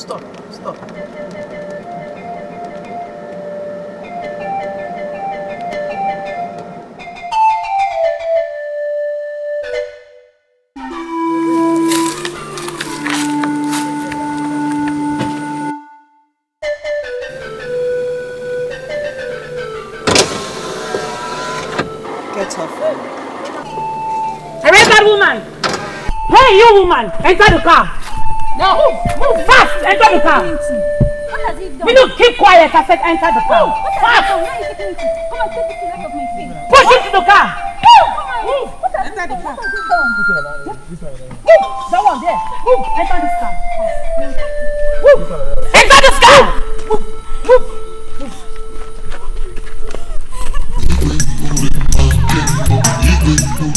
Stop. Get off. Arrest that woman! Hey, you woman! Enter the car! Now, move fast! Enter the car! What has he done? Will you keep quiet? I said enter the car! Fast! Come on, take this thing out of my face. Push it to the car! Move! What has he done? What has he done? Move! That one there! Move! Enter this car! Move! Enter this car! Move! Move!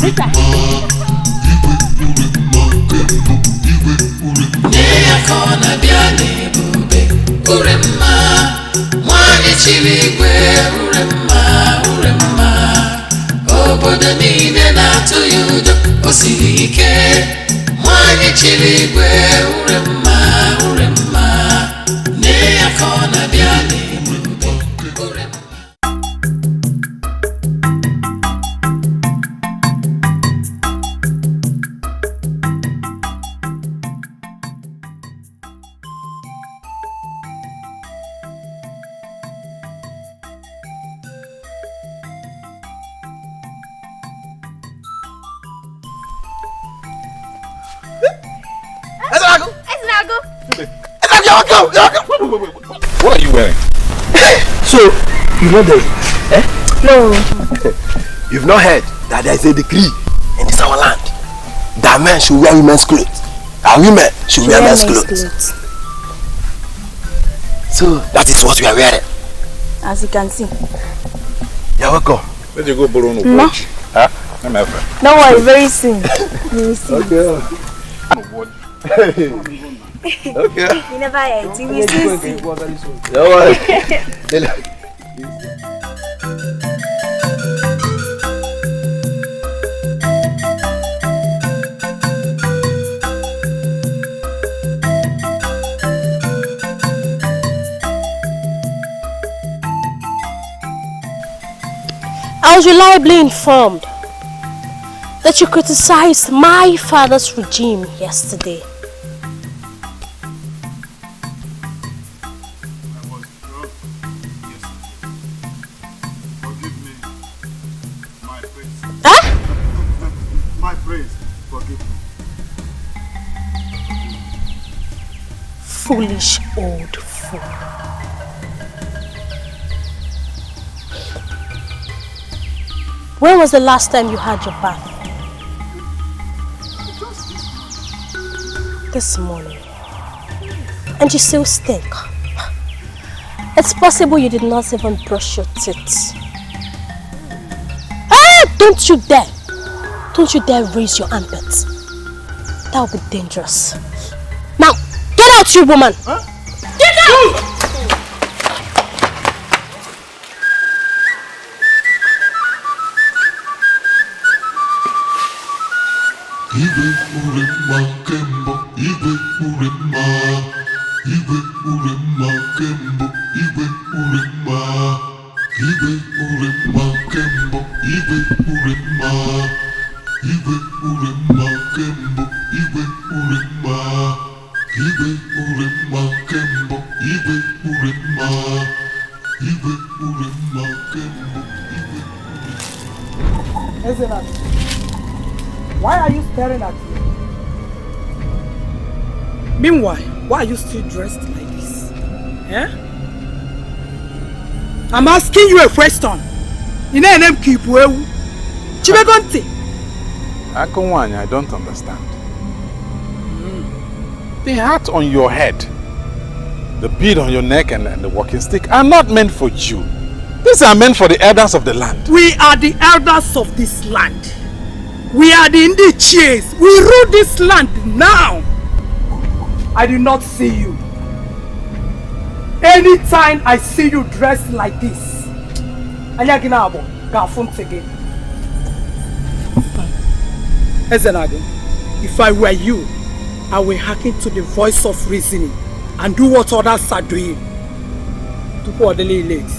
Rita! Kona biani bube uremma mwani chirigwe uremma obodo niile na-atụ ya ụjọ osiri ike mwani chirigwe uremma nne ya kona biani bube uremma. What are you wearing? So, you know the... No. You've not heard that there is a decree in this our land that men should wear women's clothes and women should wear men's clothes. So, that is what we are wearing. As you can see. You're welcome. Where'd you go, Bruno? No. Huh? I'm my friend. Don't worry, very soon. Very soon. Okay. You never ate. You will soon see. Don't worry. I was reliably informed that you criticized my father's regime yesterday. My praise, forgive me. Foolish old fool. When was the last time you had your bath? This morning. And you still stink. It's possible you did not even brush your teeth. Ah! Don't you dare! Don't you dare raise your armpits. That would be dangerous. Now, get out, you woman! Huh? Get out! Igwe uremma kembo, igwe uremma kembo, igwe uremma kembo, igwe uremma kembo, igwe uremma kembo, igwe Ezra, why are you staring at me? Meanwhile, why are you still dressed like this? Eh? I'm asking you a question. You know name Kipuewu. Chibegonte. Akonwanya, I don't understand. The hat on your head, the bead on your neck and the walking stick are not meant for you. These are meant for the elders of the land. We are the elders of this land. We are the Indians. We rule this land now. I do not see you. Anytime I see you dressed like this, Ezenago, if I were you, I will hearken to the voice of reasoning and do what others are doing. To poor the late.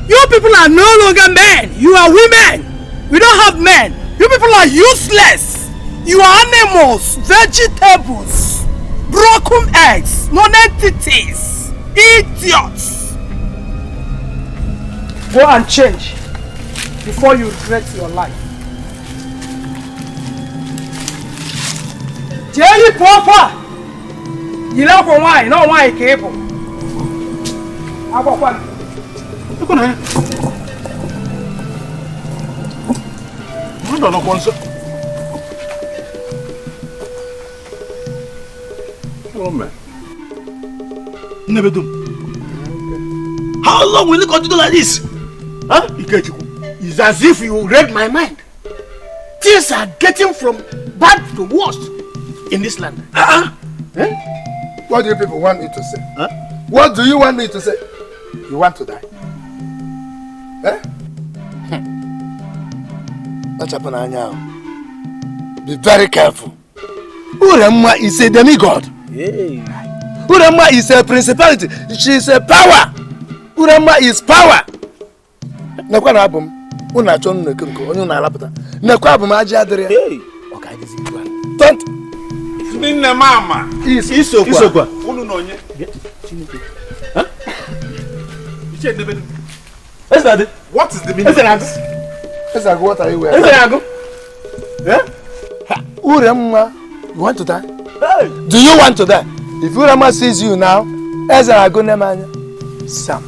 You people are no longer men. You are women. We don't have men. You people are useless. You are animals, vegetables, broken eggs, non-entities, idiots. Go and change before you regret your life. Jelly Papa! You know for why? No why cable. How about one? Look on here. I don't know what's up. Oh man. Never do. How long will it continue like this? Huh? It's as if you read my mind. Things are getting from bad to worse in this land. Eh? What do you people want me to say? Huh? What do you want me to say? You want to die? Eh? What's happening now? Be very careful. Urama is a demigod. Hey. Urama is a principality. She is a power. Urama is power. Nakwa na abum. Una chonu na kiriko. Onye na alapata. Nakwa abum aji adere. Hey. Okay, this is good. Don't. Nne mama. Isokwa. Unu no onye. Huh? What is the meaning? What are you wearing? Yeah? Urama, you want to die? Hey. Do you want to die? If Urama sees you now, Sam.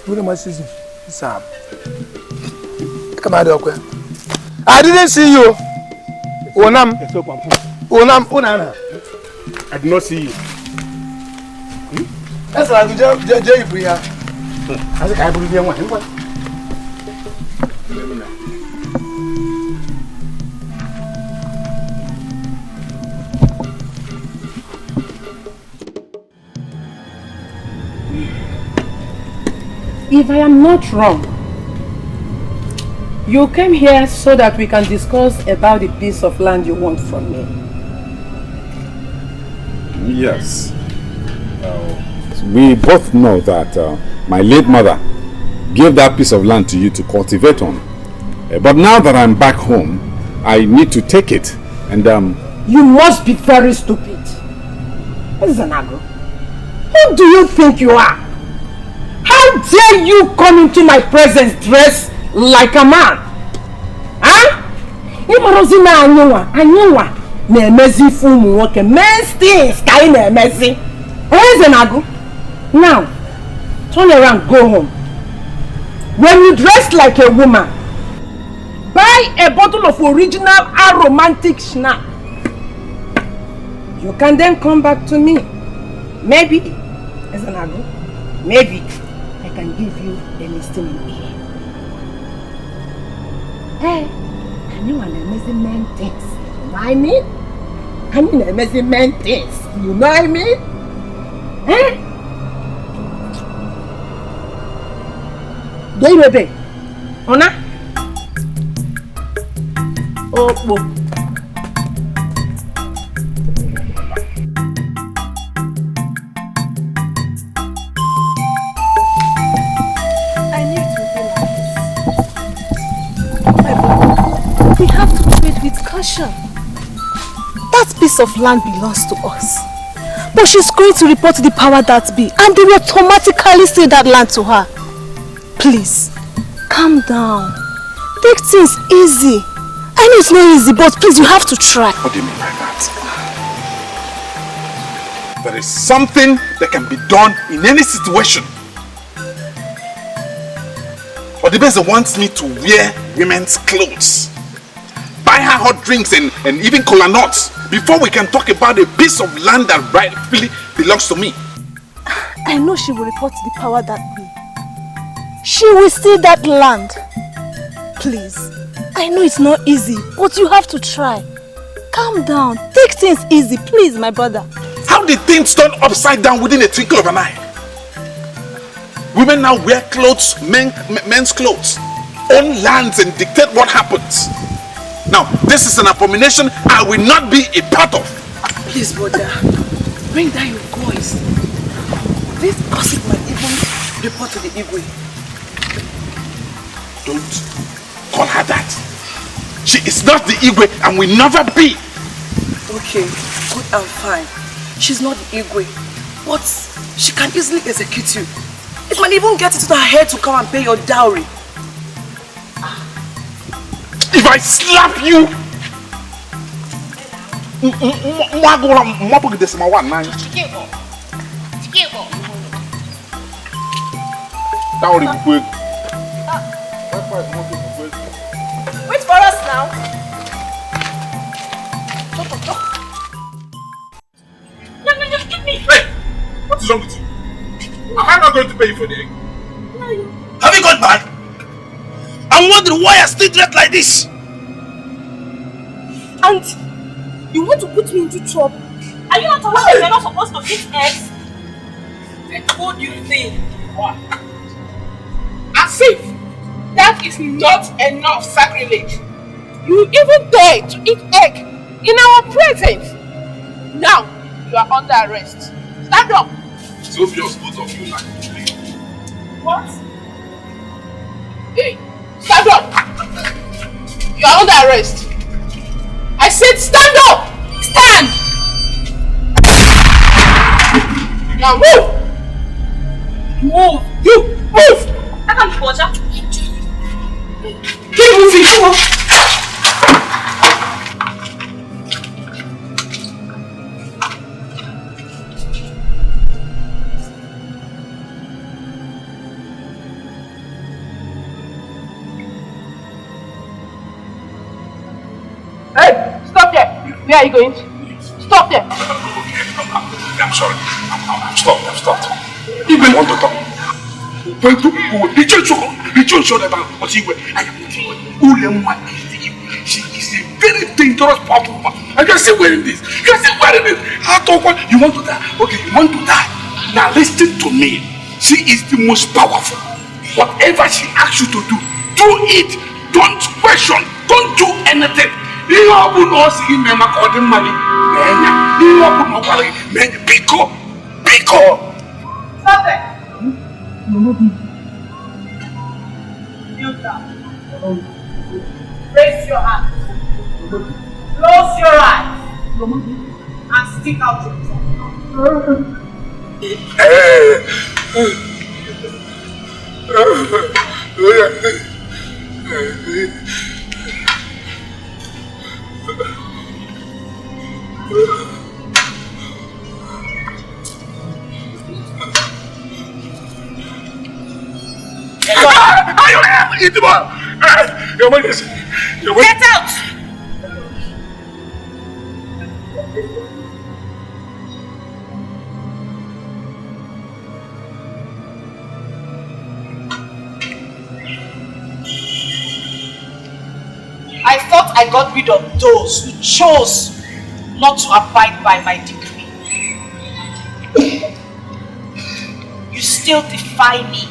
Urama sees you. Sam. Come on, Dokwe. I didn't see you. Unana. I did not see you. That's like you here. I think I believe you. If I am not wrong, you came here so that we can discuss about the piece of land you want from me. Yes. We both know that my late mother gave that piece of land to you to cultivate on. But now that I'm back home, I need to take it. And You must be very stupid. What is an agro? Who do you think you are? How dare you come into my presence dressed like a man? Huh? Na-emezi fumu nwoke men's things ka ị na-emezi. Where is an agro? Now, turn around, go home. When you dress like a woman, buy a bottle of original aromantic schnapps. You can then come back to me. Maybe, as an agro, maybe I can give you a listening ear. Hey, I know an amazing man things. You know what I mean? I mean amazing man things. You know what I mean? Eh? Do you know? Ona? Oh, we have to trade with caution. That piece of land belongs to us. But she's going to report to the power that be, and they will automatically sell that land to her. Please, calm down. Take things easy. I know it's not easy, but please, you have to try. What do you mean by that? There is something that can be done in any situation. Odibeze wants me to wear women's clothes, buy her hot drinks and even cola nuts before we can talk about a piece of land that rightfully belongs to me. I know she will report to the power that be. She will steal that land. Please, I know it's not easy, but you have to try. Calm down. Take things easy, please, my brother. How did things turn upside down within a twinkle of an eye? Women now wear clothes, men's clothes, own lands and dictate what happens. Now, this is an abomination I will not be a part of. Please, brother, bring down your voice. This gossip might even report to the Igwe. Don't call her that. She is not the Igwe and will never be. Okay, good and fine. She's not the Igwe, but she can easily execute you. It might even get into her head to come and pay your dowry. If I slap you, Wait for us now. No, give me. Hey, what is wrong with you? Am I not going to pay you for the egg? No. Have you got mad? I'm wondering why you're still dressed like this. And you want to put me into trouble? Are you not aware that you're not supposed to eat eggs? And what do you think? What? As if that is not enough sacrilege. You even dare to eat egg in our presence. Now you are under arrest. Stand up. It's obvious both of you like to play. What? Hey, stand up. You are under arrest. I said stand up. Stand. Now move. Move. You move. I can't watch her. Keep moving. Come on. Hey, stop there. Where are you going? Stop there. I'm sorry. I'm stopped. Even want to talk. But the church showed that I am not Igwe. Ulema is the Igwe. She is a very dangerous powerful woman. I can see wearing this. You want to die? Okay, you want to die. Now listen to me. She is the most powerful. Whatever she asks you to do it. Don't question. Don't do anything. Pico. Stop there. Kneel down. Raise your hands. Close your eyes. And stick out your tongue. Get out! I thought I got rid of those who chose not to abide by my decree. You still defy me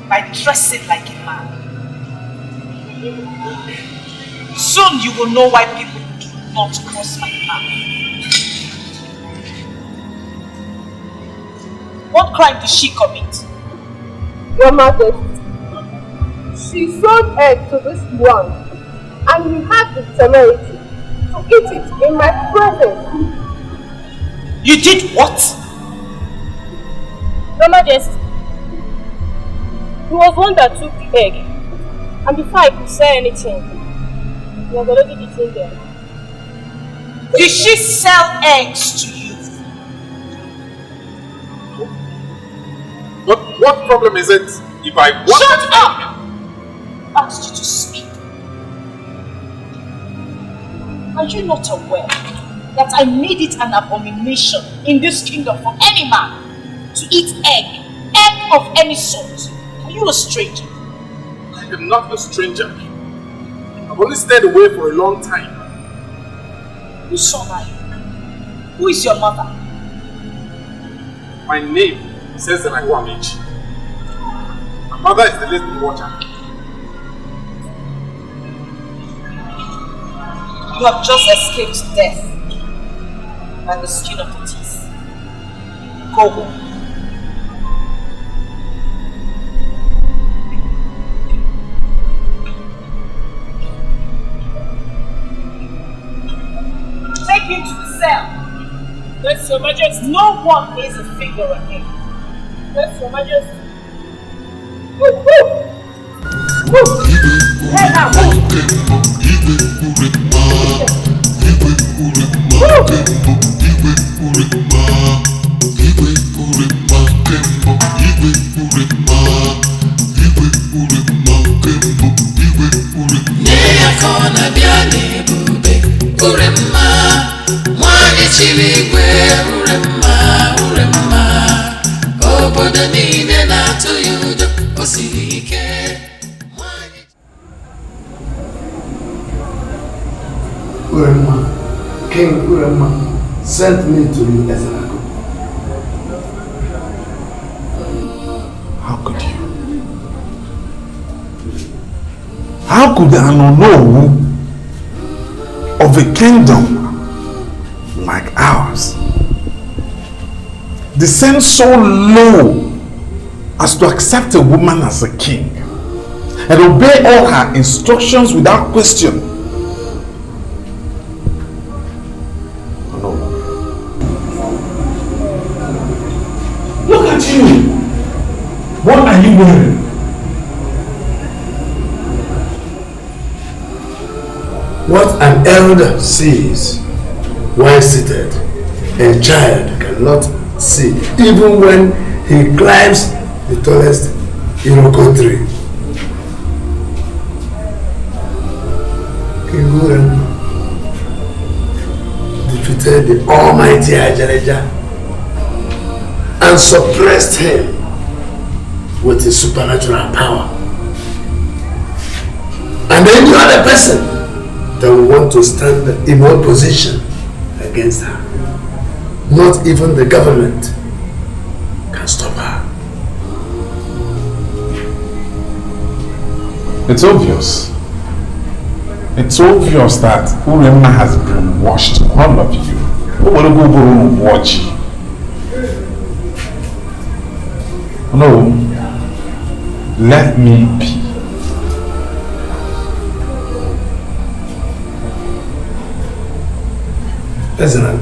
by dressing like a man. Soon you will know why people do not cross my path. What crime did she commit? Your Majesty, she sold egg to this one, and he had the temerity to eat it in my presence. You did what? Your Majesty, he was one that took the egg, and before I could say anything, he was already eating them. Did she sell eggs to you? What problem is it if I want? Shut up! I asked you to speak. Are you not aware that I made it an abomination in this kingdom for any man to eat egg of any sort? Are you a stranger? I am not a stranger. I've only stayed away for a long time. Whose son are you? Who is your mother? My name says that I go age. My mother is the listening watcher. You have just escaped death and the skin of the teeth. Go home. Take him to the cell. Yes, Your Majesty. No one lays a finger on him. Yes, Your Majesty. Woo, woo. Woo. Head out, move. Urema, King Urema sent me to you, Ezanago. How could you? How could I not know of a kingdom like ours descend so low as to accept a woman as a king and obey all her instructions without question? No. Look at you. What are you wearing? What an elder sees while seated, a child cannot see, even when he climbs the tallest Iroko tree. King Urema defeated the almighty Ajareja and suppressed him with his supernatural power. And any other person that will want to stand in one position against her, not even the government can stop her. It's obvious. It's obvious that Urema has brainwashed all of you. No, let me be. President,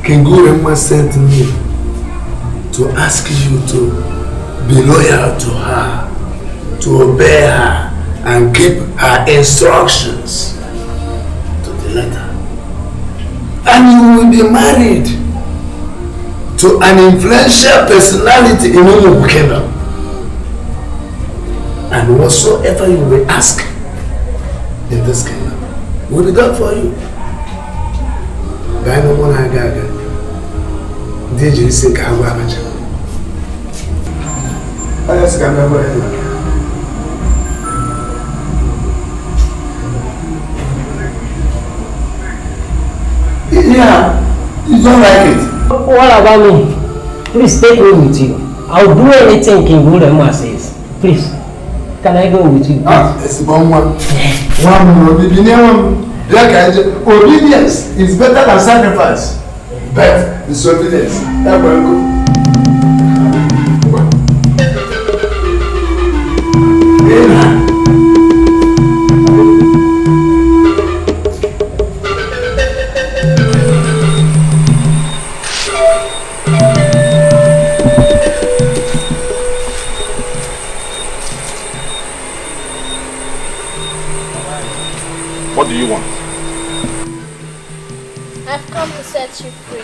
King Urema sent me to ask you to be loyal to her, to obey her, and keep her instructions to the letter. And you will be married to an influential personality in Umubu Kingdom. And whatsoever you will ask in this kingdom will be done for you. Gaga. Did you say Kawabacha? I just can't remember anything. Yeah, you don't like it. What about me? Please take me with you. I'll do anything King Urema says. Please, can I go with you? It's one. Obedience is better than sacrifice. But disobedience. That will go. What do you want? I've come to set you free.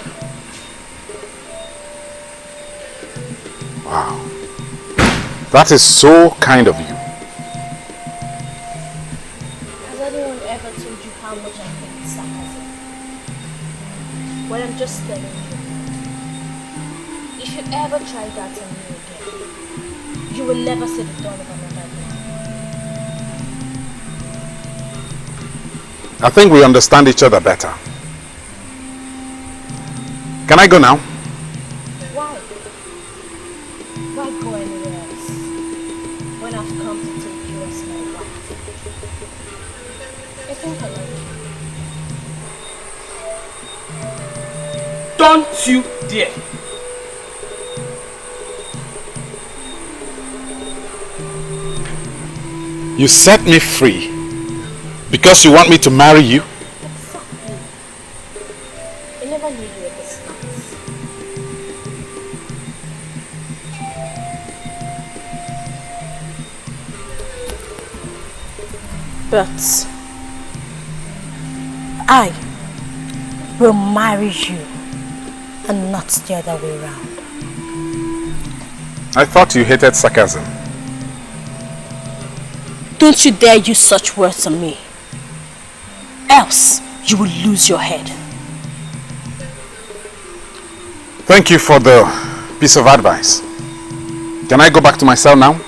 Wow. That is so kind of you. Has anyone ever told you how much I hate sarcasm? Well, I'm just telling you. If you ever try that on me again, you will never see the dawn of another day. I think we understand each other better. Can I go now? Why? Why go anywhere else when I've come to take you as my wife? I think I like you. Don't you dare. You set me free because you want me to marry you? Exactly. I never knew you were this nice. But I will marry you and not the other way around. I thought you hated sarcasm. Don't you dare use such words on me. Else, you will lose your head. Thank you for the piece of advice. Can I go back to my cell now?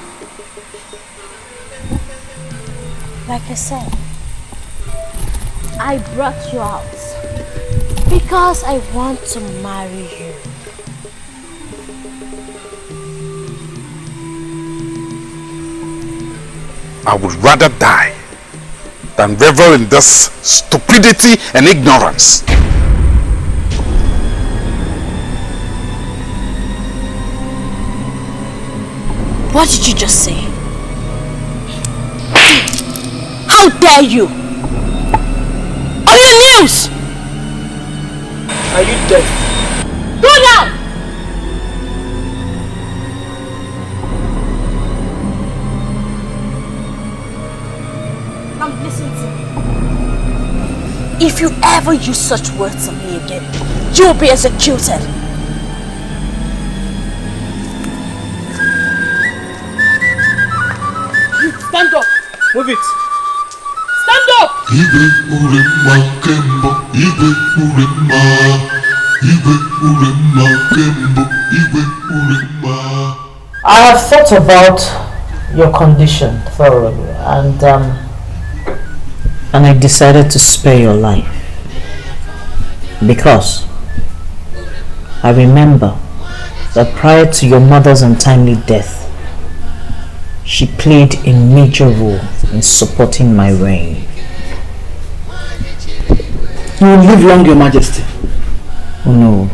Like I said, I brought you out because I want to marry you. I would rather die than revel in this stupidity and ignorance. What did you just say? How dare you? On your knees! Are you deaf? Go down! Now listen to me. If you ever use such words on me again, you will be executed. You stand up. Move it. Stand up. I have thought about your condition thoroughly and I decided to spare your life because I remember that prior to your mother's untimely death, she played a major role in supporting my reign. You will live long, Your Majesty. Oh no.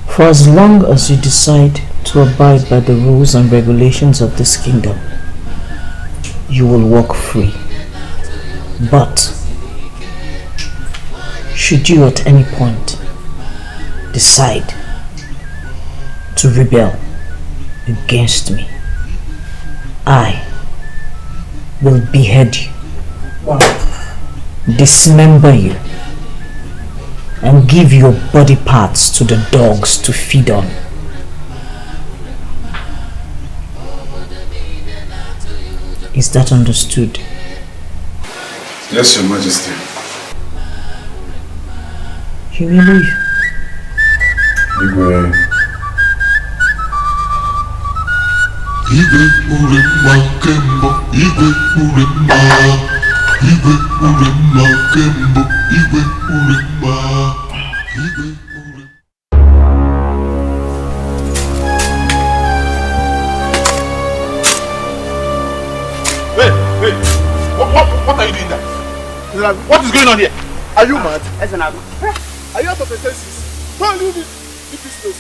For as long as you decide to abide by the rules and regulations of this kingdom, you will walk free. But should you at any point decide to rebel against me, I will behead you, dismember you, and give your body parts to the dogs to feed on. Is that understood? Yes, Your Majesty. You may leave. Wait, what are you doing there? What is going on here? Are you mad? Are you out of your senses? Why are you leave this place?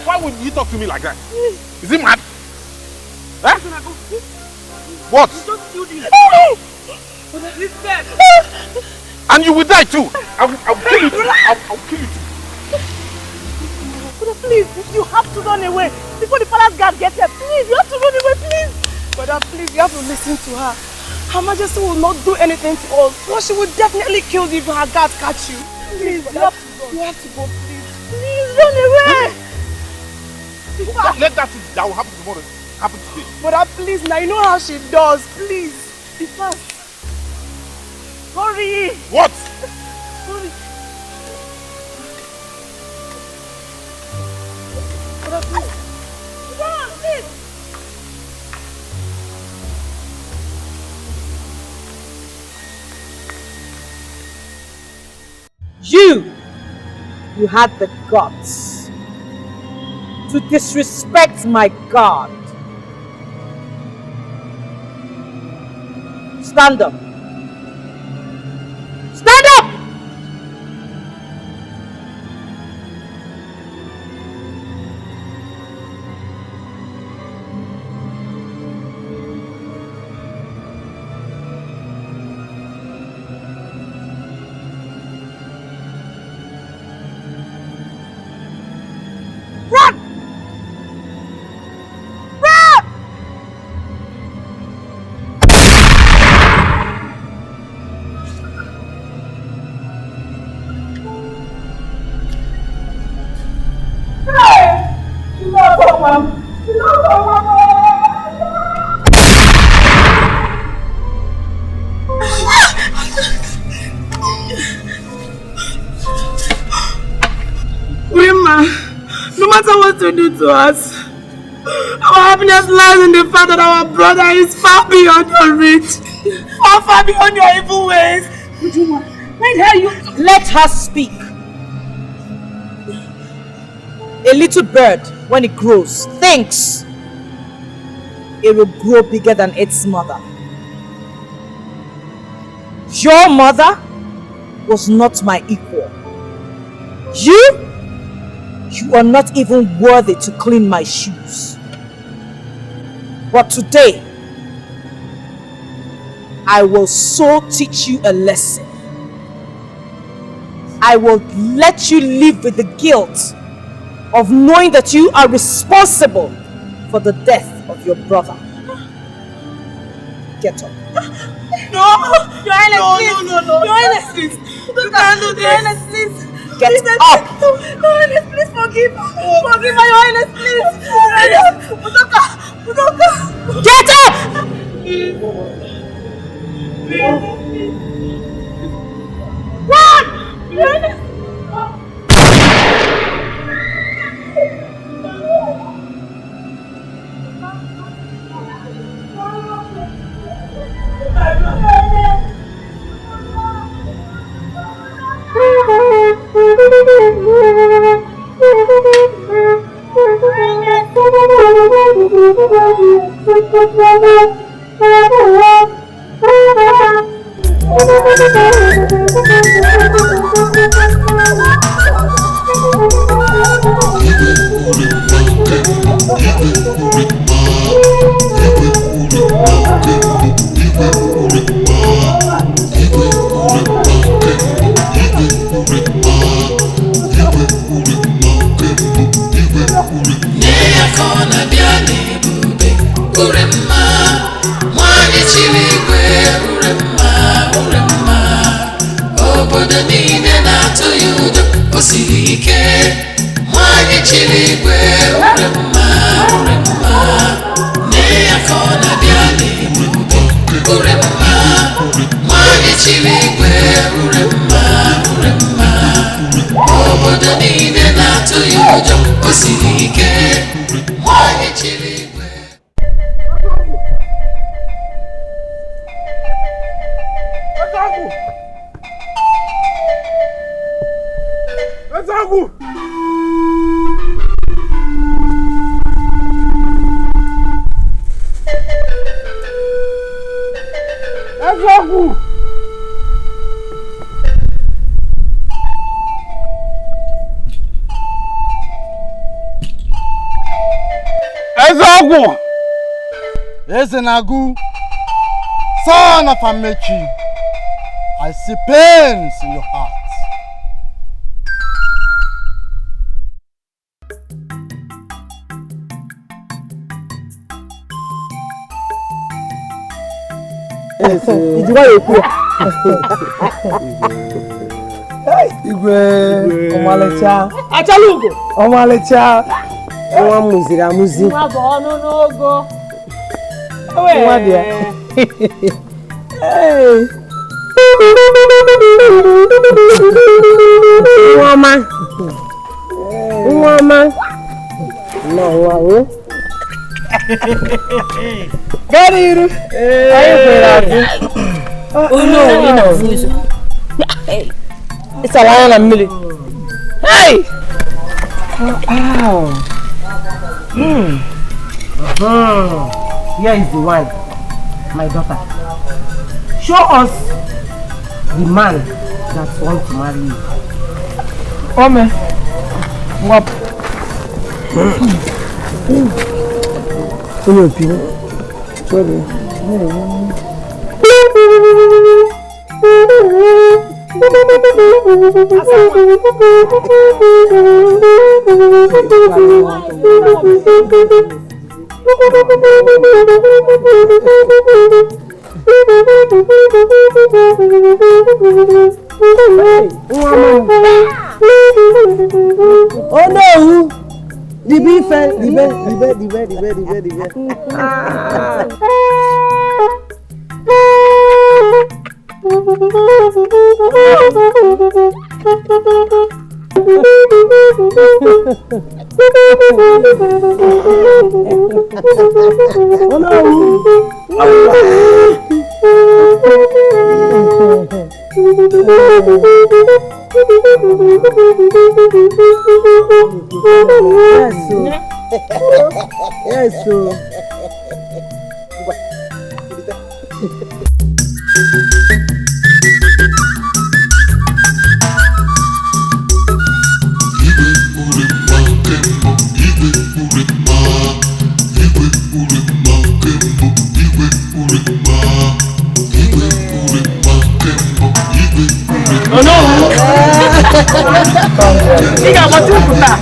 Why would you talk to me like that? Is he mad? Huh? What? Don't do this. He's dead. And you will die too. I'll kill you too. I'll kill you too. Brother, please, you have to run away before the palace guard gets here. Please, you have to run away, please. Brother, please, you have to listen to her. Her Majesty will not do anything to us. No, she will definitely kill you if her guards catch you. Please, you have to go. You have to go, please. Please, run away. Let that thing that will happen tomorrow happen today. Brother, please, now you know how she does. Please, be fast. Hurry. What? Hurry. Brother, please. Run, please. You had the guts to disrespect my God. Stand up. Stand up! No matter what you do to us, our happiness lies in the fact that our brother is far beyond your reach, far beyond your evil ways. Let her speak. A little bird, when it grows, thinks it will grow bigger than its mother. Your mother was not my equal. You are not even worthy to clean my shoes. But today, I will so teach you a lesson. I will let you live with the guilt of knowing that you are responsible for the death of your brother. Get up. No! Your Highness, no. Your Highness, please. You can't do this. Your Highness, please. Get please, up! Your Highness, please forgive. Forgive my Your Highness, please. Udoka. Get up! Run! Your Highness. Ezenagu, son of Amechi, I see pains in your heart. Igwe Omalecha. Achalugo. Omalecha. Ewa muziri amuzi. Nwa bo onu n'ogo. Nwa dia. Hey. Nwama. Nwama. No, wow. Gariru. Ayo kwera. Oh no, we know. Hey. It's a lion and millie. Hey! Wow. Here is the one, my daughter. Show us the man that wants to marry you. Oh man. What? Sorry. Oh no! The beef, Yes, so. Oh no! Diga, what you put that?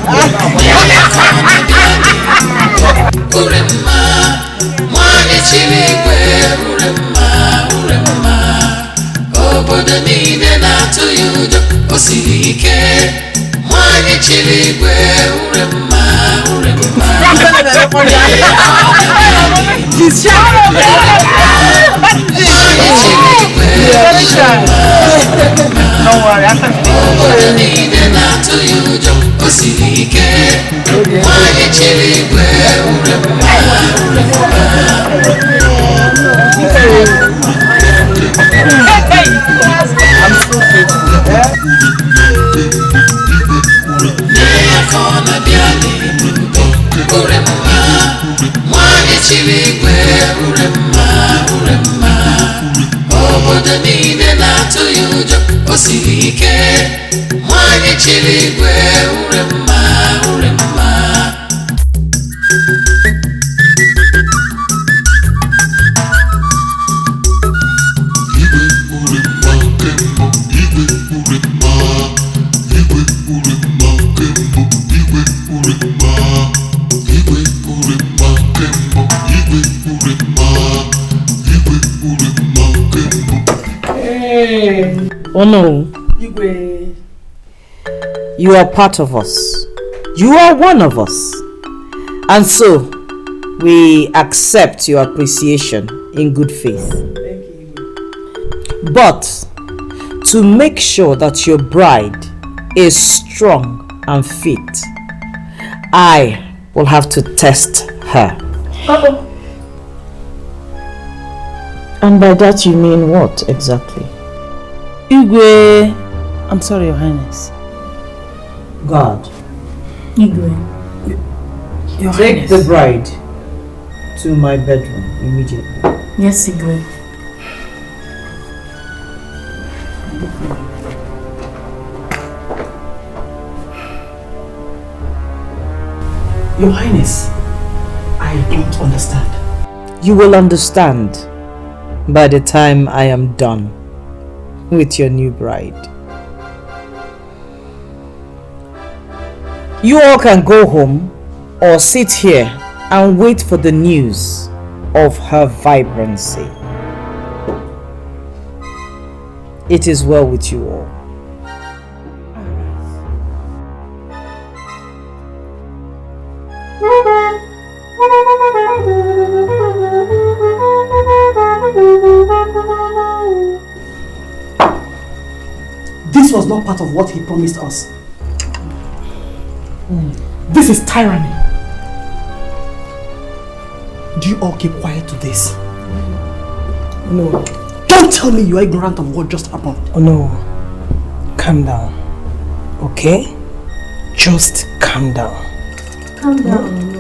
Obodo niile na-atụ ya ụjọ, o siri ike. Nwanyị chiri igwe, ure mma. Obodo niile na-atụ ya ụjọ, o siri ike. Nwanyị chiri igwe, ure mma. I'm so grateful. Obodo niile na-atụ ya ụjọ, o siri ike. Nwanyị chiri igwe, ure mma. Oh no. You are part of us. You are one of us. And so, we accept your appreciation in good faith. Thank you. But, to make sure that your bride is strong and fit, I will have to test her. Uh-oh. And by that you mean what exactly? Igwe, I'm sorry, Your Highness. God. Igwe. Your Take Highness. the bride to my bedroom immediately. Yes, Igwe. Your Highness, I don't understand. You will understand by the time I am done with your new bride. You all can go home or sit here and wait for the news of her vibrancy. It is well with you all. This was not part of what he promised us. This is tyranny. Do you all keep quiet to this? No. Don't tell me you are ignorant of what just happened. Oh no. Calm down, okay? Just calm down. Calm down, no.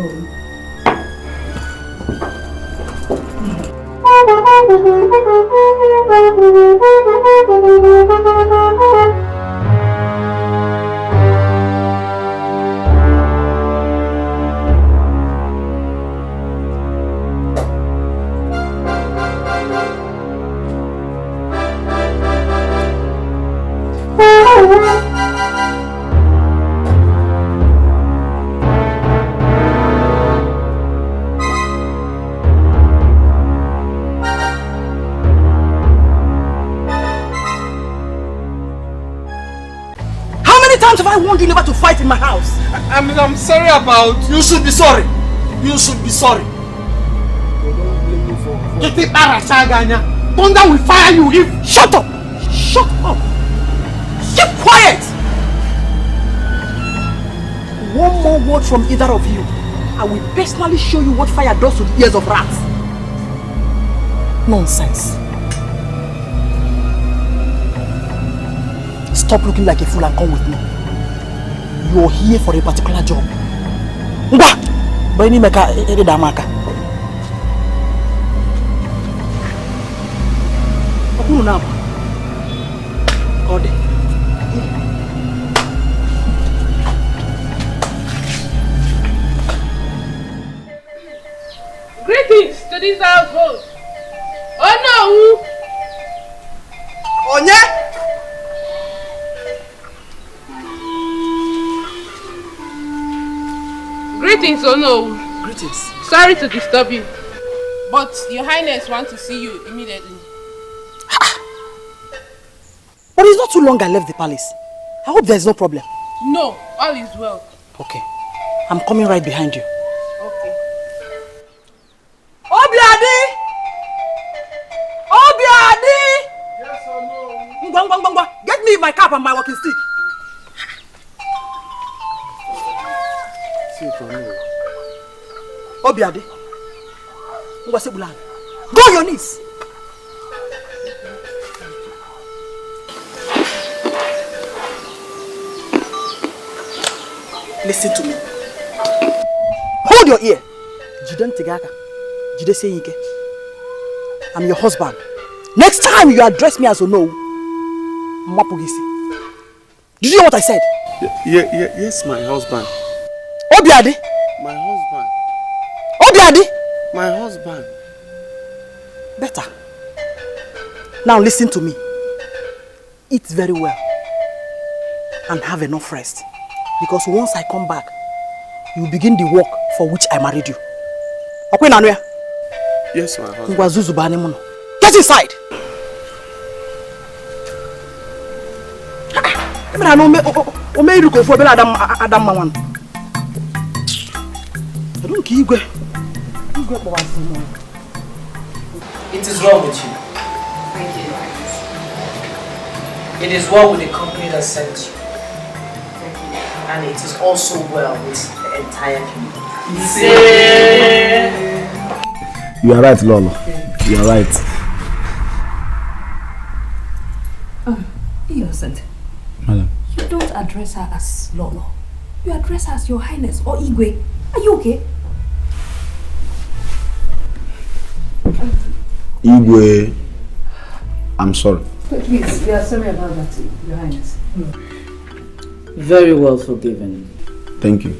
Have I warned you never to fight in my house? I'm sorry about... You should be sorry. You should be sorry. Thunder will fire you if... Shut up! Shut up! Keep quiet! One more word from either of you, I will personally show you what fire does to the ears of rats. Nonsense. Stop looking like a fool and come with me. You're here for a particular job. Ngwa! Bani meka edamaka. Okunu na. Ode. Greetings to this household. Oh no! Onye? Greetings, oh no. Greetings. Sorry to disturb you, but Your Highness wants to see you immediately. But it's not too long I left the palace. I hope there's no problem. No, all is well. Okay. I'm coming right behind you. Okay. Obiadi! Obiadi! Yes or no? Ngwa. Get me my cap and my walking stick. Obiadi. Ngwa sebulan. Go on your knees. Listen to me. Hold your ear. Jiden Tigaka. Jide Seyike. I'm your husband. Next time you address me as Ono, Mapugisi. Did you hear what I said? Yes, my husband. Obiadi. My husband. Obiadi. My husband. Better. Now listen to me. Eat very well. And have enough rest. Because once I come back, you begin the work for which I married you. Yes, my husband. Get inside! It is well with you. Thank you. It is well with the company that sent you. And it is also well with the entire kingdom. You are right, Lolo. You are right. Innocent. Madam. You don't address her as Lolo. You address her as Your Highness or Igwe. Are you okay? Igwe, I'm sorry. Please, we are sorry about that, Your Highness. Very well forgiven. Thank you.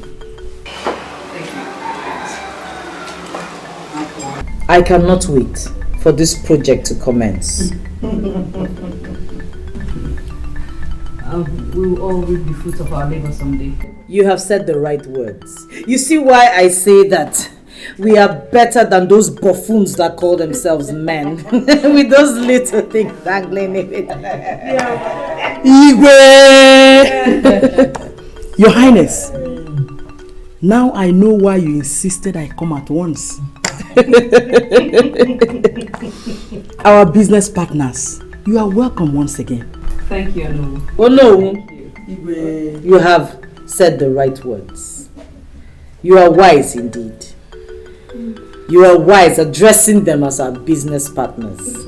I cannot wait for this project to commence. We will all reap the fruit of our labor someday. You have said the right words. You see why I say that we are better than those buffoons that call themselves men with those little things dangling in it. Igwe! Your Highness, now I know why you insisted I come at once. Our business partners, you are welcome once again. Thank you, Anu. Oh no, you have said the right words. You are wise indeed. You are wise addressing them as our business partners.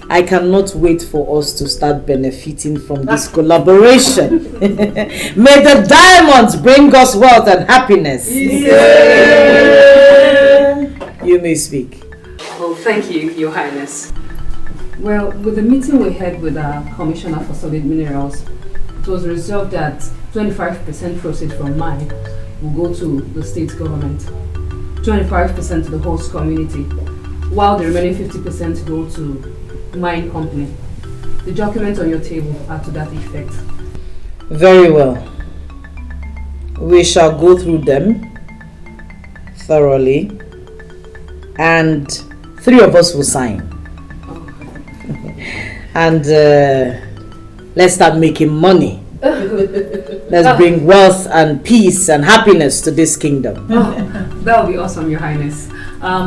I cannot wait for us to start benefiting from this collaboration. May the diamonds bring us wealth and happiness. Yeah. You may speak. Well, thank you, Your Highness. Well, with the meeting we had with our Commissioner for Solid Minerals, it was resolved that 25% proceeds from mine will go to the state government, 25% to the host community, while the remaining 50% go to mine company. The documents on your table are to that effect. Very well. We shall go through them thoroughly and 3 of us will sign. And let's start making money. Let's bring wealth and peace and happiness to this kingdom. That would be awesome, Your Highness.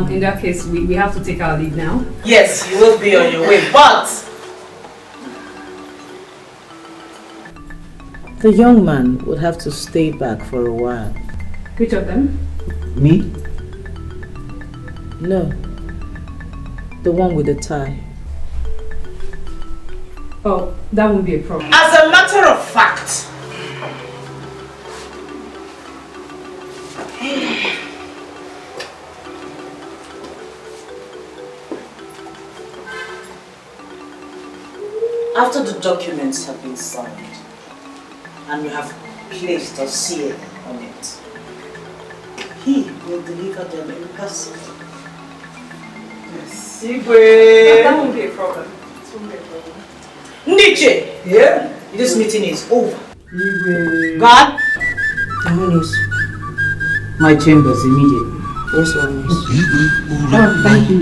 In that case, we have to take our leave now. Yes, you will be on your way, but the young man would have to stay back for a while. Which of them? Me? No. The one with the tie. Oh, that won't be a problem. As a matter of fact, after the documents have been signed and you have placed a seal on it, he will deliver them in person. Yes. That won't be a problem. It won't be a problem. Nietzsche! Yeah? This meeting is over. God? My chambers immediately. Yes, Your Highness. Oh, thank you.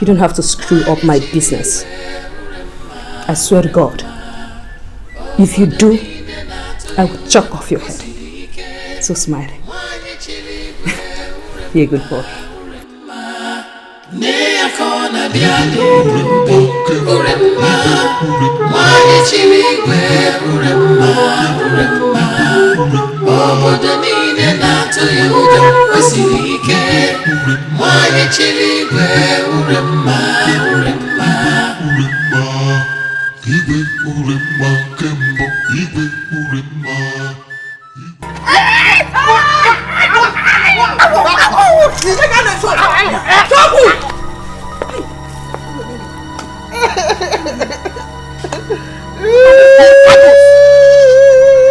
You don't have to screw up my business. I swear to God. If you do, I will chop off your head. So smile. Be a good boy.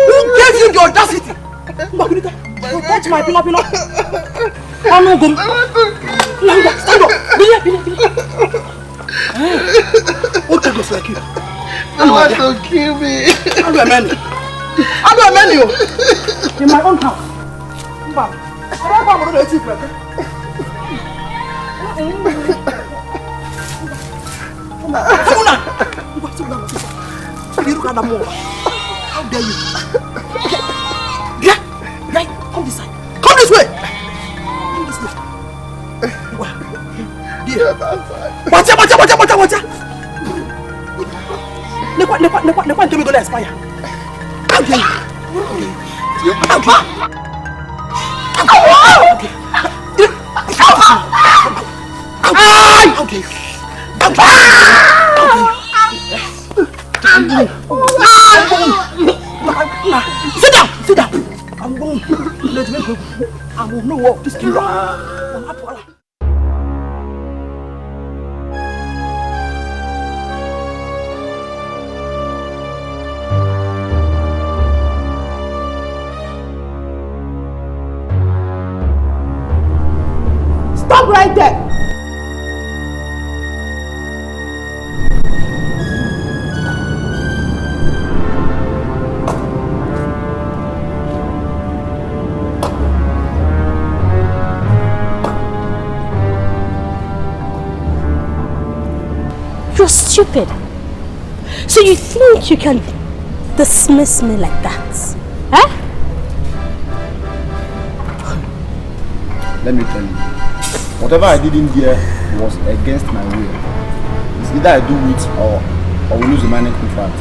Who gave you the audacity? You touch my pillow. Oh no, go. Stand up. What kind of like you? You want to kill me? How do I man you? In my own house. How dare you? Come this side. Come this way. Watch out. Never tell me gonna expire. How dare you? Sit down. I'm going to let me go. I will know what this killer. Stop right there. You're stupid. So you think you can dismiss me like that? Huh? Let me tell you. Whatever I did in there was against my will. It's either I do it or we lose the mining contract.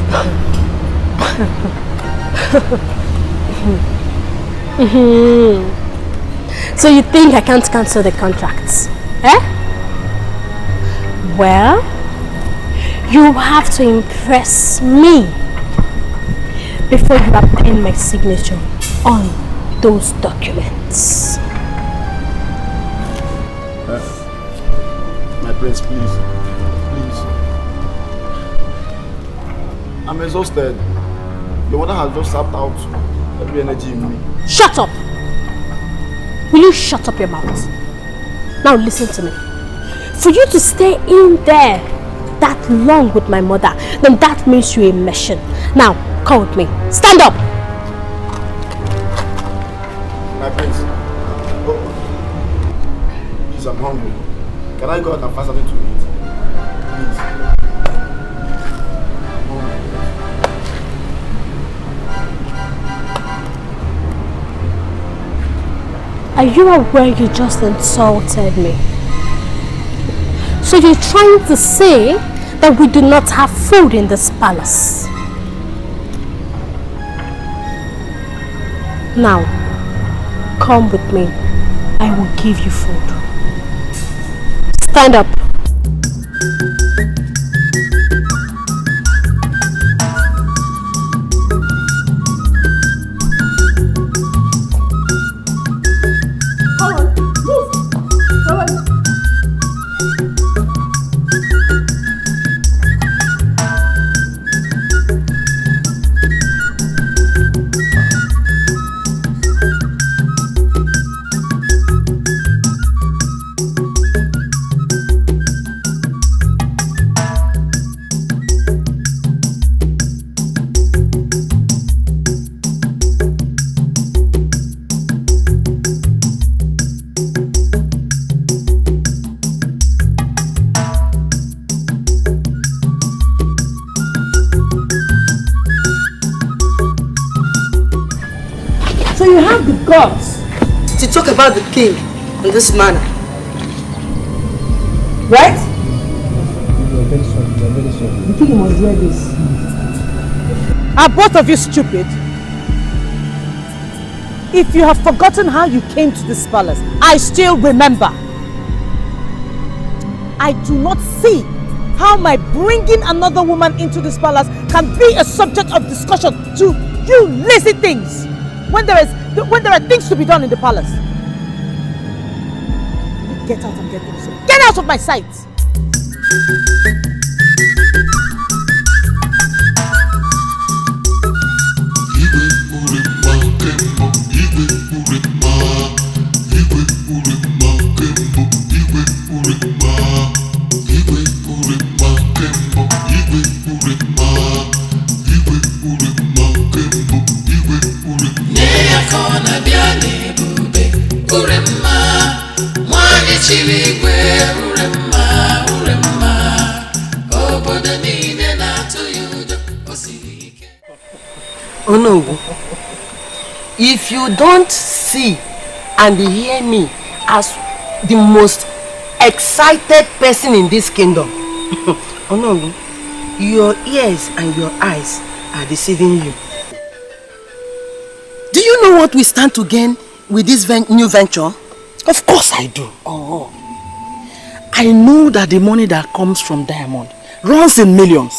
So you think I can't cancel the contracts? Eh? Well, you have to impress me before you append my signature on those documents. My prince, please. I'm exhausted. The water has just sapped out every energy in me. Shut up! Will you shut up your mouth? Now listen to me. For you to stay in there that long with my mother, then that means you're a machine. Now, come with me. Stand up! My prince. Please, I'm hungry. Can I go out and find something to eat? Please. Are you aware you just insulted me? So you're trying to say that we do not have food in this palace? Now, come with me. I will give you food. Stand up. To talk about the king in this manner. Right? You are very sorry. The king must hear this. Are both of you stupid? If you have forgotten how you came to this palace, I still remember. I do not see how my bringing another woman into this palace can be a subject of discussion to you lazy things when there are things to be done in the palace. Get out and get things. Get out of my sight! Oh no, if you don't see and hear me as the most excited person in this kingdom, oh no, your ears and your eyes are deceiving you. Do you know what we stand to gain with this new venture? Of course I do. Oh. I know that the money that comes from diamond runs in millions.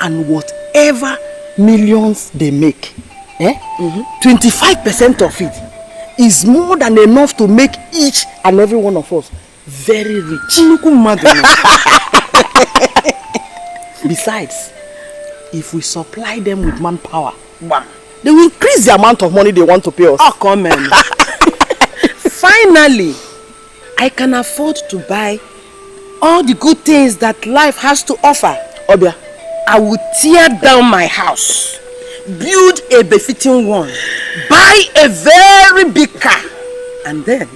And whatever millions they make, 25% of it is more than enough to make each and every one of us very rich. Besides, if we supply them with manpower, they will increase the amount of money they want to pay us. Oh, come on. Finally, I can afford to buy all the good things that life has to offer. Obia, I will tear down my house, build a befitting one, buy a very big car, and then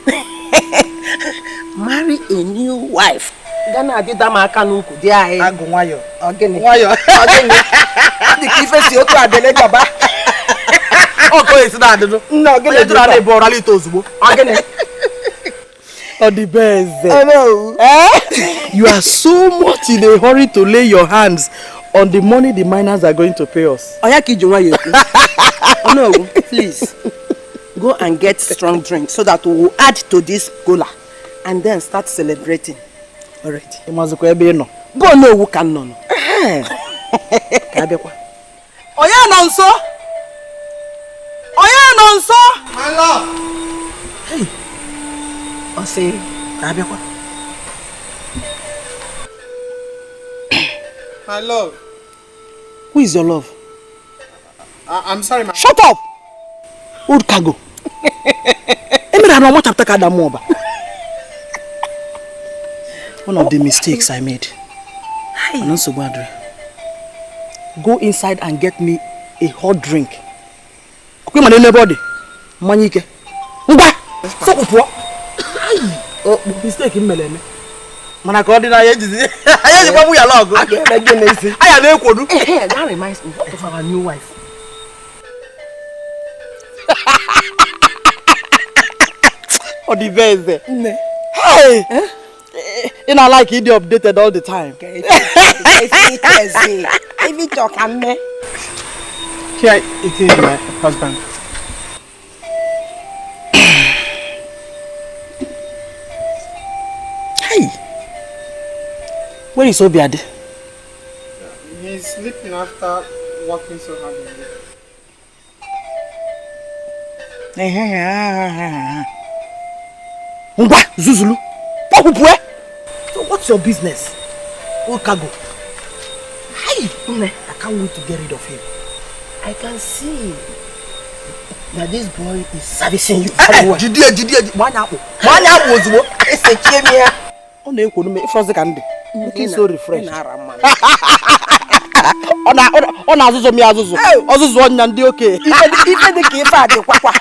marry a new wife. Gana did that maka nuku dia e. Agunwayo. Ogene. Wayo. Ogene. The kife si otu adele gaba. Oh, go is that no. No, ogene. Do na borali to zubo. Ogene. Or the best. I know. You are so much in a hurry to lay your hands on the money the miners are going to pay us. Oh no, please. Go and get strong drink so that we will add to this cola and then start celebrating. Alright. You must go no. Go no who can no. Oya nonso. Oya nonso. My love. Hey. I say, Abekwa. My love. Who is your love? I'm sorry, my. Shut up. Old cargo. One of the mistakes I made. I'm not so bad. Go inside and get me a hot drink. Okay, my neighbor. Manike. So what? Oh, mistake in Melene. Mana ko ordinary agency. Aye, you come we along. I am Ekodu. That reminds me of our new wife. Or the best. Hey! You know, like he updated all the time. If you talk, I'm me. Here, it is my husband. Hey! Where is Obiade? He's sleeping after working so hard in the Zuzulu. So what's your business? Old cargo. Hey! I can't wait to get rid of him. I can see that this boy is servicing you very well. One apple was what? It's a chimney. On the economy, first candy. Looking so refreshed. On Azuzo mi Azuzo. Azuzo on Nandi okay. Even the key for the kwakwa.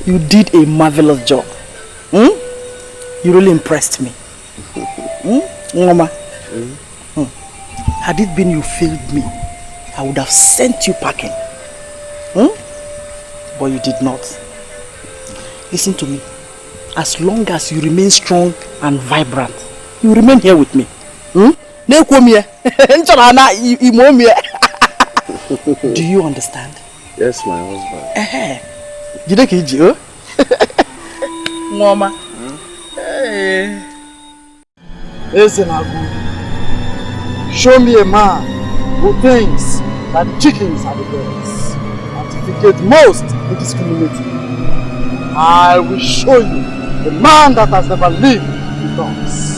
You did a marvelous job. You really impressed me. Mama. Had it been you failed me, I would have sent you packing. But you did not. Listen to me. As long as you remain strong and vibrant, you remain here with me. Do you understand? Yes, my husband. Mama. Listen, Agu. Show me a man who thinks that chickens are the birds and defecate most indiscriminately. I will show you the man that has never lived with us.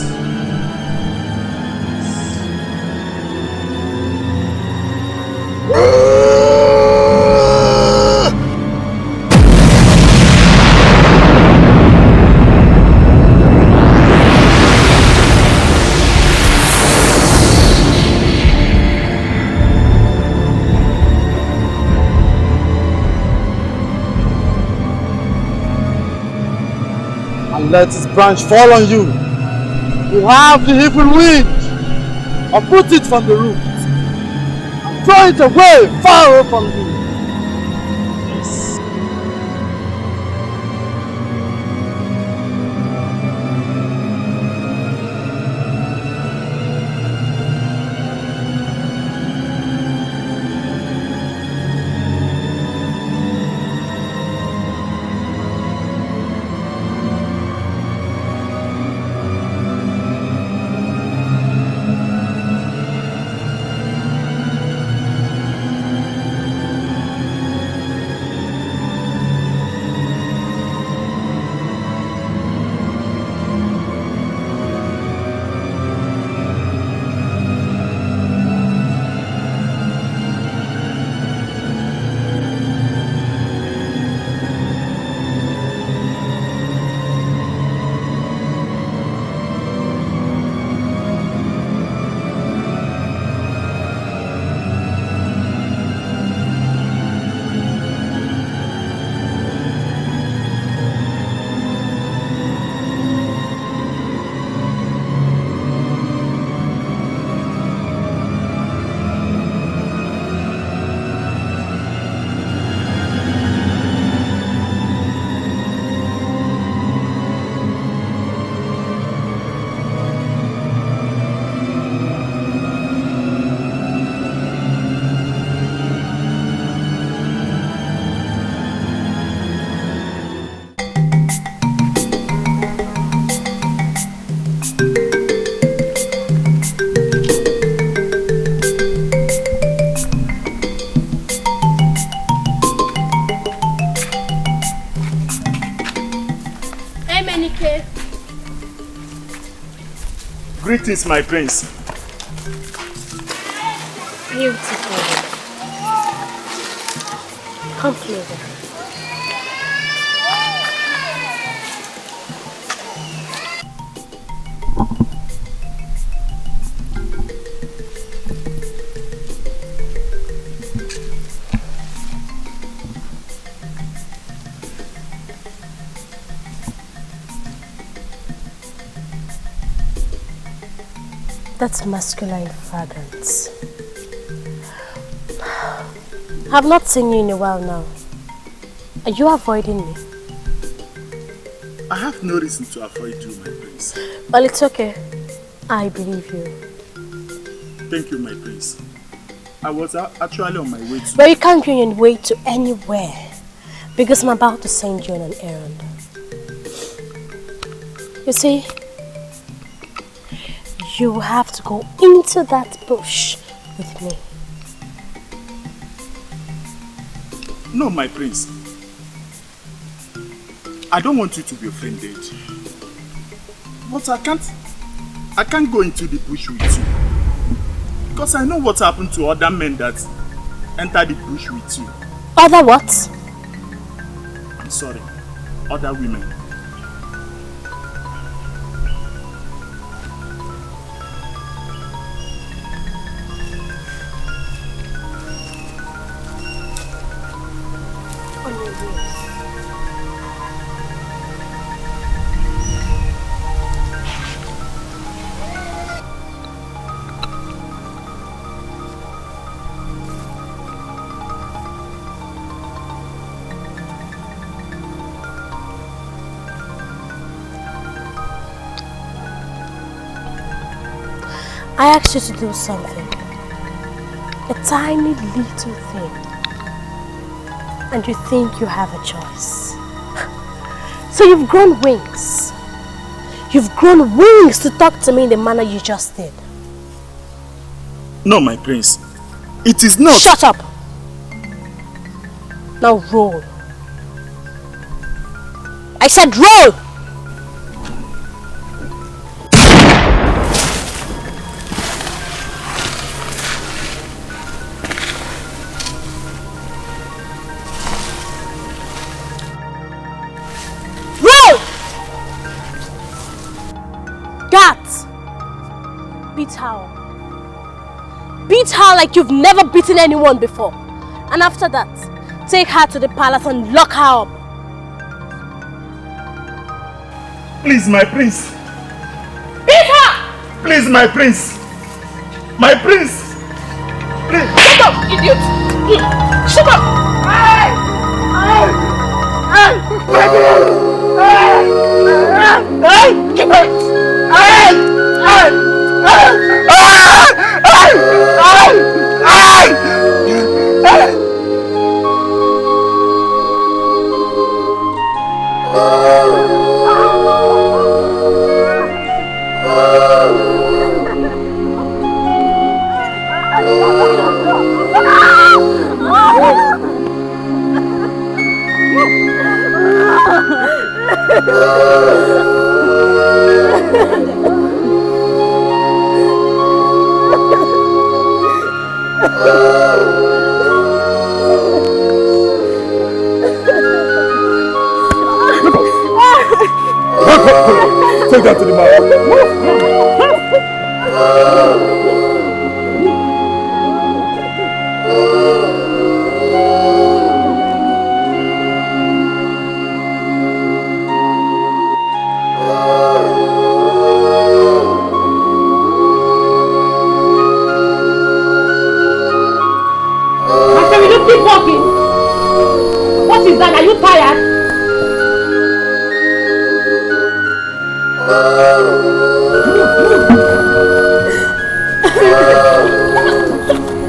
Let his branch fall on you. You have the evil wind, uproot it from the root and throw it away, far away from you. Yes. Emenike. Greetings, my prince. Beautiful. Come closer. That's masculine fragrance. I've not seen you in a while now. Are you avoiding me? I have no reason to avoid you, my prince. Well, it's okay. I believe you. Thank you, my prince. I was actually on my way to... But you can't be on your way to anywhere because I'm about to send you on an errand. You see, you have to go into that bush with me. No, my prince. I don't want you to be offended. But I can't go into the bush with you. Because I know what happened to other men that entered the bush with you. Other what? I'm sorry. Other women. I asked you to do something. A tiny little thing. And you think you have a choice. So you've grown wings. You've grown wings to talk to me in the manner you just did. No, my prince. It is not. Shut up! Now roll. I said roll! Beat her. Beat her like you've never beaten anyone before. And after that, take her to the palace and lock her up. Please, my prince. Beat her! Please, my prince. My prince. Please. Shut up, idiot! Shut up! Take that to the mouth. Master, will you keep walking? What is that? Are you tired?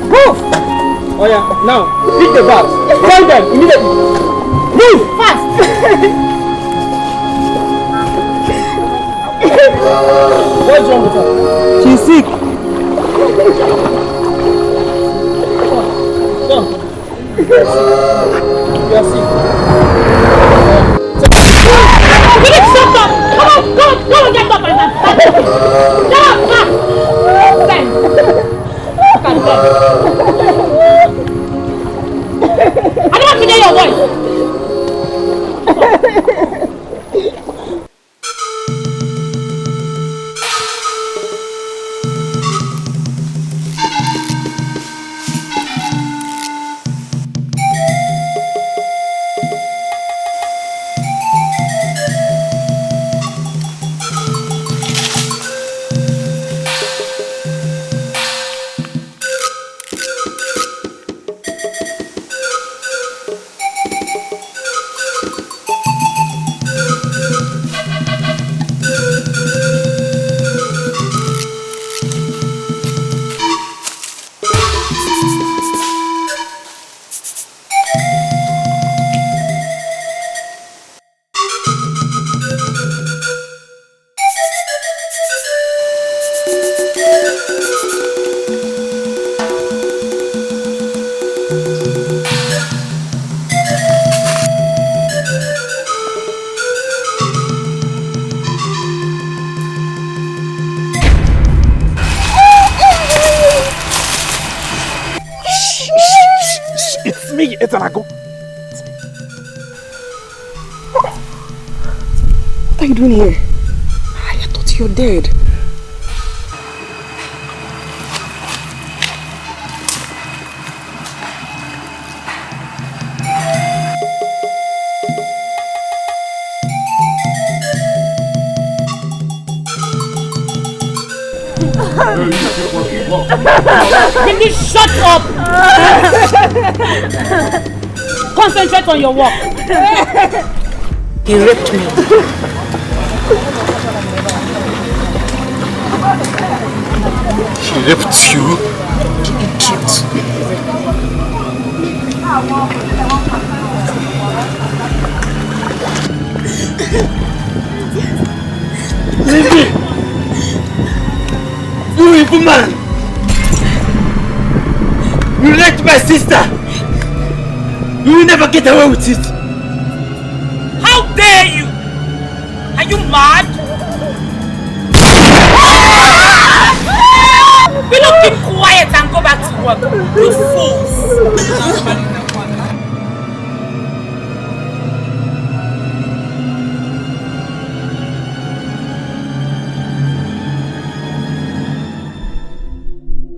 Move! Oh yeah, now pick the bags. Find them immediately. Move fast. What's wrong with her? She's sick. Come. You are sick. Will you stop that? Tanago. What are you doing here? I thought you're dead. Will you shut up? Concentrate on your work. He raped me. She raped you? You idiot. Lady! You evil man! You raped my sister! You will never get away with it! How dare you? Are you mad? Will you keep quiet and go back to work? You fools!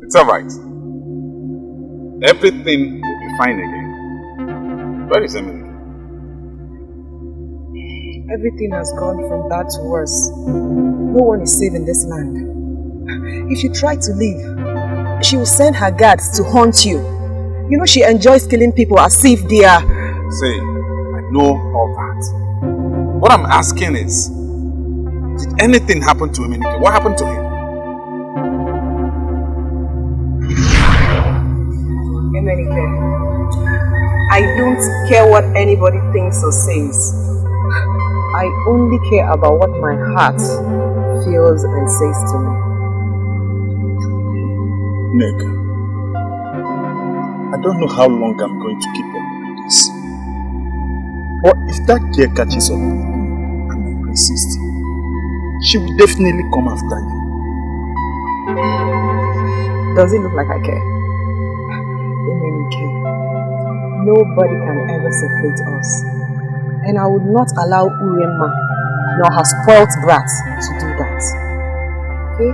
It's alright. Everything will be fine again. Where is Emily? Everything has gone from bad to worse. No one is safe in this land. If you try to leave, she will send her guards to hunt you. You know she enjoys killing people as if they are... Say, I know all that. What I'm asking is, did anything happen to Emenike? What happened to him? Emenike, I don't care what anybody thinks or says. I only care about what my heart feels and says to me. Meg, I don't know how long I'm going to keep up with this. But if that girl catches up with me and I persist, she will definitely come after you. Does it look like I care? Emenike, nobody can ever separate us. And I would not allow Uremma nor her spoilt brat to do that. Okay?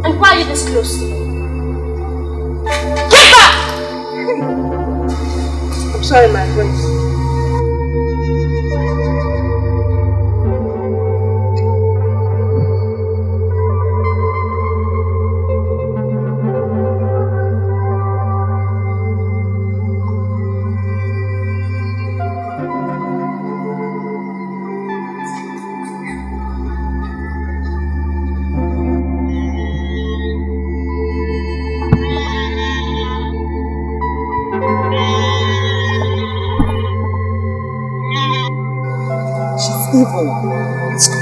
And why are you this close to me? Get back! I'm sorry, my friends. Evil. Let's go.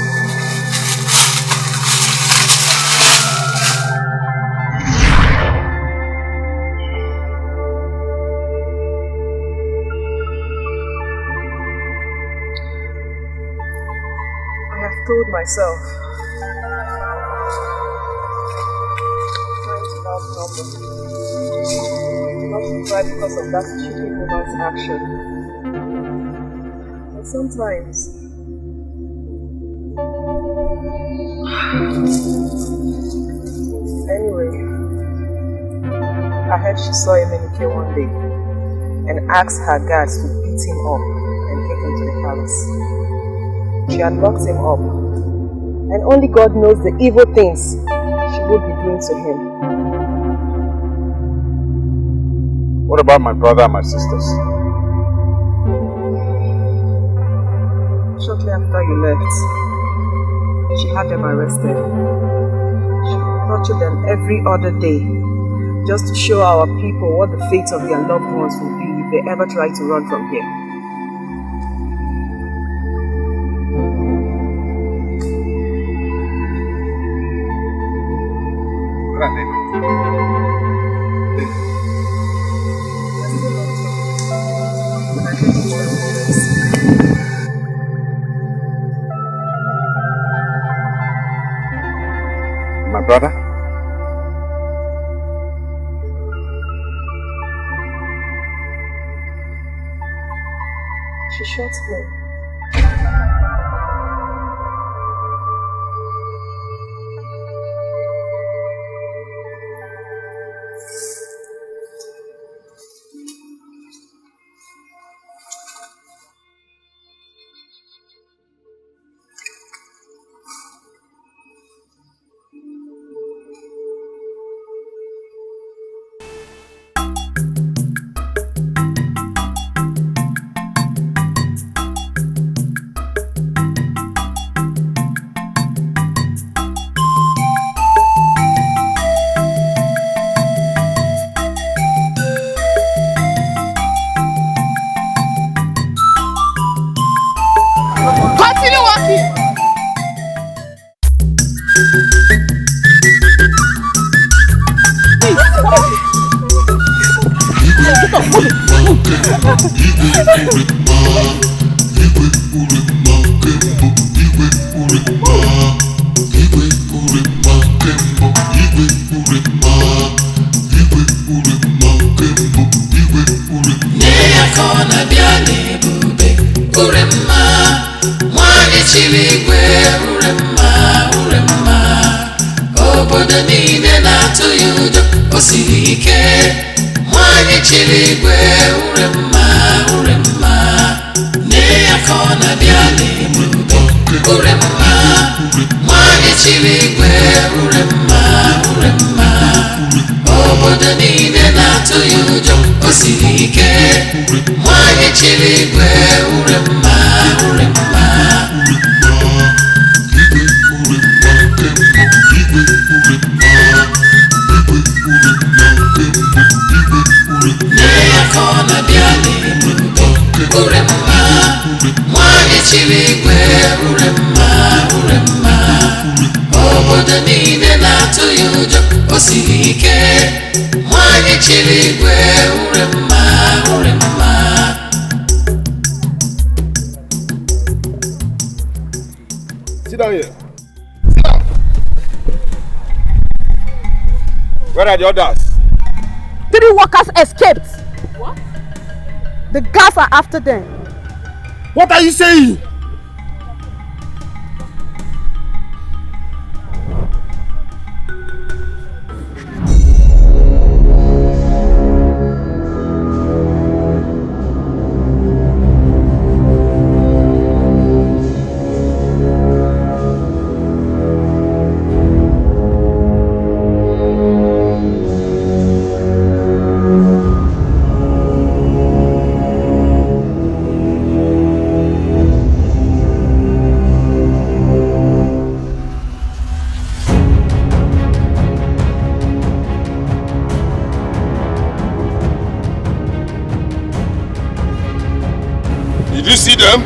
I have told myself trying to love nobody, not to cry because of that stupid woman's action. But sometimes anyway, I heard she saw Emenike one day and asked her guards to beat him up and take him to the palace. She had locked him up, and only God knows the evil things she would be doing to him. What about my brother and my sisters? Shortly after you left, she had them arrested. She torture them every other day, just to show our people what the fate of their loved ones will be if they ever try to run from here. My brother? She shot him. Continue walking. Obodo niile na-atụ ya ụjọ, o siri ike. Nwanyị chiri igwe, ure mma. Nne ya ka ọ na-abịa n'ebube, ure mma. Nwanyị chiri igwe, ure mma. Obodo niile na-atụ ya ụjọ, o siri ike. Nwanyị chiri igwe, ure mma. Obodo niile na-atụ ya ụjọ, o siri ike. Nwanyị chiri igwe, ure mma. Sit down here. Sit down. Where are the others? 3 workers escaped. What? The guards are after them. What are you saying? Did you see them?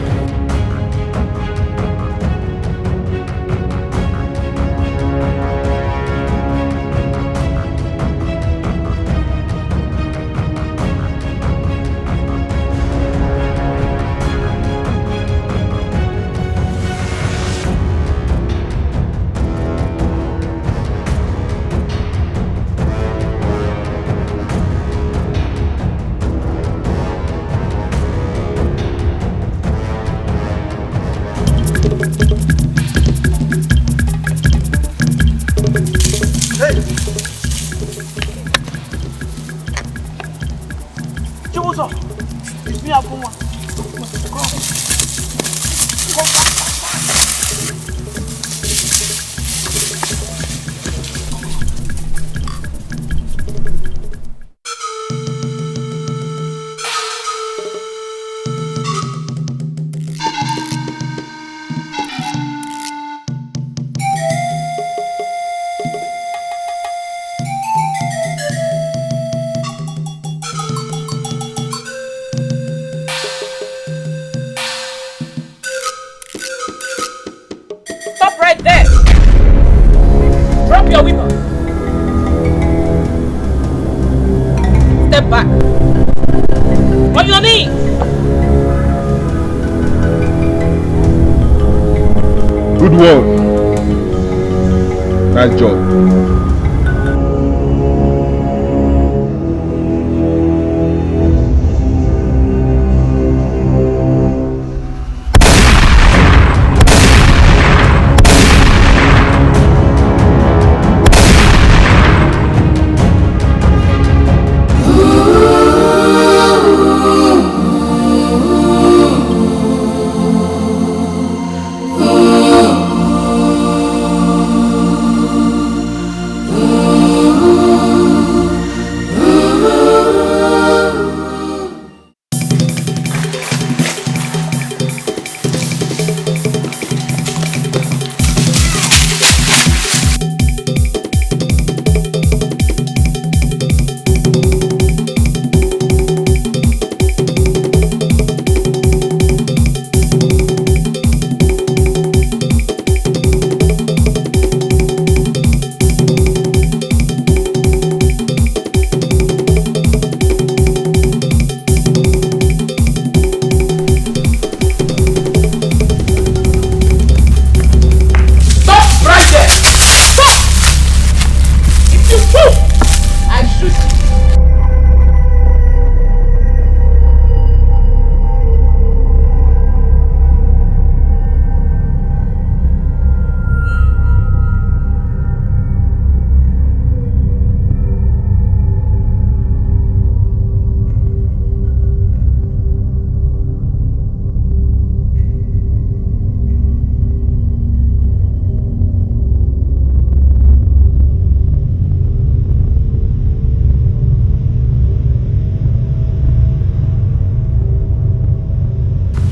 On your knee! Good work. Nice job.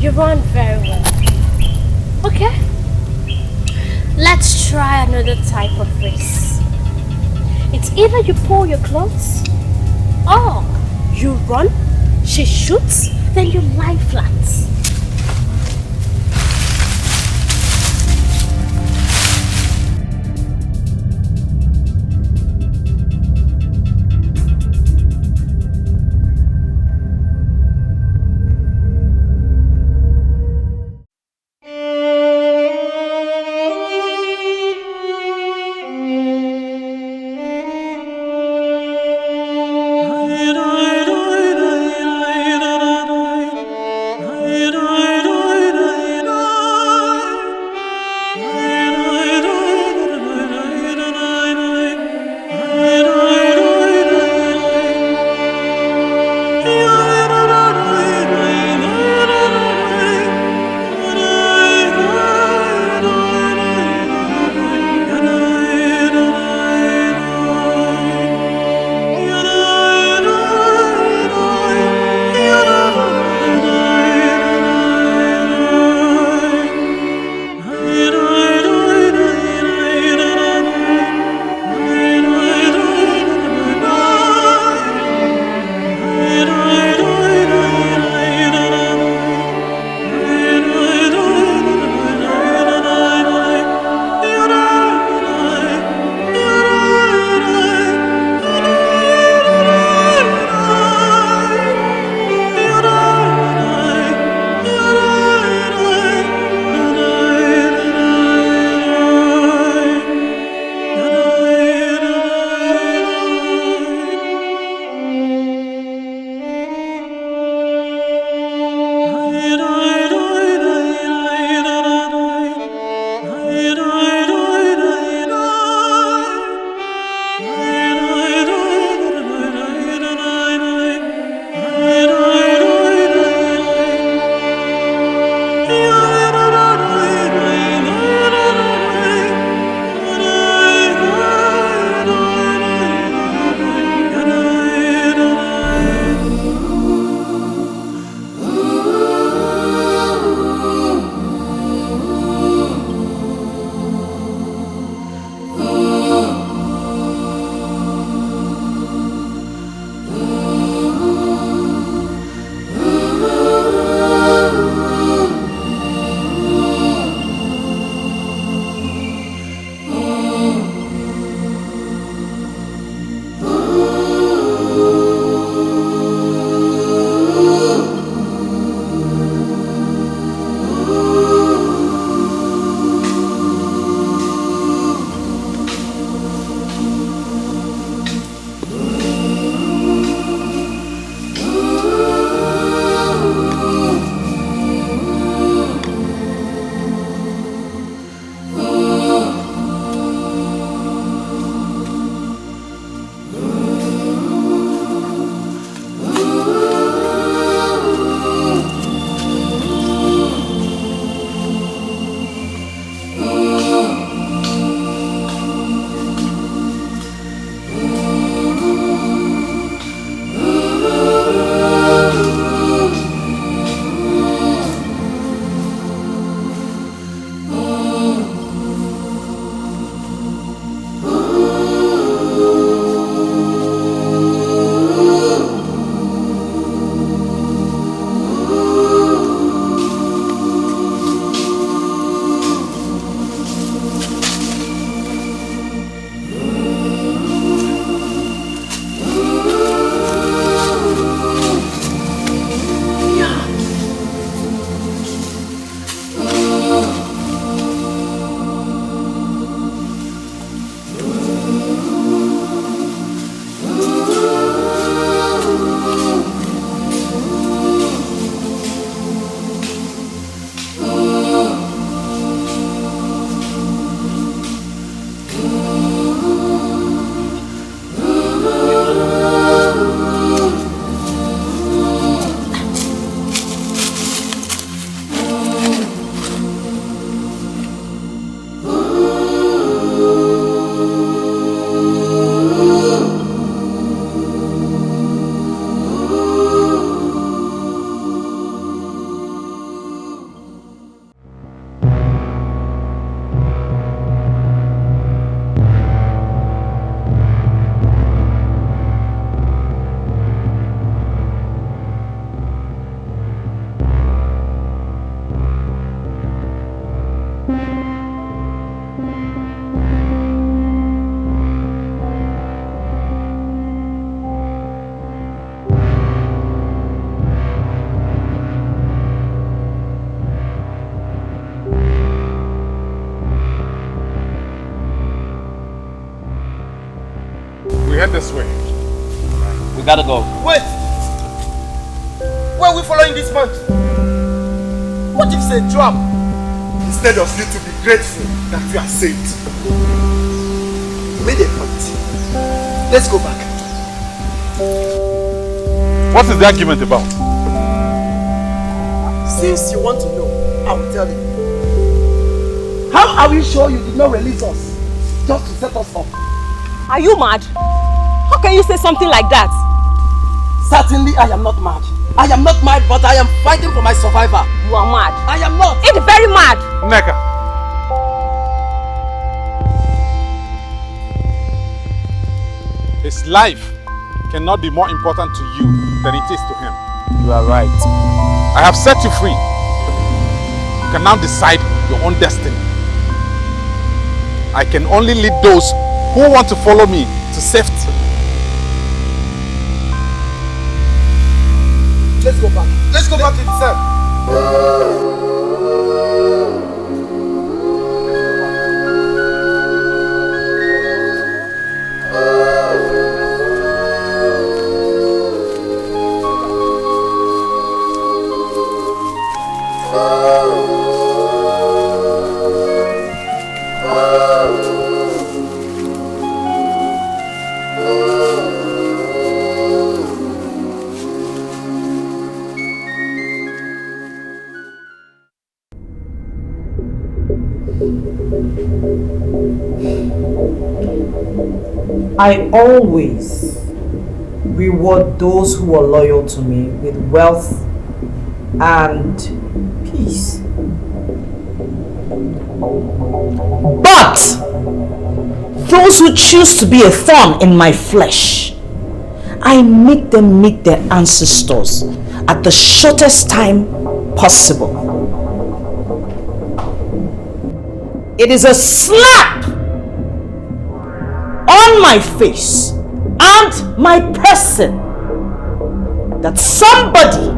You run very well. Okay? Let's try another type of race. It's either you pull your clothes, or you run, she shoots, then you lie flat. I Gotta go. Wait! Where are we following this man? What if it's a trap? Instead of you to be grateful that you are saved. You made a point. Let's go back. What is the argument about? Since you want to know, I will tell you. How are we sure you did not release us just to set us up? Are you mad? How can you say something like that? Certainly I am not mad. I am not mad, but I am fighting for my survival. You are mad. I am not. It's very mad. Neka. His life cannot be more important to you than it is to him. You are right. I have set you free. You can now decide your own destiny. I can only lead those who want to follow me to safety. Let's go back. Let's go back to the cell. I always reward those who are loyal to me with wealth and peace. But those who choose to be a thorn in my flesh, I make them meet their ancestors at the shortest time possible. It is a slap on my face and my person that somebody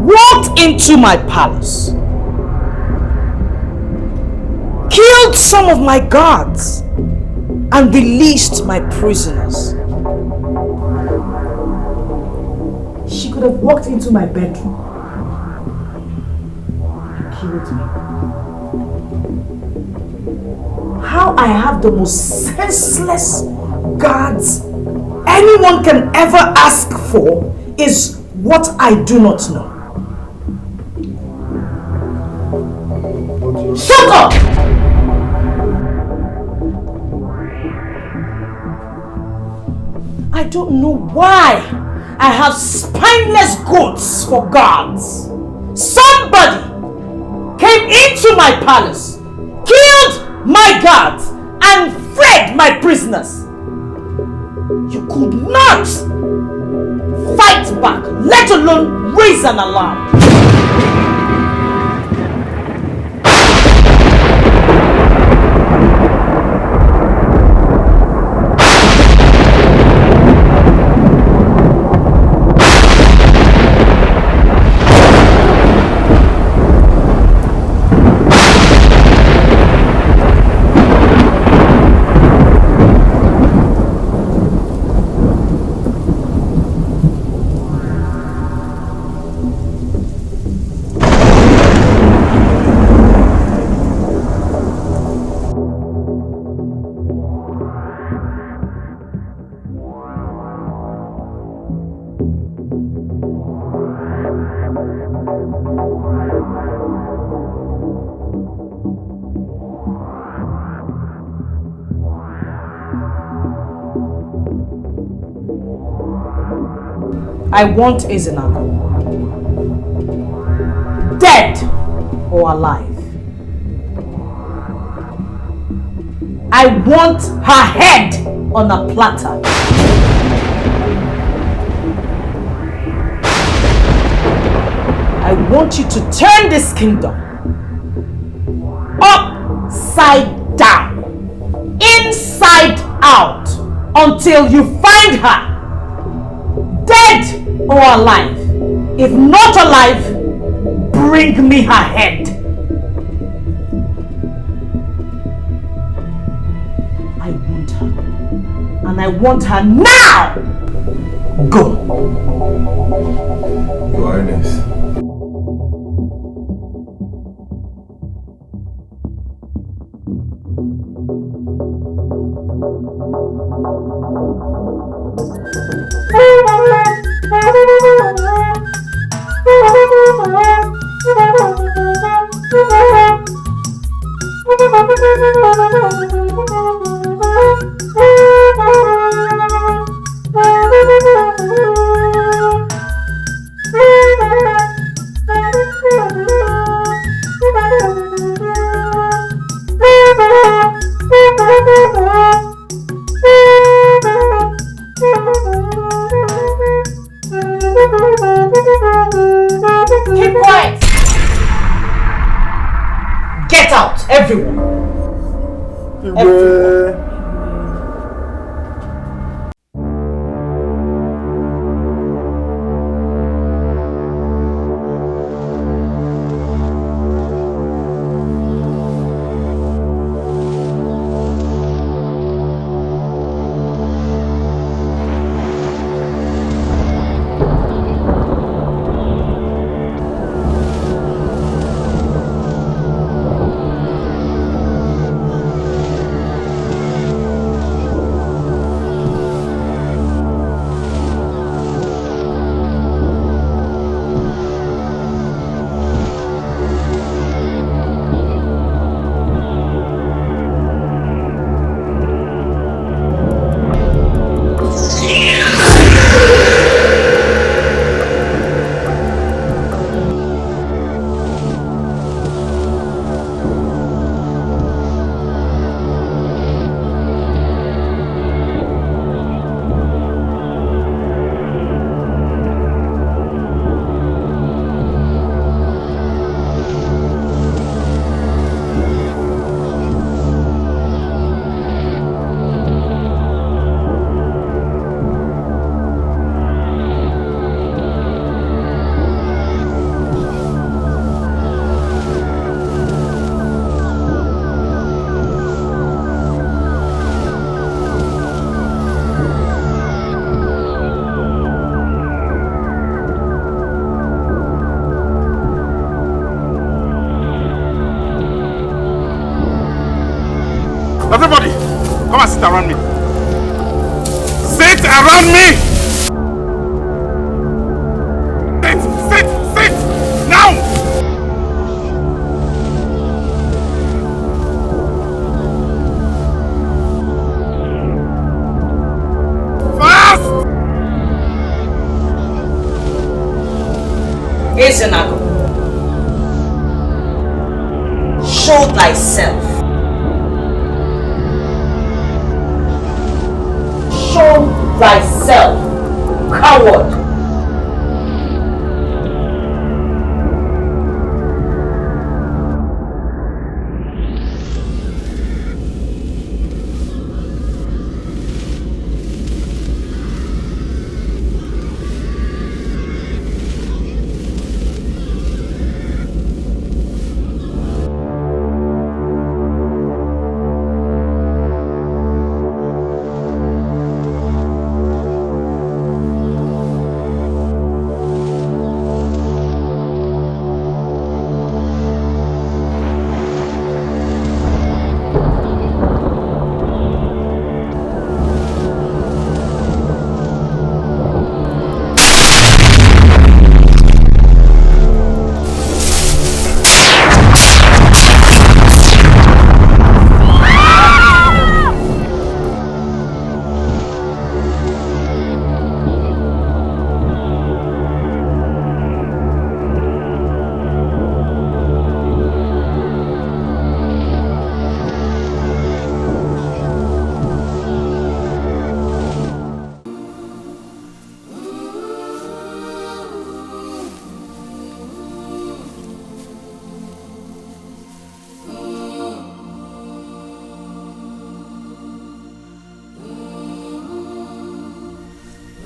walked into my palace, killed some of my guards, and released my prisoners. She could have walked into my bedroom and killed me. How I have the most senseless guards anyone can ever ask for is what I do not know. Shut up! I don't know why I have spineless goats for guards. Somebody came into my palace, killed my guards, and freed my prisoners. You could not fight back, let alone raise an alarm. I want Ezenago, dead or alive. I want her head on a platter. I want you to turn this kingdom upside down, inside out, until you find her, dead or alive. If not alive, bring me her head. I want her, and I want her now. Go. Your Highness. Keep quiet! Get out, everyone! Everyone. Everybody, come and sit around me. Sit around me! Sit! Now! Fast! Ezenago, show thyself. Show thyself, coward.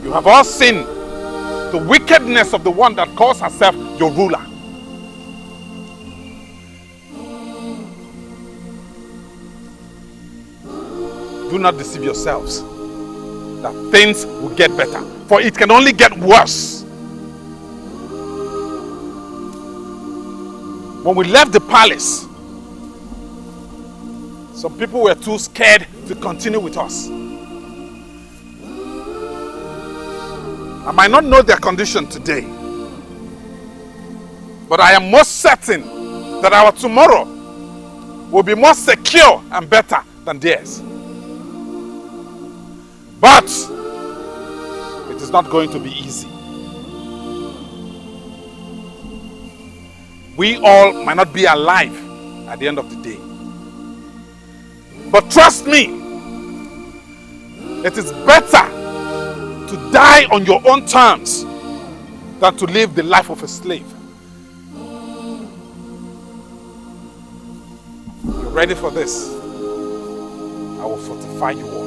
You have all seen the wickedness of the one that calls herself your ruler. Do not deceive yourselves. that things will get better, for it can only get worse. When we left the palace, some people were too scared to continue with us. I might not know their condition today, but I am most certain that our tomorrow will be more secure and better than theirs. But it is not going to be easy. We all might not be alive at the end of the day. But trust me, it is better to die on your own terms than to live the life of a slave. You're ready for this? I will fortify you all.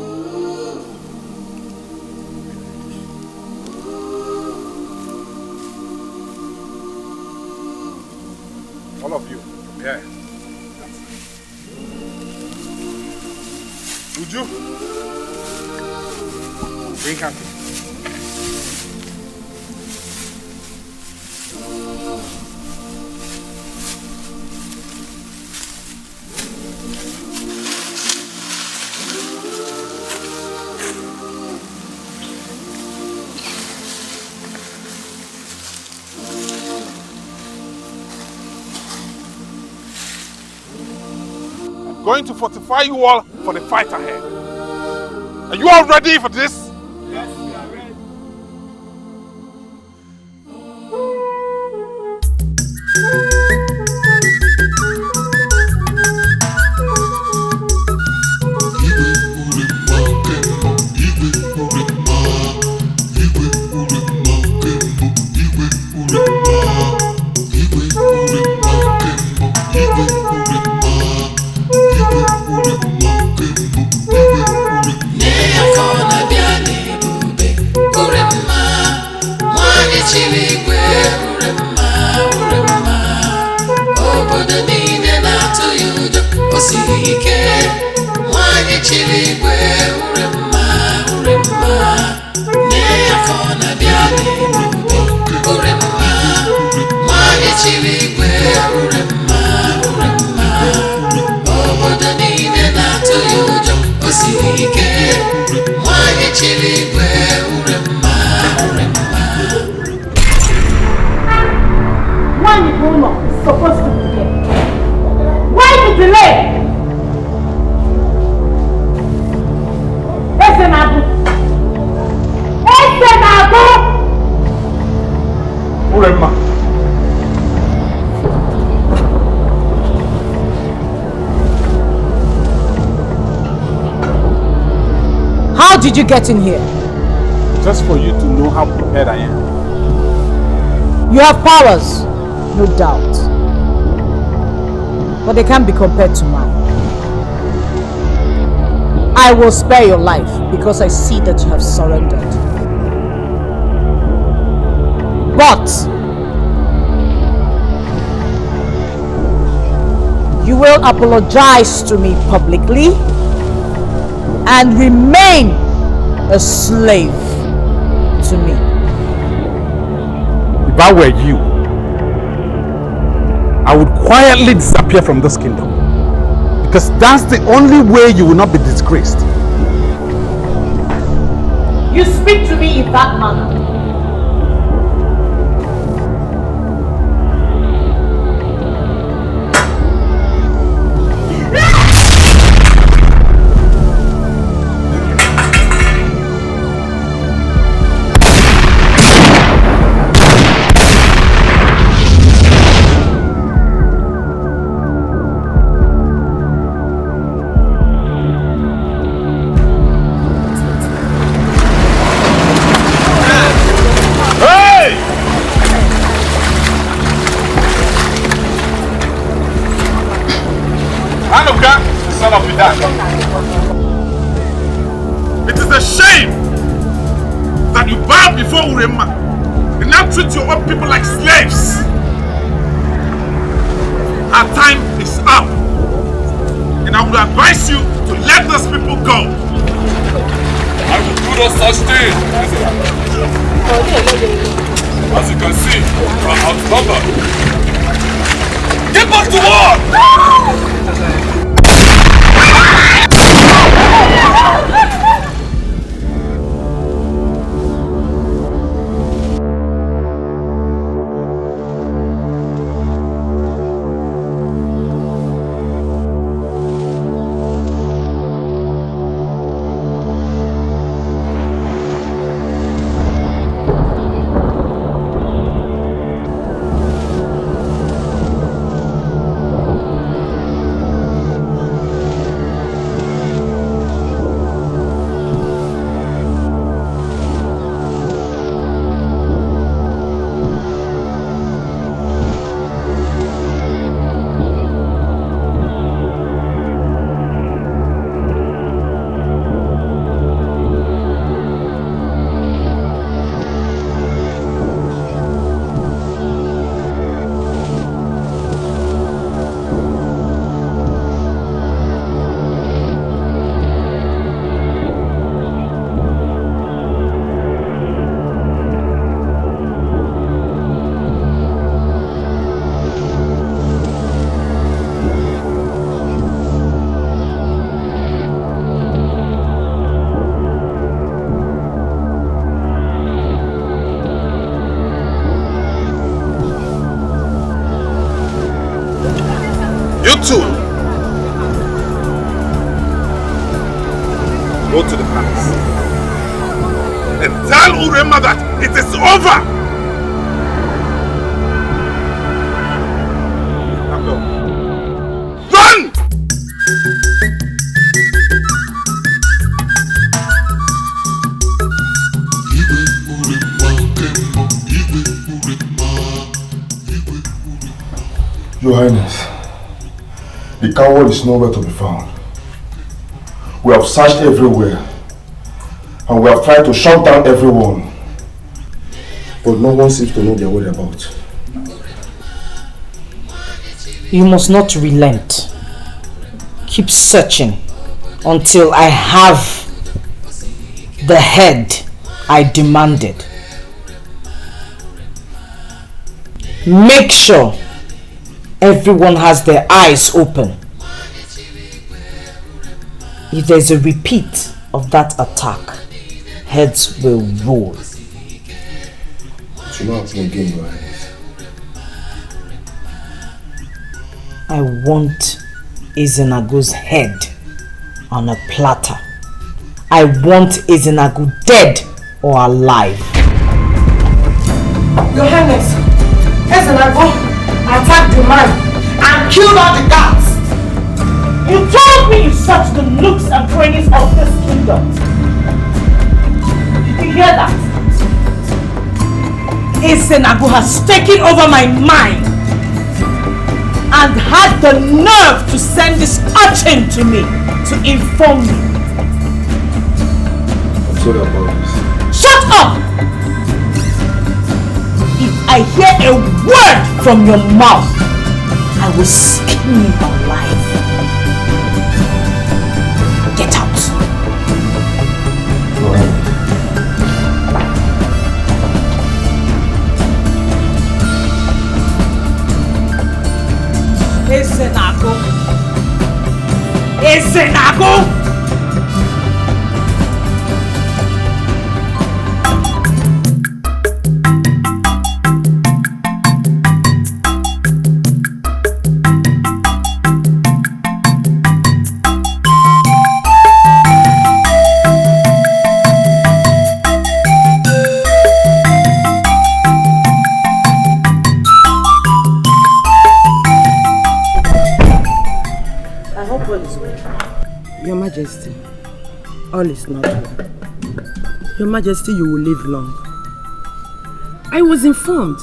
All of you, prepare. Would you? Bring something. Going to fortify you all for the fight ahead. Are you all ready for this? Yes, we are ready. Supposed to be here. Why the delay? Esenabu! Uremma. How did you get in here? Just for you to know how prepared I am. You have powers, no doubt. But they can't be compared to mine. I will spare your life because I see that you have surrendered. But you will apologize to me publicly and remain a slave to me. If I were you, I would quietly disappear from this kingdom, because that's the only way you will not be disgraced. You speak to me in that manner. It is a shame that you bow before Uremma and now treat your own people like slaves. Our time is up, and I would advise you to let those people go. I will do no such thing. As you can see, we are outnumbered. Get back to war! Two. Go to the palace and tell Urema that it is over. Now go. Run! Your Highness, the coward is nowhere to be found. We have searched everywhere and we have tried to shut down everyone, but no one seems to know their whereabouts. You must not relent. Keep searching until I have the head I demanded. Make sure everyone has their eyes open. If there's a repeat of that attack, heads will roll. It should not happen again, Your Highness. I want Ezenago's head on a platter. I want Ezenago dead or alive. Your Highness, Ezenago attacked the man and killed all the guards. You told me you searched the nooks and crannies of this kingdom. Did you hear that? Ezenago has taken over my mind and had the nerve to send this urchin to me to inform me. I'm sorry about this. Shut up! If I hear a word from your mouth, I will skin you alive. Get out. Ezenago. Ezenago. Your Majesty, all is not well. Your Majesty, you will live long. I was informed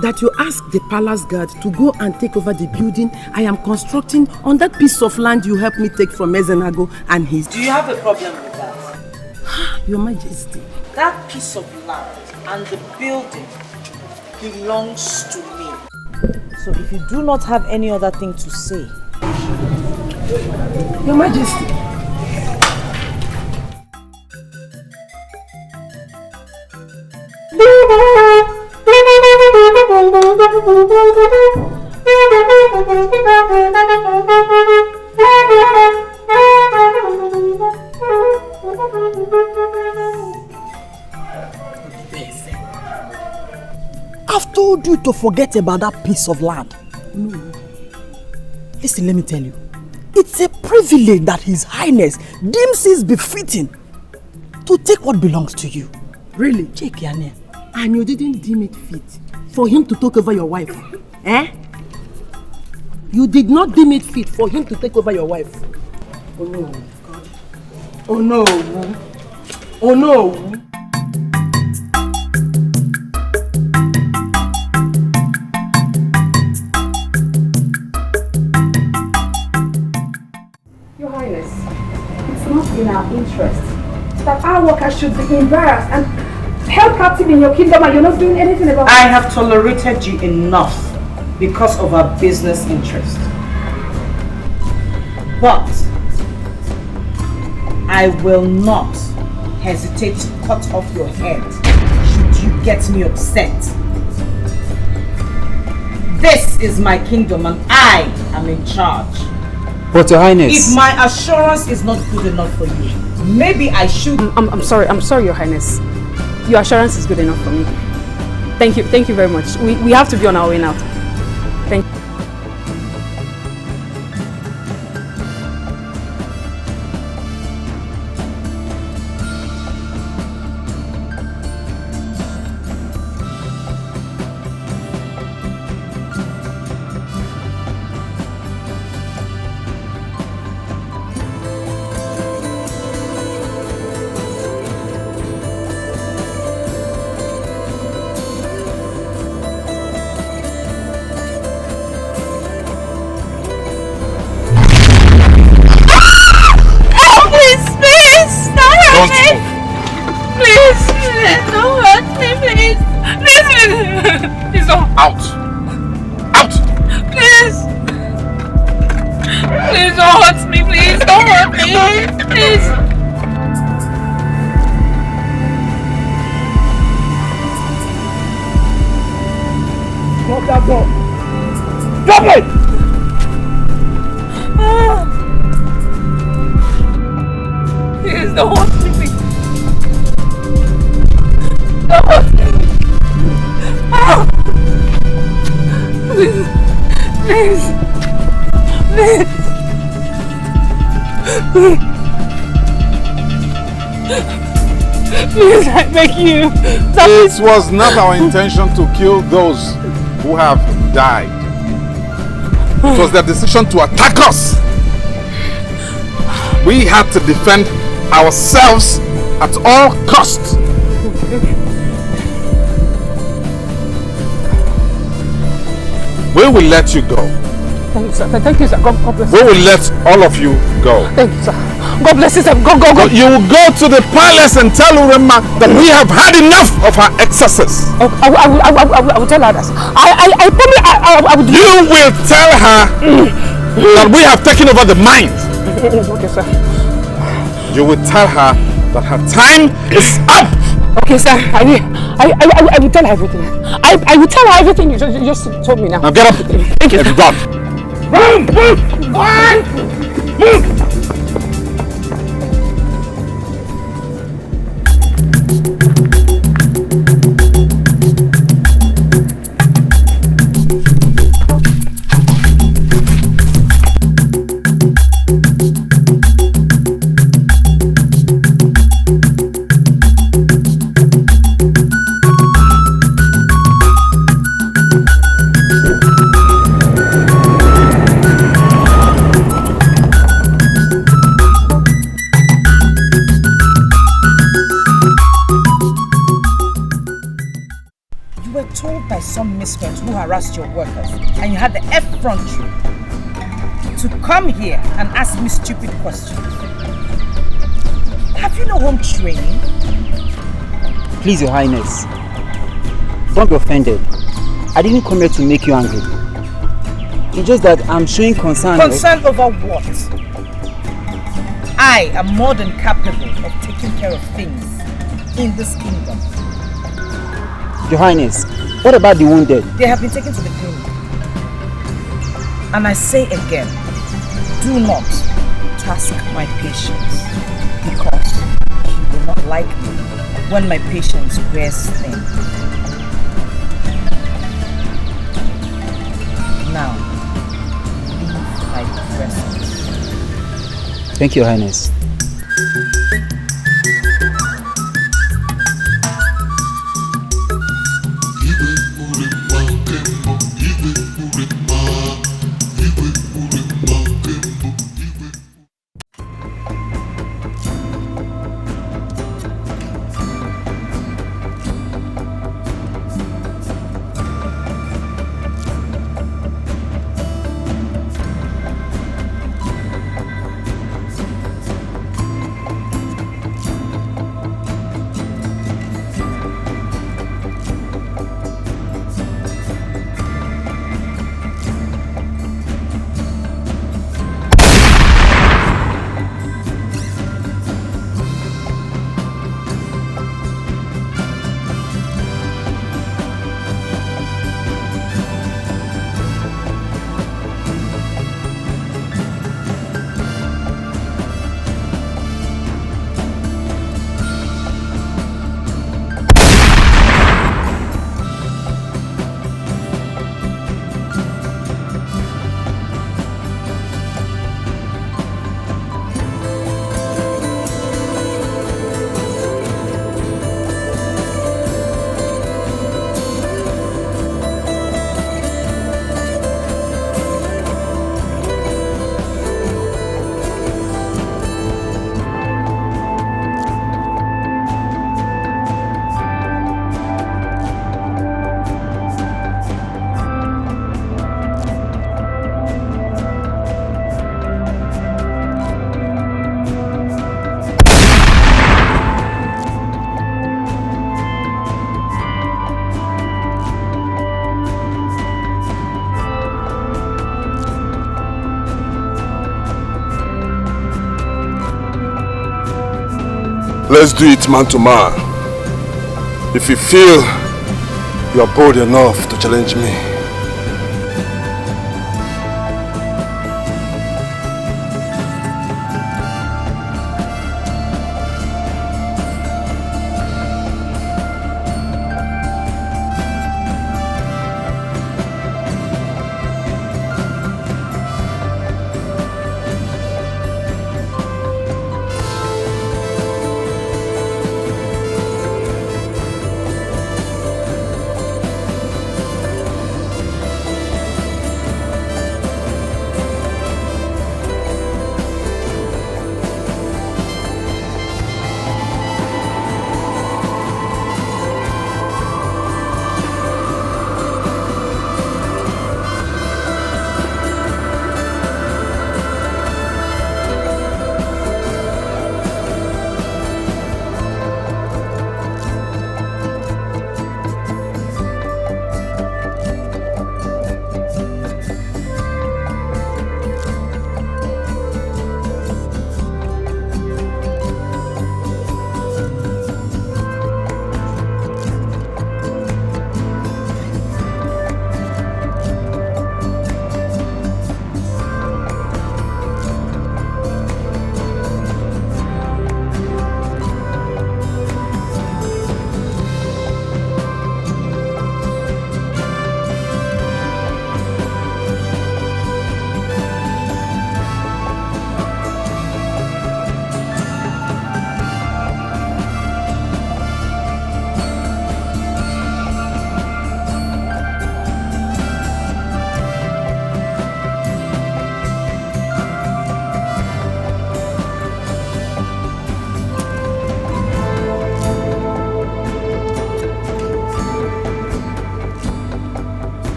that you asked the palace guard to go and take over the building I am constructing on that piece of land you helped me take from Ezenago and his... Do you have a problem with that? Your Majesty. That piece of land and the building belongs to me. So if you do not have any other thing to say... Your Majesty. told you to forget about that piece of land. No. Listen, let me tell you. It's a privilege that His Highness deems is befitting to take what belongs to you. Really? Check Yane. And you didn't deem it fit for him to take over your wife? Eh? You did not deem it fit for him to take over your wife? Oh no, God. Oh no. Oh no. Your Highness, it's not in our interest that our workers should be embarrassed and held captive in your kingdom and you're not doing anything about it. I have tolerated you enough because of our business interest. But I will not hesitate to cut off your head should you get me upset. This is my kingdom and I am in charge. But Your Highness... If my assurance is not good enough for you, maybe I should... I'm sorry, Your Highness. Your assurance is good enough for me. Thank you very much. We have to be on our way now. Thank you. Please, I beg you. It was not our intention to kill those who have died. It was their decision to attack us. We had to defend ourselves at all costs. We will let you go. Thank you, sir. Thank you, sir. God bless you. We will let all of you go. Thank you, sir. God bless you, sir. Go. You will go to the palace and tell Urema that we have had enough of her excesses. I will tell her that. I promise I will do. You will tell her that we have taken over the mind. Okay, sir. You will tell her that her time is up. Okay, sir. I will tell her everything. I will tell her everything you just told me now. Now get up. Thank you. Let's go. Move! Some miscreants who harassed your workers, and you had the effrontery to come here and ask me stupid questions. Have you no home training? Please, Your Highness, don't be offended. I didn't come here to make you angry. It's just that I'm showing concern. Concern over what? I am more than capable of taking care of things in this kingdom. Your Highness, what about the wounded? They have been taken to the clinic. And I say again, do not task my patience, because she will not like me when my patience wears thin. Thank you, Your Highness. Let's do it man to man. If you feel you are bold enough to challenge me.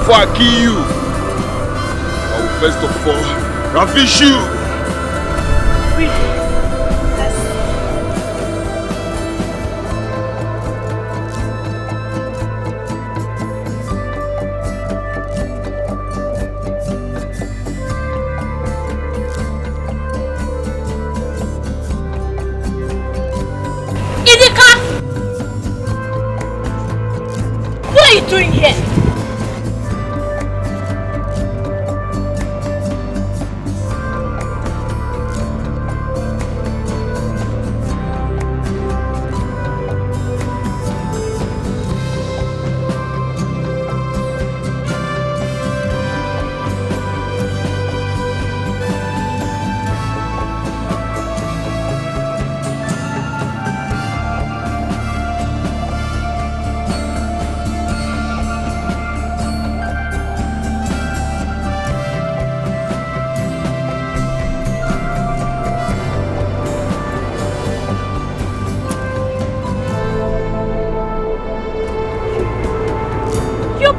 before I kill you. I will first of all ravish you. What are you doing here?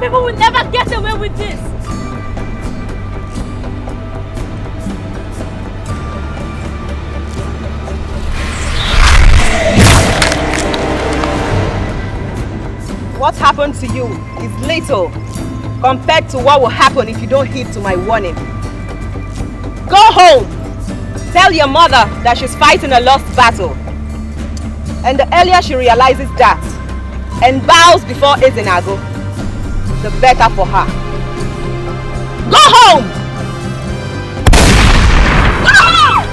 People will never get away with this! What happened to you is little compared to what will happen if you don't heed to my warning. Go home! Tell your mother that she's fighting a lost battle. And the earlier she realizes that and bows before Ezenago, the better for her. Go home! Go home!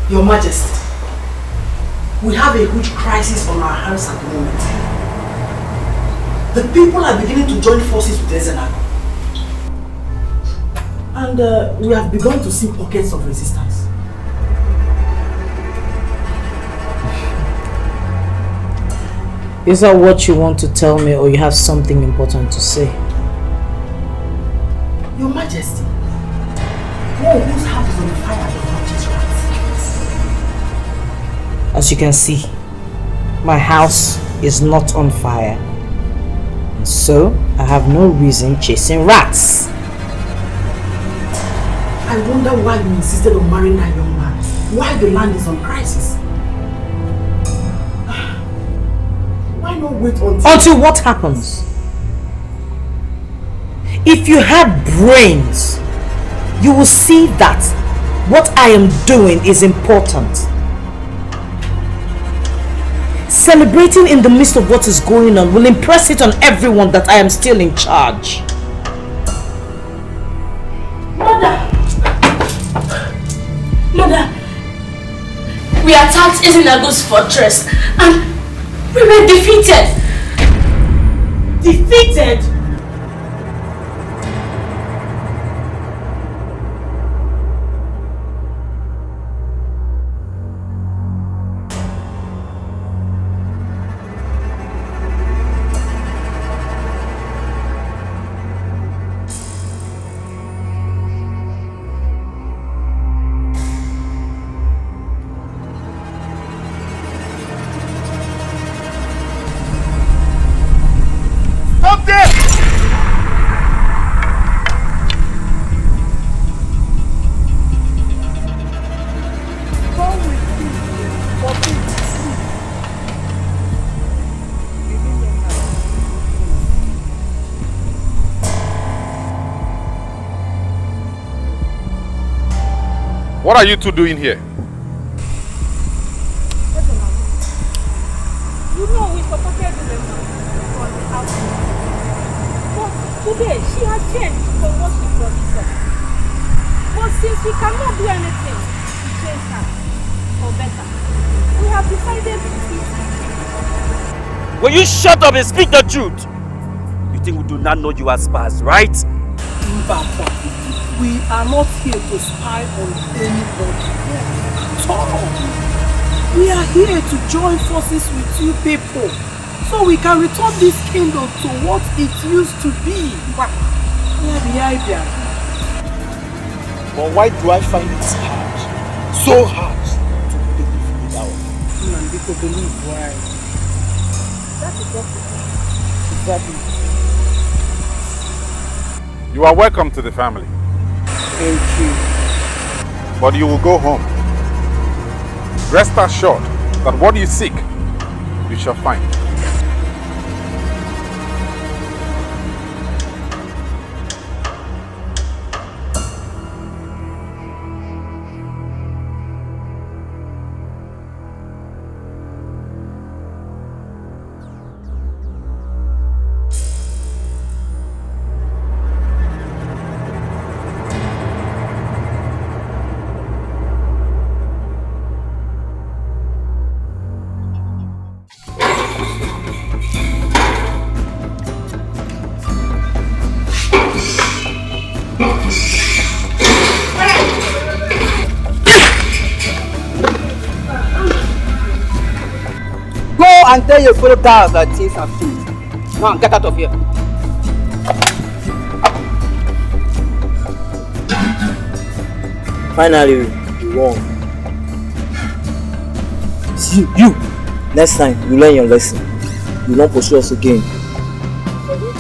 Your Majesty, we have a huge crisis on our hands at the moment. The people are beginning to join forces with Ezenago. And we have begun to see pockets of resistance. Is that what you want to tell me, or you have something important to say? Your Majesty, one whose heart is on fire does not chase rats. As you can see, my house is not on fire. And so, I have no reason chasing rats. I wonder why you insisted on marrying that young man. Why the land is on crisis. Why not wait until what happens? If you had brains, you will see that what I am doing is important. Celebrating in the midst of what is going on will impress it on everyone that I am still in charge. Mother, we attacked Ezenago's fortress and we were defeated. Defeated? What are you two doing here? You know we supported the on the outside. But today she has changed from what she promised us. But since we cannot do anything to change her for better, we have decided to beat her. Will you shut up and speak the truth? You think we do not know you as spies, right? Mbapa, we are not here to spy on anybody at all. We are here to join forces with you people So we can return this kingdom to what it used to be. But why do I find it hard, so hard, to believe without? People believe why. That is what exactly. You are welcome to the family. Thank you. But you will go home. Rest assured that what you seek, you shall find. And tell your fellow guys that things have changed. Now get out of here. Finally, you won. See, you, next time you learn your lesson. You won't pursue us again.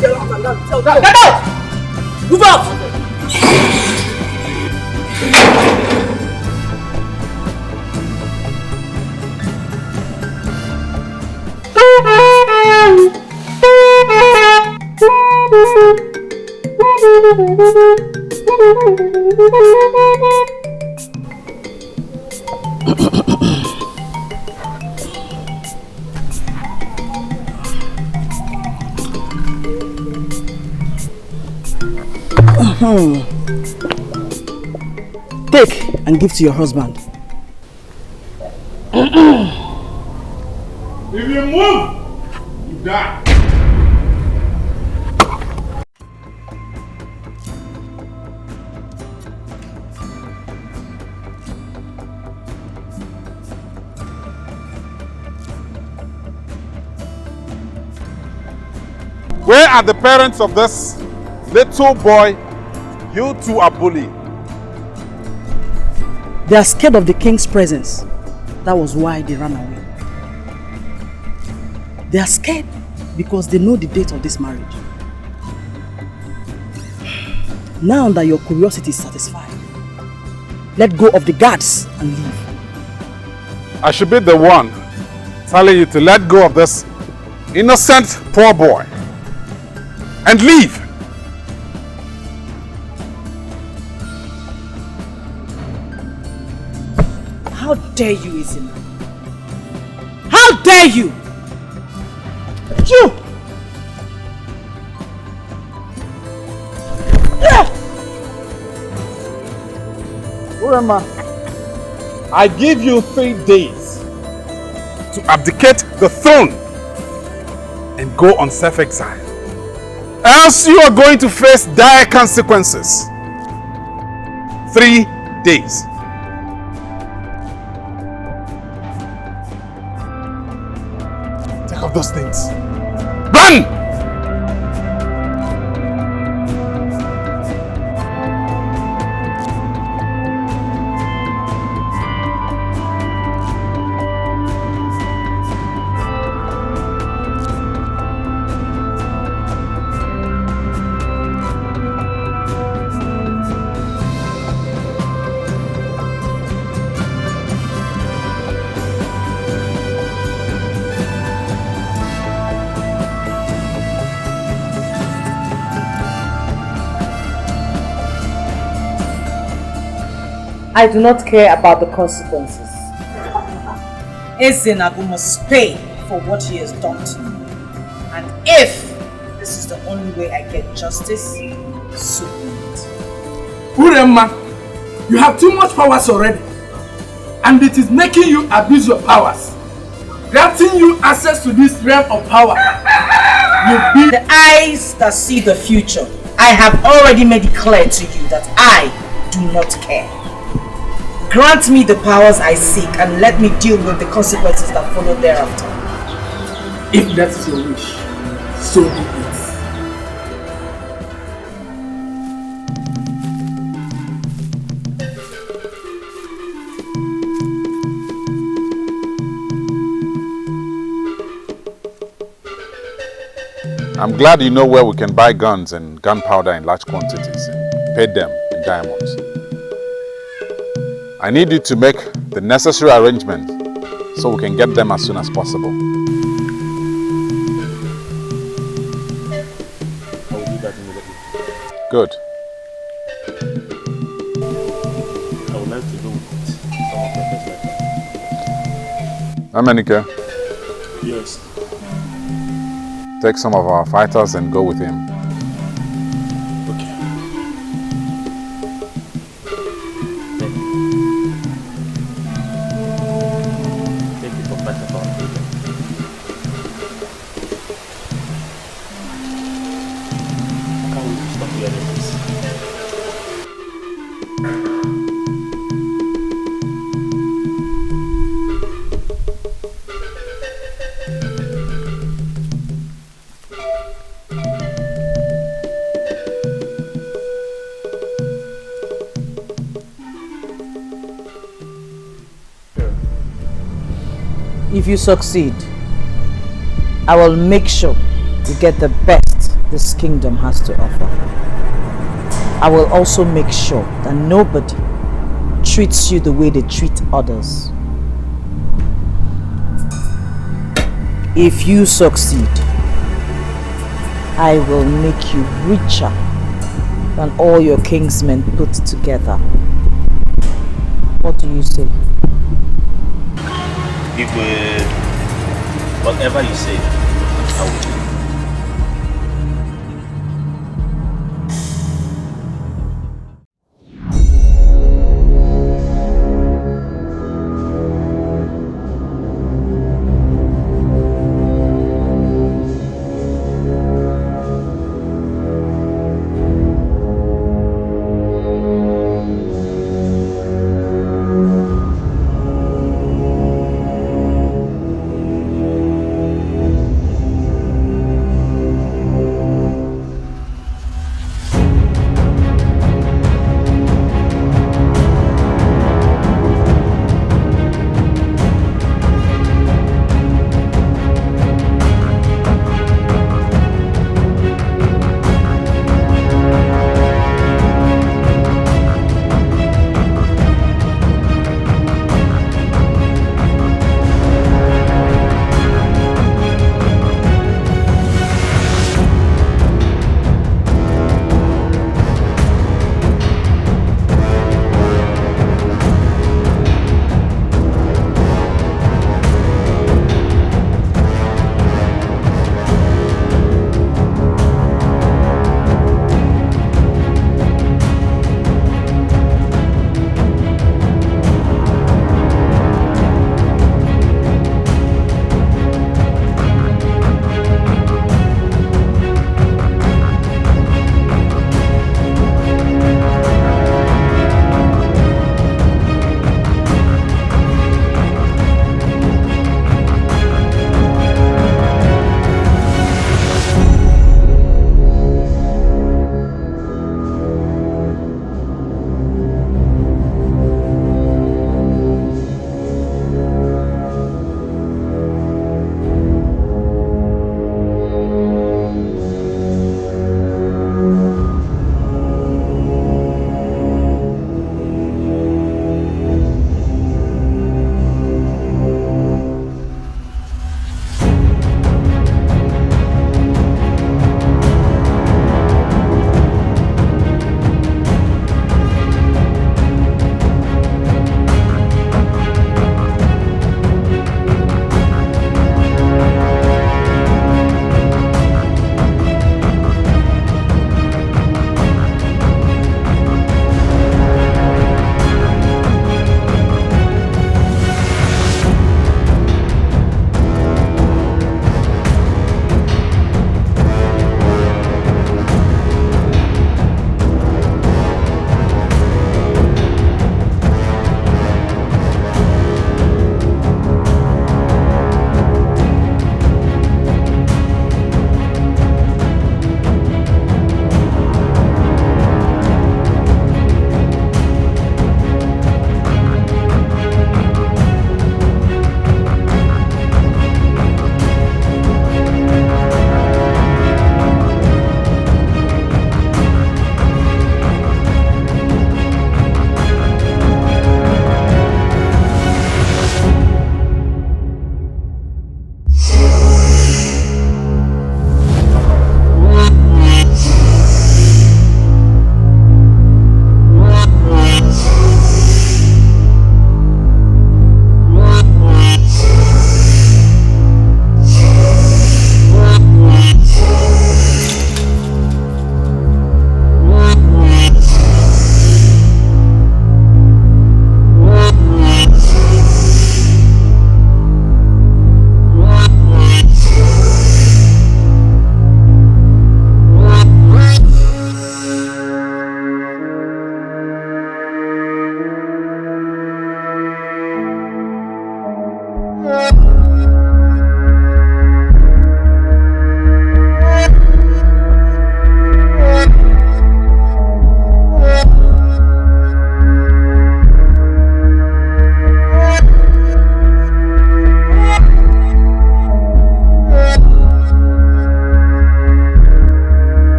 Get out! Move out! Take and give to your husband. If you move, you die. Where are the parents of this little boy you two are bullying? They are scared of the king's presence. That was why they ran away. They are scared because they know the date of this marriage. Now that your curiosity is satisfied, let go of the guards and leave. I should be the one telling you to let go of this innocent poor boy and leave. How dare you, Izina? How dare you? You! Urema, I give you 3 days to abdicate the throne and go on self-exile. Else you are going to face dire consequences. 3 days. Take off those things. Run! I do not care about the consequences. Ezenagu must pay for what he has done to me. And if this is the only way I get justice, so be it. Urema, you have too much powers already. And it is making you abuse your powers. Granting you access to this realm of power. You be the eyes that see the future. I have already made it clear to you that I do not care. Grant me the powers I seek and let me deal with the consequences that follow thereafter. If that is your wish, so be it. I'm glad you know where we can buy guns and gunpowder in large quantities and pay them in diamonds. I need you to make the necessary arrangements so we can get them as soon as possible. I will do that immediately. Good. I would like to do some of the things like that. Amenike, Yes. take some of our fighters and go with him. Okay. Thank you for fighting for our freedom. I can't wait to stop hearing this. If you succeed, I will make sure you get the best this kingdom has to offer. I will also make sure that nobody treats you the way they treat others. If you succeed, I will make you richer than all your kingsmen put together. What do you say? Igwe, whatever you say, I will do.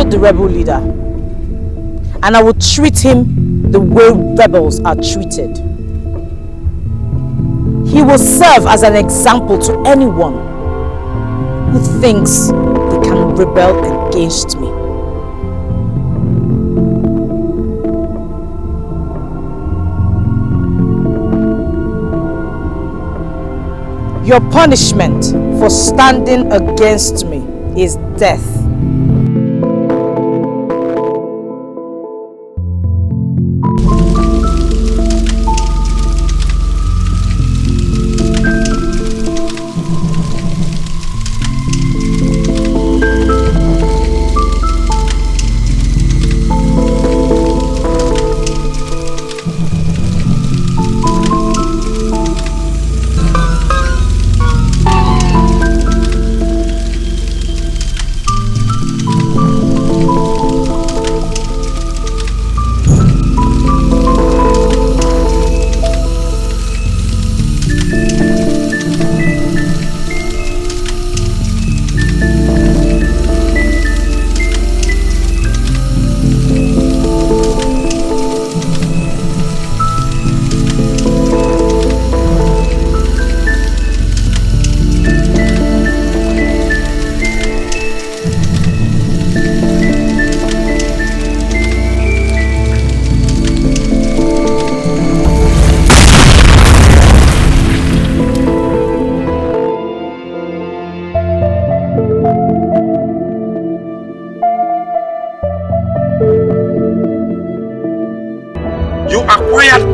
not the rebel leader. And I will treat him the way rebels are treated. He will serve as an example to anyone who thinks they can rebel against me. Your punishment for standing against me is death.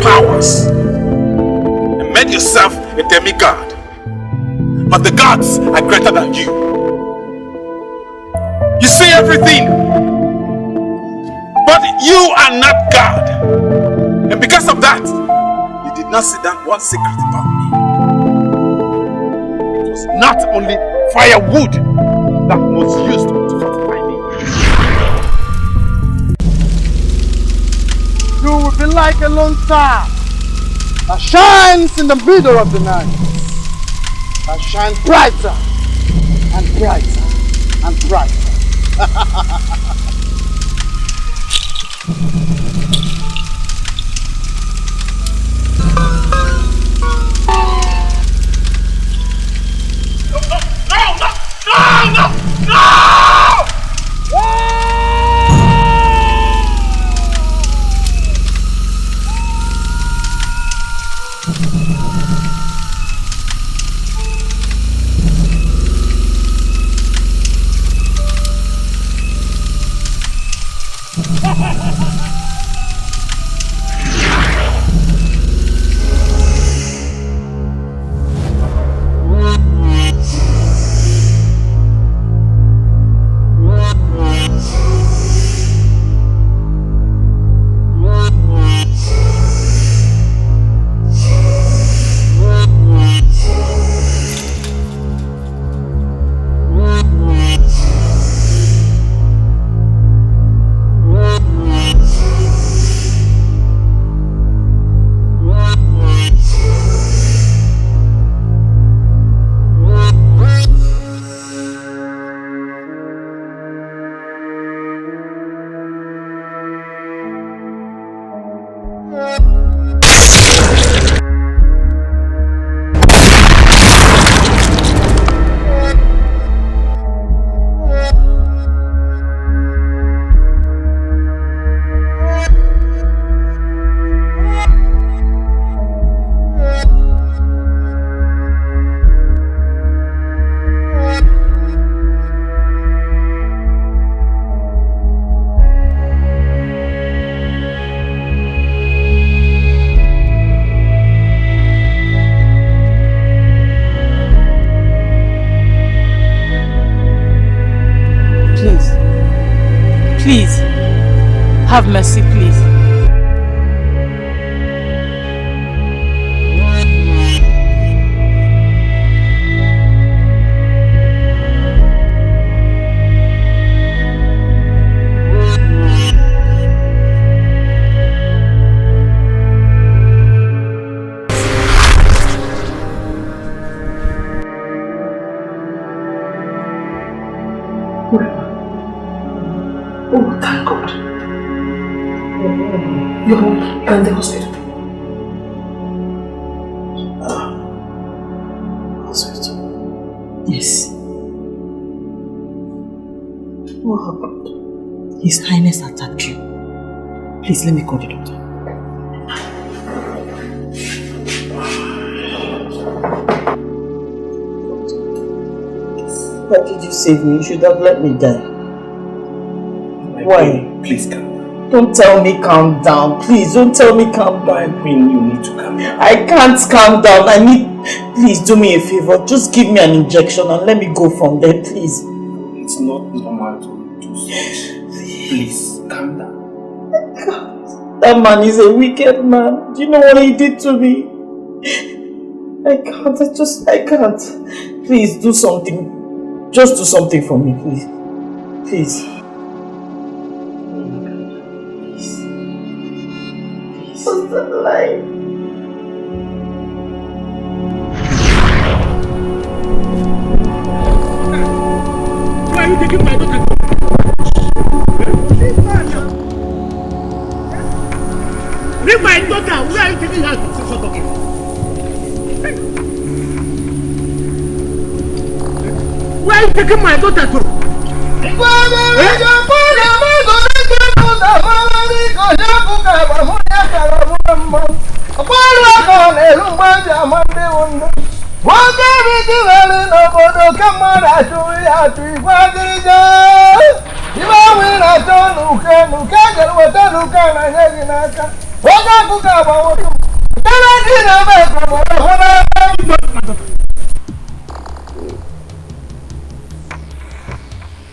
Powers and made yourself a demigod, but the gods are greater than you. You see everything, but you are not God, and because of that, you did not see that one secret about me. It was not only firewood that was used to fortify me. You will be like a lone star that shines in the middle of the night, that shines brighter and brighter and brighter. Please, have mercy, please. Oh, thank God. You're home and the hospital. Hospital? Yes. What happened? His Highness attacked you. Please, let me call the doctor. Why did you save me? You should have let me die. Why? Please calm down. Don't tell me calm down. Please, don't tell me calm down. My queen, you need to calm down. I can't calm down. I need... Please, do me a favor. Just give me an injection and let me go from there, please. It's not normal to do such. Please, calm down. God, that man is a wicked man. Do you know what he did to me? I can't. Please, do something. Just do something for me, please. Please. What's that lie? Why are you taking my daughter? Leave my daughter! Where are you taking her to? Stop talking. Where are you taking my daughter to?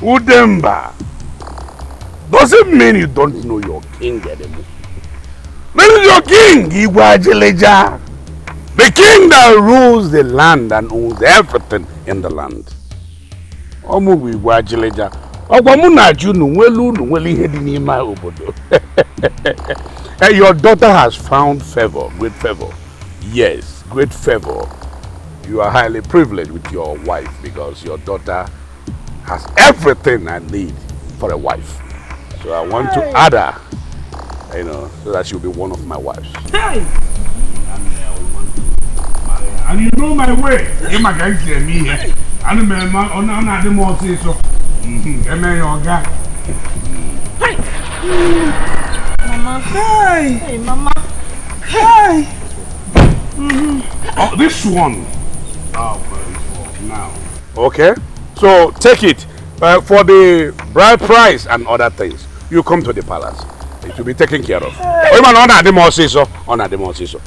Udemba, doesn't mean you don't know your king anymore. Maybe your king, Igwajeleja, the king that rules the land and owns everything in the land. Omu Igwajeleja, Ogwamunaju nuwelu nuweli hedini ma obodo. Your daughter has found favor, great favor. Yes, great favor. You are highly privileged with your wife because your daughter has everything I need for a wife. So I want to add her, so that she'll be one of my wives. Hey! And you know my way. You my guys hear me here. And I'm the more say so. Your guy. Hey! Mama. Hey! Hey, Mama. Hey! Oh, this one. Now. Okay? So take it for the bride price and other things. You come to the palace. It will be taken care of. Honor the more say so. Honor the more say so.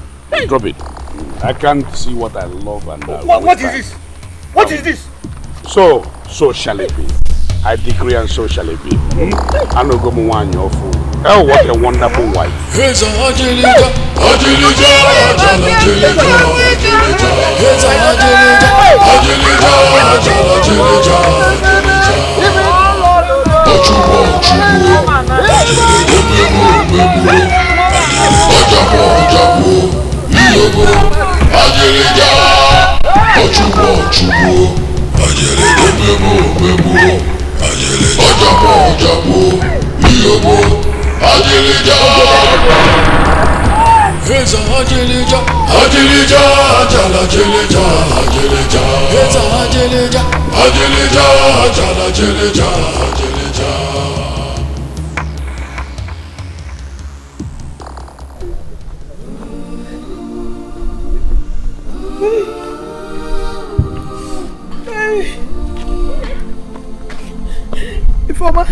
Drop it. I can't see what I love and what is this? What is this? So shall it be. I decree and so shall it be. I know go one your fool. Oh, what a wonderful wife. Ifeoma,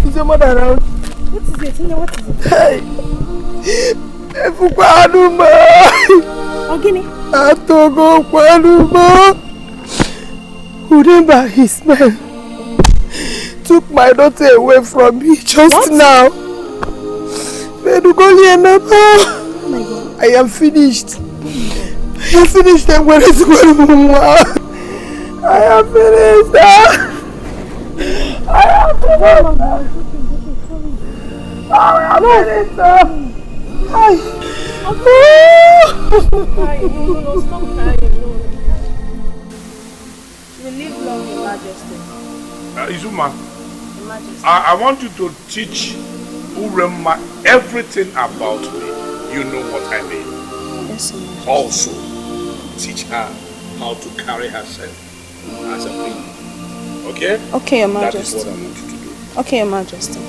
is your mother around? What is it? What is it? Hey, Efukwanuma. Ogini. Atogo Kwanuma. Udemba, his man, took my daughter away from me just now. Oh my God. I am finished. I am finished. I'm going to go. I am finished. I am finished. I am finished. Stop crying. No, stop crying. No. We live long, Your Majesty. Izuma, I want you to teach Uremma everything about me. You know what I mean. Yes, Your Majesty. Also, teach her how to carry herself as a queen. Okay? Okay, Your That Majesty. is what I want you to do. Okay, Your Majesty.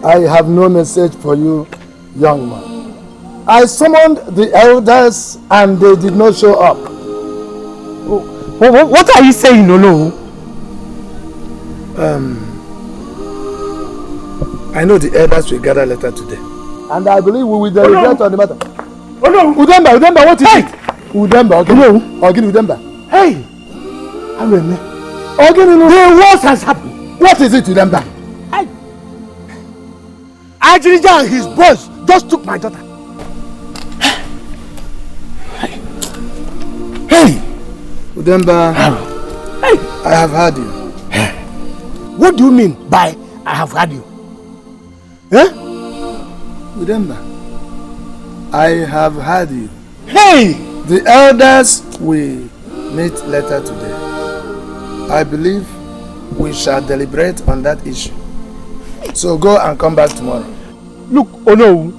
I have no message for you, young man. I summoned the elders and they did not show up. What are you saying, Ono? I know the elders will gather later today. And I believe we will deliberate on the matter. Oh no! Udemba, what is it? Udemba, okay. No. Ogini Udemba. Hey! Aweme. Ogini, no. The worst has happened. What is it, Udemba? Ajirija and his boys just took my daughter. Hey! Udemba, hey! I have heard you. What do you mean by I have heard you? Eh? Udemba, I have heard you. Hey! The elders will meet later today. I believe we shall deliberate on that issue. So go and come back tomorrow. Look, Ono,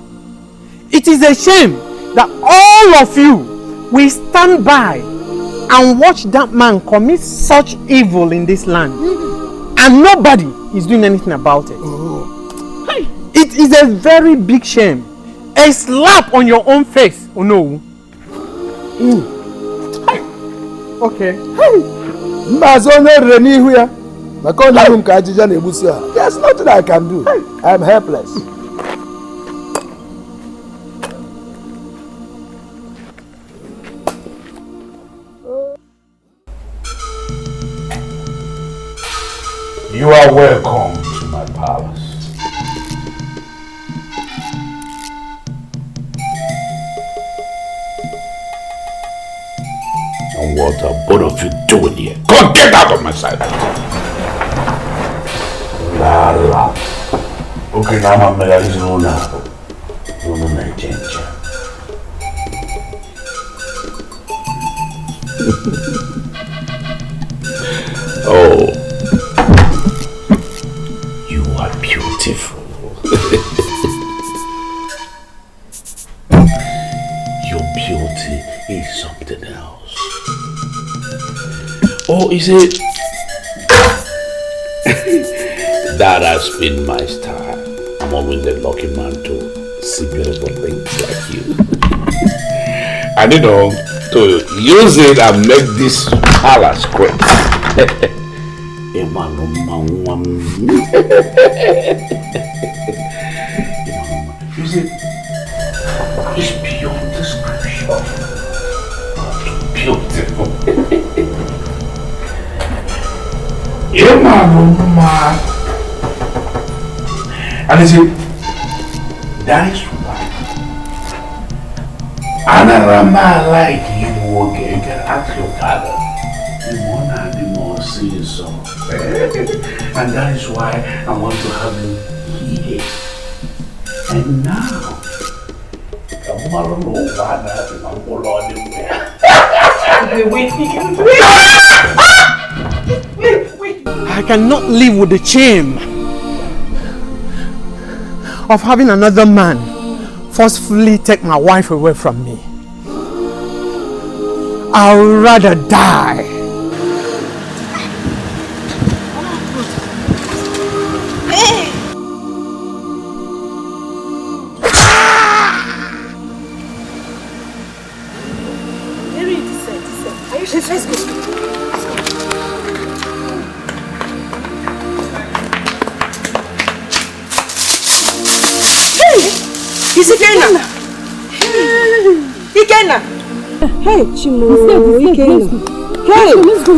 it is a shame that all of you will stand by and watch that man commit such evil in this land. And nobody is doing anything about it. Hey, it is a very big shame. A slap on your own face, Ono. Hey. Okay. Hey! There's nothing I can do. I am helpless. You are welcome to my palace. And what are both of you doing here? Go get out of my sight! Lala. Okay, now I'm going to go now. Oh. You are beautiful. Your beauty is something else. Or is it? That has been my style. I'm always a lucky man to see beautiful things like you. And you know, to use it and make this palace great. You see, it's beyond description. Beautiful. And you see, that is why another man like you can ask your father. The more see so. And that is why I want to have you here. And now, tomorrow, I cannot live with the shame of having another man forcefully take my wife away from me. I would rather die. Let's go. Is it Ikenna? Ikenna! Hey, Chimo. Ikenna. Hey! Let's go.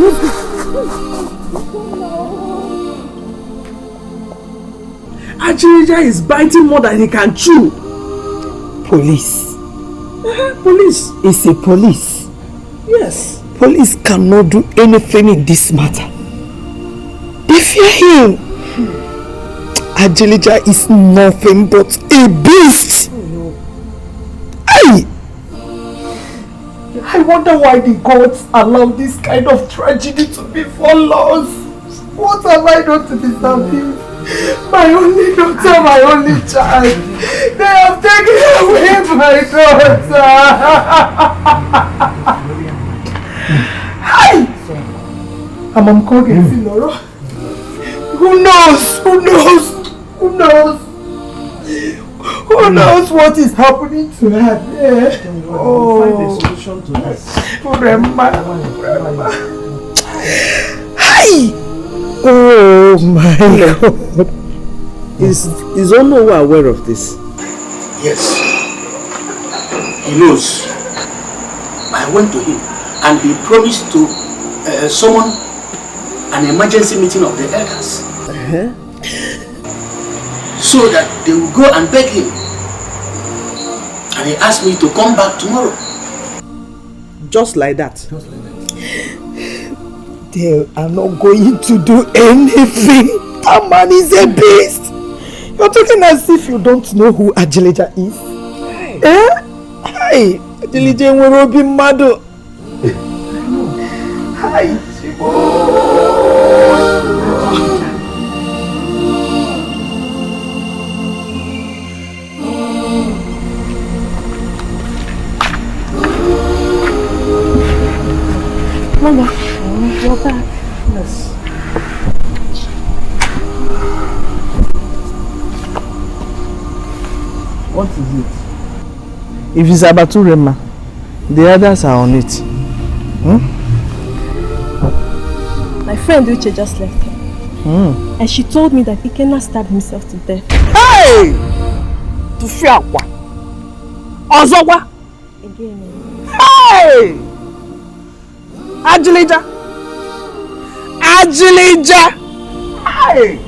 Ajirija is biting more than he can chew. Police. Police. It's a police. Yes. Police cannot do anything in this matter. They fear him. Ajirija is nothing but a beast. Oh, no. Hey! I wonder why the gods allow this kind of tragedy to befall us. What have I done to deserve this? My only daughter, my only child. They have taken away my daughter. Hi! I'm calling Laura. Who knows? Who knows? Who knows? Who knows what is happening to her there? Oh, find a solution to this. Remember. Hi! Oh my God! Is Onowu aware of this? Yes. He knows. I went to him and he promised to summon an emergency meeting of the elders. So that they will go and beg him. And he asked me to come back tomorrow. Just like that? They are not going to do anything. That man is a beast. You're talking as if you don't know who Ajilija is. Eh? Hi, Ajilija will be mad. Hi, Mama, you're back. Yes. What is it? If it's Abatu Rema, the others are on it. My friend Uche just left him. And she told me that Ikenna stabbed himself to death. Hey! To Fiakwa! Ozowa! Again. Hey! Ajilija! Ajilija! Hey!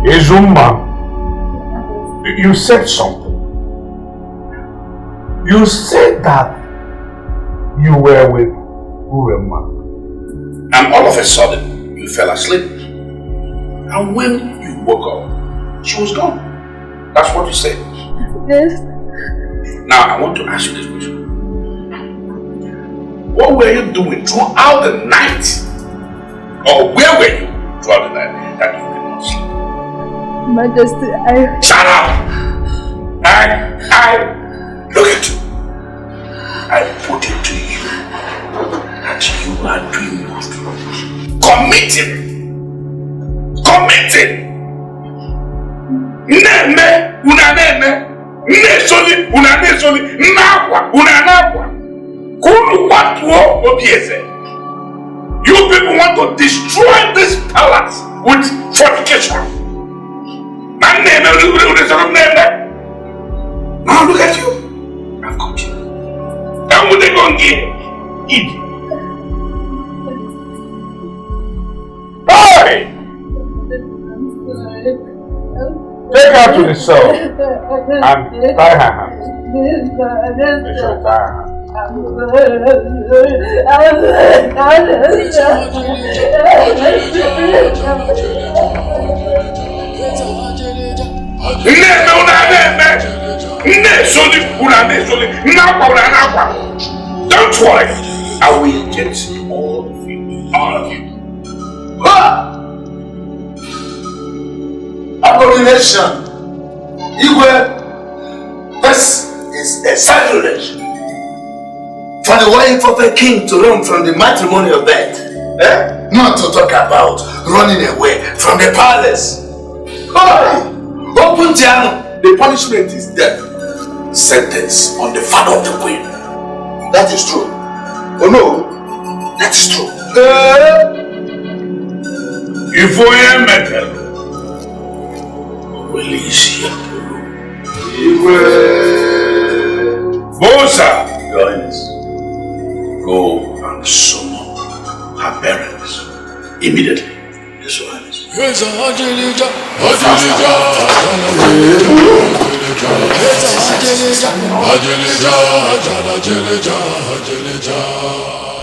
Izumba, you said something. You said that you were with Urema. And all of a sudden, you fell asleep. And when you woke up, she was gone. That's what you said. Yes. Now, I want to ask you this question. What were you doing throughout the night? Or where were you throughout the night that you could not sleep? Majesty, Shut up! Look at you. I put it to you that you are doing good. Committing! Neme, unaneme, nesoli, unanesoli, nakwa, unanakwa. Kunu watuo obieze. You people want to destroy this palace with fortification. Now look at you. I've got you. And what they gonna get? Eat. Hey! Take her to the cell and tie her hands. Make sure tie her hands. Don't worry, I will get all of you. All of you. Abomination. Igwe, this is a sacrilege for the wife of a king to run from the matrimonial bed. Not to talk about running away from the palace. Open Tiano, the punishment is death. Sentence on the father of the queen. That is true. Oh no, that is true. If we are metal, release your Bosa, Your Highness, go and summon her parents immediately. Yes, Your Highness.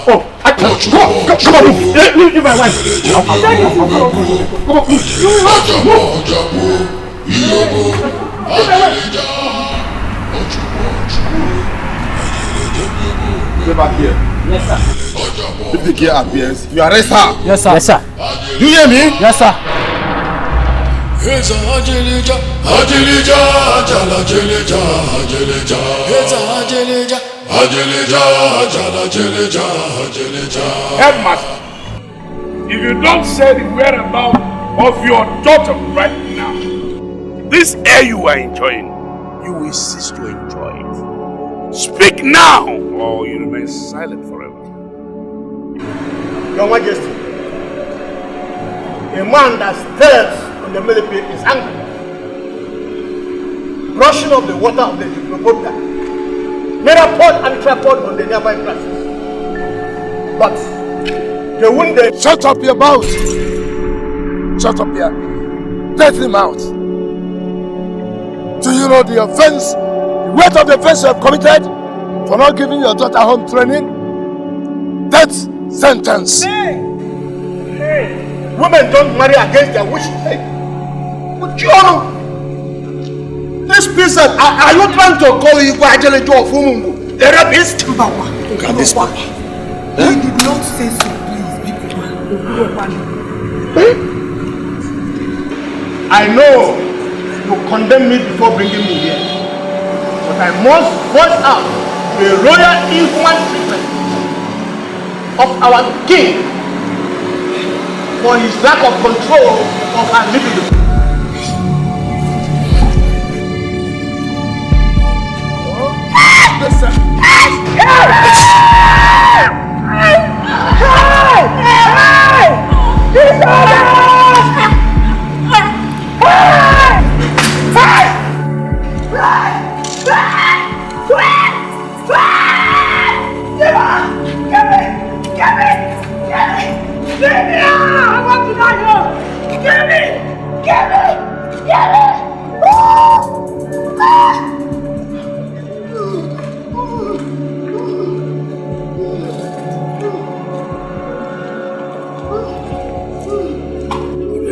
Oh, come on, leave my wife. Stay back here. Yes, sir. If the girl appears, you arrest her. Yes, sir. Yes, sir. Do you hear me? Yes, sir. Headmaster, if you don't say the whereabouts of your daughter right now, this air you are enjoying, you will cease to enjoy it. Speak now, or you remain silent forever. Your Majesty, a man that stares on the millipede is angry. Brushing off the water of the diplopopter made a pot and tripod on the nearby grasses. But the wounded... Shut up your mouth! Shut up your dirty mouth! Do you know the offense, the weight of the offense you have committed for not giving your daughter home training? Death sentence! Hey! Women don't marry against their wishes. Hey! But you know, this peasant, are you trying to call you Ajelejo of Umungu? The rapist? Can this be? He did not say so, please. I know you condemn me before bringing me here, but I must voice out the royal inhuman treatment of our king for his lack of control of our libido.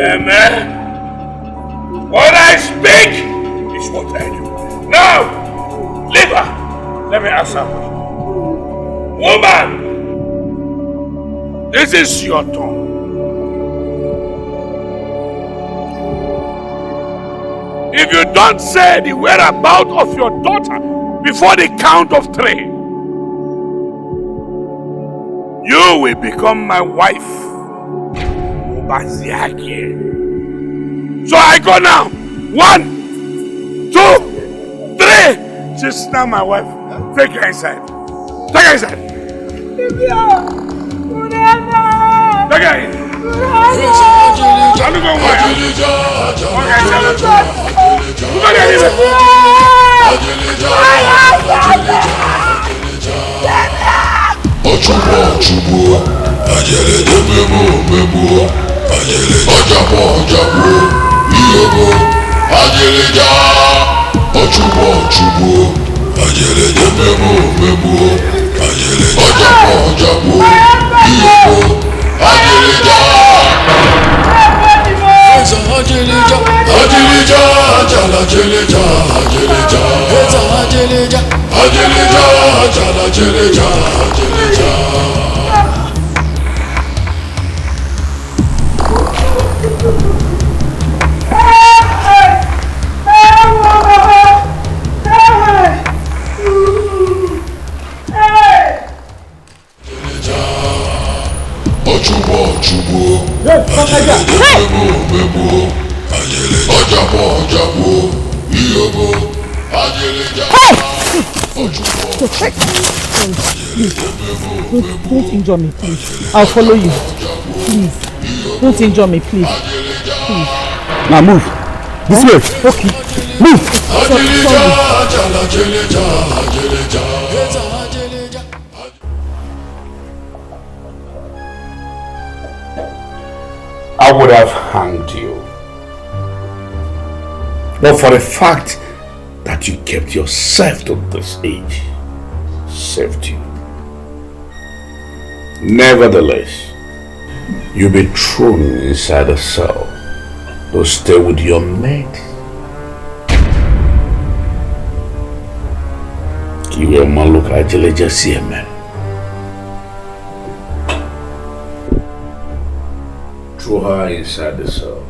Amen. What I speak is what I do. Now, leave her. Let me ask her. Woman, this is your turn. If you don't say the whereabouts of your daughter before the count of 3, you will become my wife. So I go now. 1, 2, 3. She's now my wife. Take her inside. Take her inside. Take her in. I'm going ajeleja, ajeleja. Eza ajeleja, ajeleja, ajala ajeleja, ajeleja. Don't injure me, please. I'll follow you. Please. Don't injure me, please. Please. Now move. This way. Okay. Move. I would have hanged you. But for the fact that you kept yourself to this age, saved you. Nevertheless, you'll be thrown inside a cell to stay with your mate. You will man look at Jeleja man. Throw her inside the cell.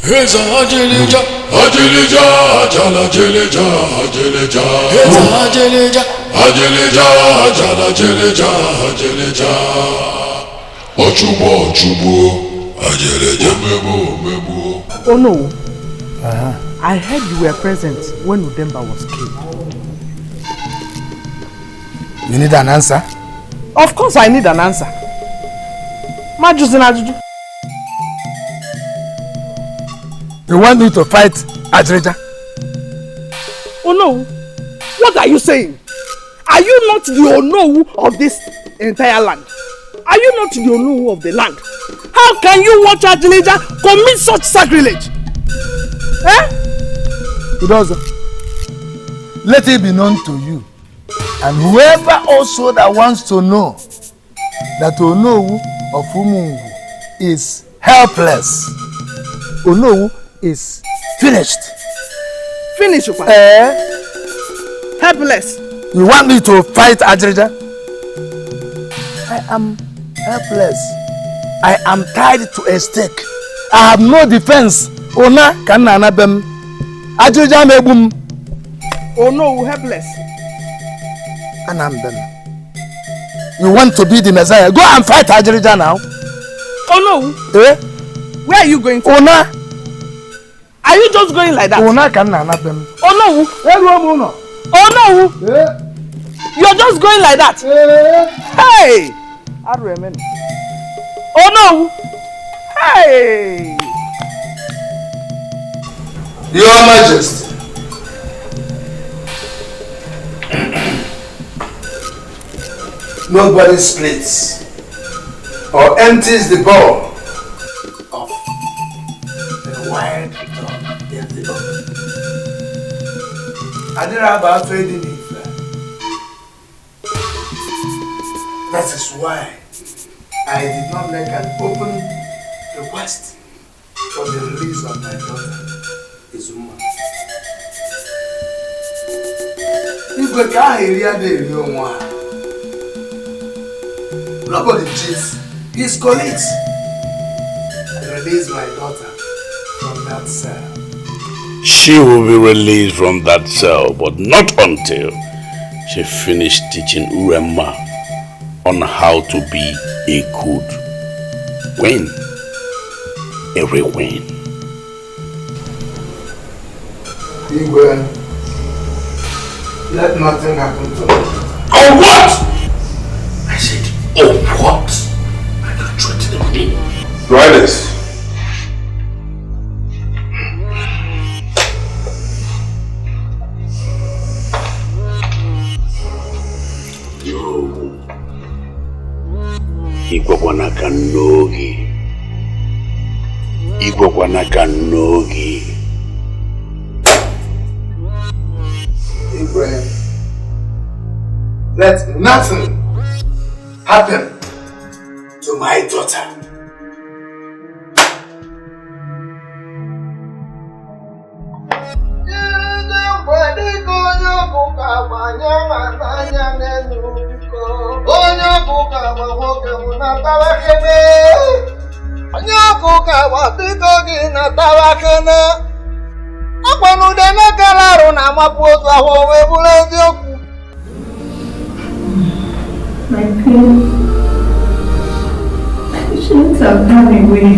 Eza ajeleja, ajeleja, ajala ajeleja, ajeleja. Eza ajeleja, ajeleja, ajala ajeleja, ajeleja. Ochubo, ochubo, ajeleja, mebo. Oh no. I heard you were present when Udemba was killed. You need an answer? Of course I need an answer. Majuju. You want me to fight Ajreja? Oh no! What are you saying? Are you not the Onowu of this entire land? Are you not the Onowu of the land? How can you watch Ajreja commit such sacrilege? Udozo, let it be known to you, and whoever also that wants to know, that Onowu of Umungu is helpless. Onowu is finished. Finish, Upa? Helpless. You want me to fight Ajreja? I am helpless. I am tied to a stake. I have no defense. Ona kana anabem. Ajreja mebum. Oh no, helpless. Anambem. You want to be the Messiah? Go and fight Ajreja now. Oh no. Where are you going to? Ona. Are you just going like that? Ona kana anabem. Oh no. Oh no. You're just going like that. Hey. Oh no. Hey. Your Majesty. Nobody splits or empties the ball of the wild dog in the open. I didn't have a trading it. That is why I did not make an open request for the release of my daughter, Izuma. Nobody cheats his colleagues. I release my daughter from that cell. She will be released from that cell, but not until she finished teaching Urema on how to be a good queen. Every win. Igwe, let nothing happen to me. Oh what? I said, oh what? I can threaten me. Try this. Igwagwanaka nogi. Igwagwanaka nogi. Ibrahim, let nothing happen to my daughter. My pain, you shouldn't have gone away.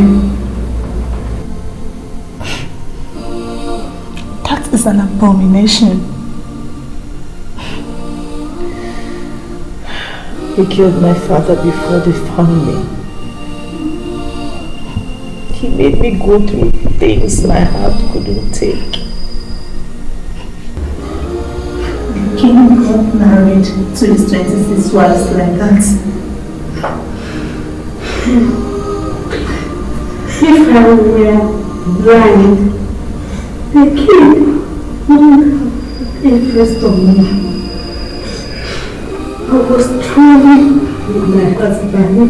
That is an abomination. He killed my father before they found me. He made me go through things my heart couldn't take. The king got married to his 26 wives like that. If I were blind, the king wouldn't have interest on me. I was traveling with my husband.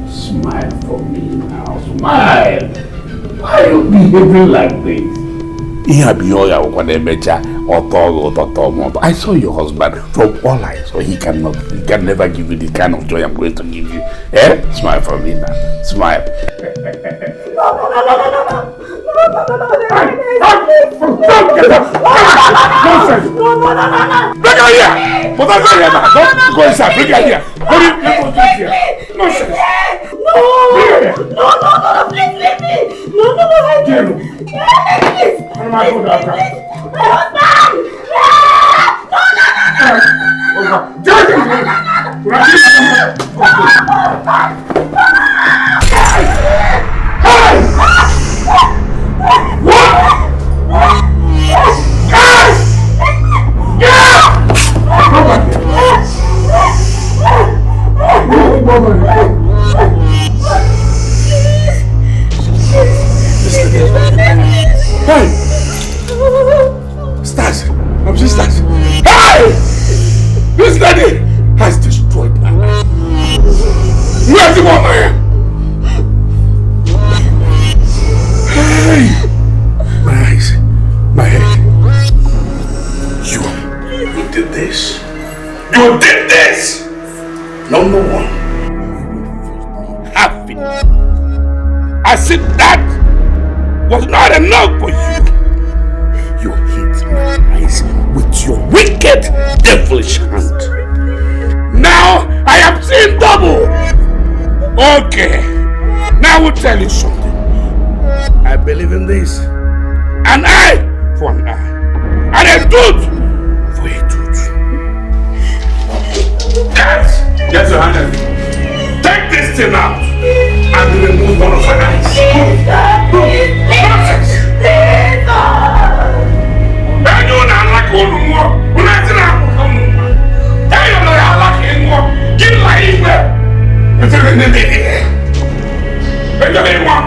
Smile for me now, smile. Why are you behaving like this? I saw your husband. From all I saw, he can never give you the kind of joy I'm going to give you. Eh? Smile for me now. Smile. Nonsense! Bring her here! But I'm not here now. Don't go inside. Bring her here. Hurry, let's go here. Nonsense! No! No, please leave me! No, I can't. Please! My husband! Hey! Stars! I'm just Stars! Hey! This lady has destroyed my life. Where's the woman? Hey! My eyes, my head. You did this. You did this! Number one, happy. I said that was not enough for you. You hit my eyes with your wicked, devilish hand. Now I am seeing double. Okay, now I will tell you something. I believe in this. An eye for an eye, and a tooth for a tooth. Yes, your hand. Take this thing out and remove one of her eyes. Nonsense! I don't like all the more. When I say I'm coming, I don't know how lucky anymore. Get like it well. It's in the day. It's in the one.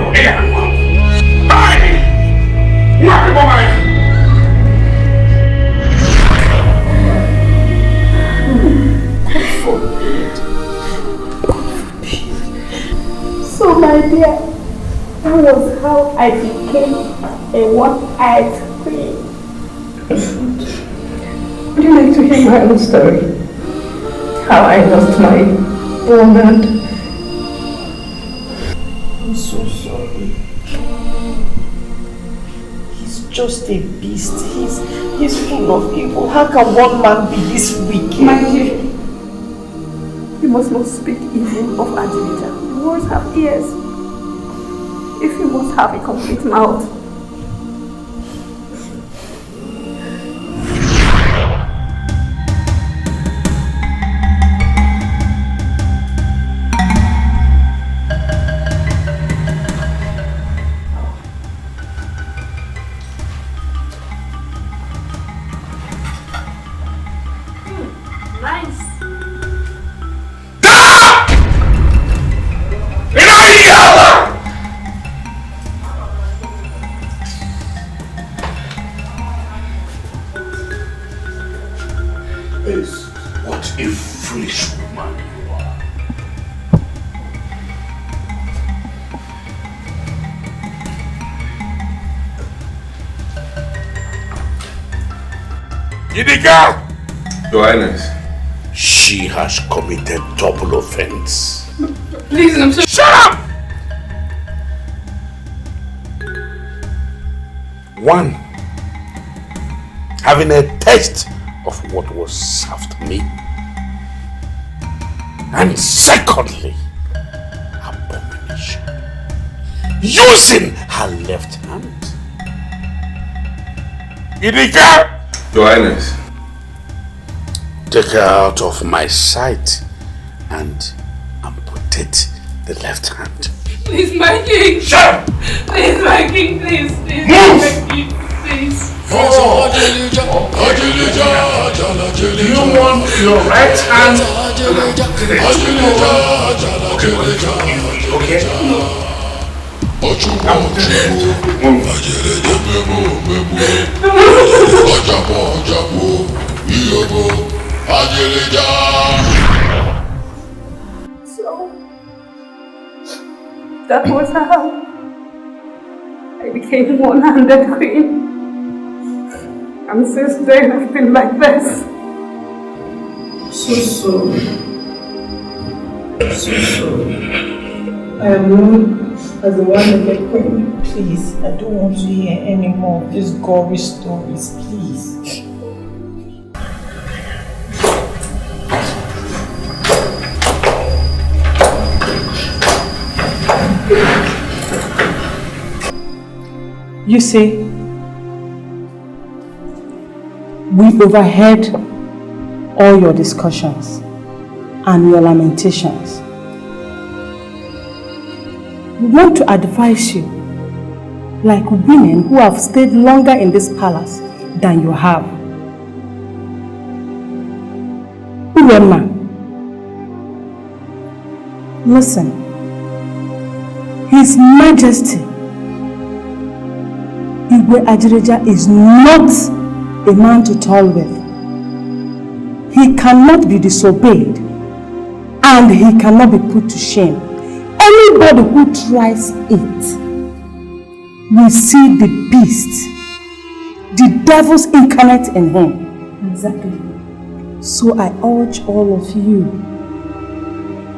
Bye. Not woman. So my dear, that was how I became a one-eyed queen. Would you like to hear my own story? How I lost my woman. I'm so sorry. He's just a beast. He's full of evil. How can one man be this wicked? My dear, you must not speak evil of Adilita. Words have ears. If you must have a complete mouth. Please. What a foolish woman you are. Idika! Your Highness. She has committed double offense. Please, I'm sorry. Shut up! One, having a taste of what was served me. And secondly, abomination. Using her left hand. Idika! Your Highness. Take her out of my sight and amputate the left hand. Please, my king. Shut up! Please, my king, please. Move! My king, please. Do you want your right hand? Okay. So, that was how I became one-handed queen. And since then I've been like this. So sorry. So sorry. I am known as the one-handed queen. Please, I don't want to hear any more of these gory stories, please. You see, we overheard all your discussions and your lamentations. We want to advise you, like women who have stayed longer in this palace than you have. Urema, listen, His Majesty Igwe Ajireja is not a man to toil with. He cannot be disobeyed and he cannot be put to shame. Anybody who tries it will see the beast, the devil's incarnate in him. Exactly. So I urge all of you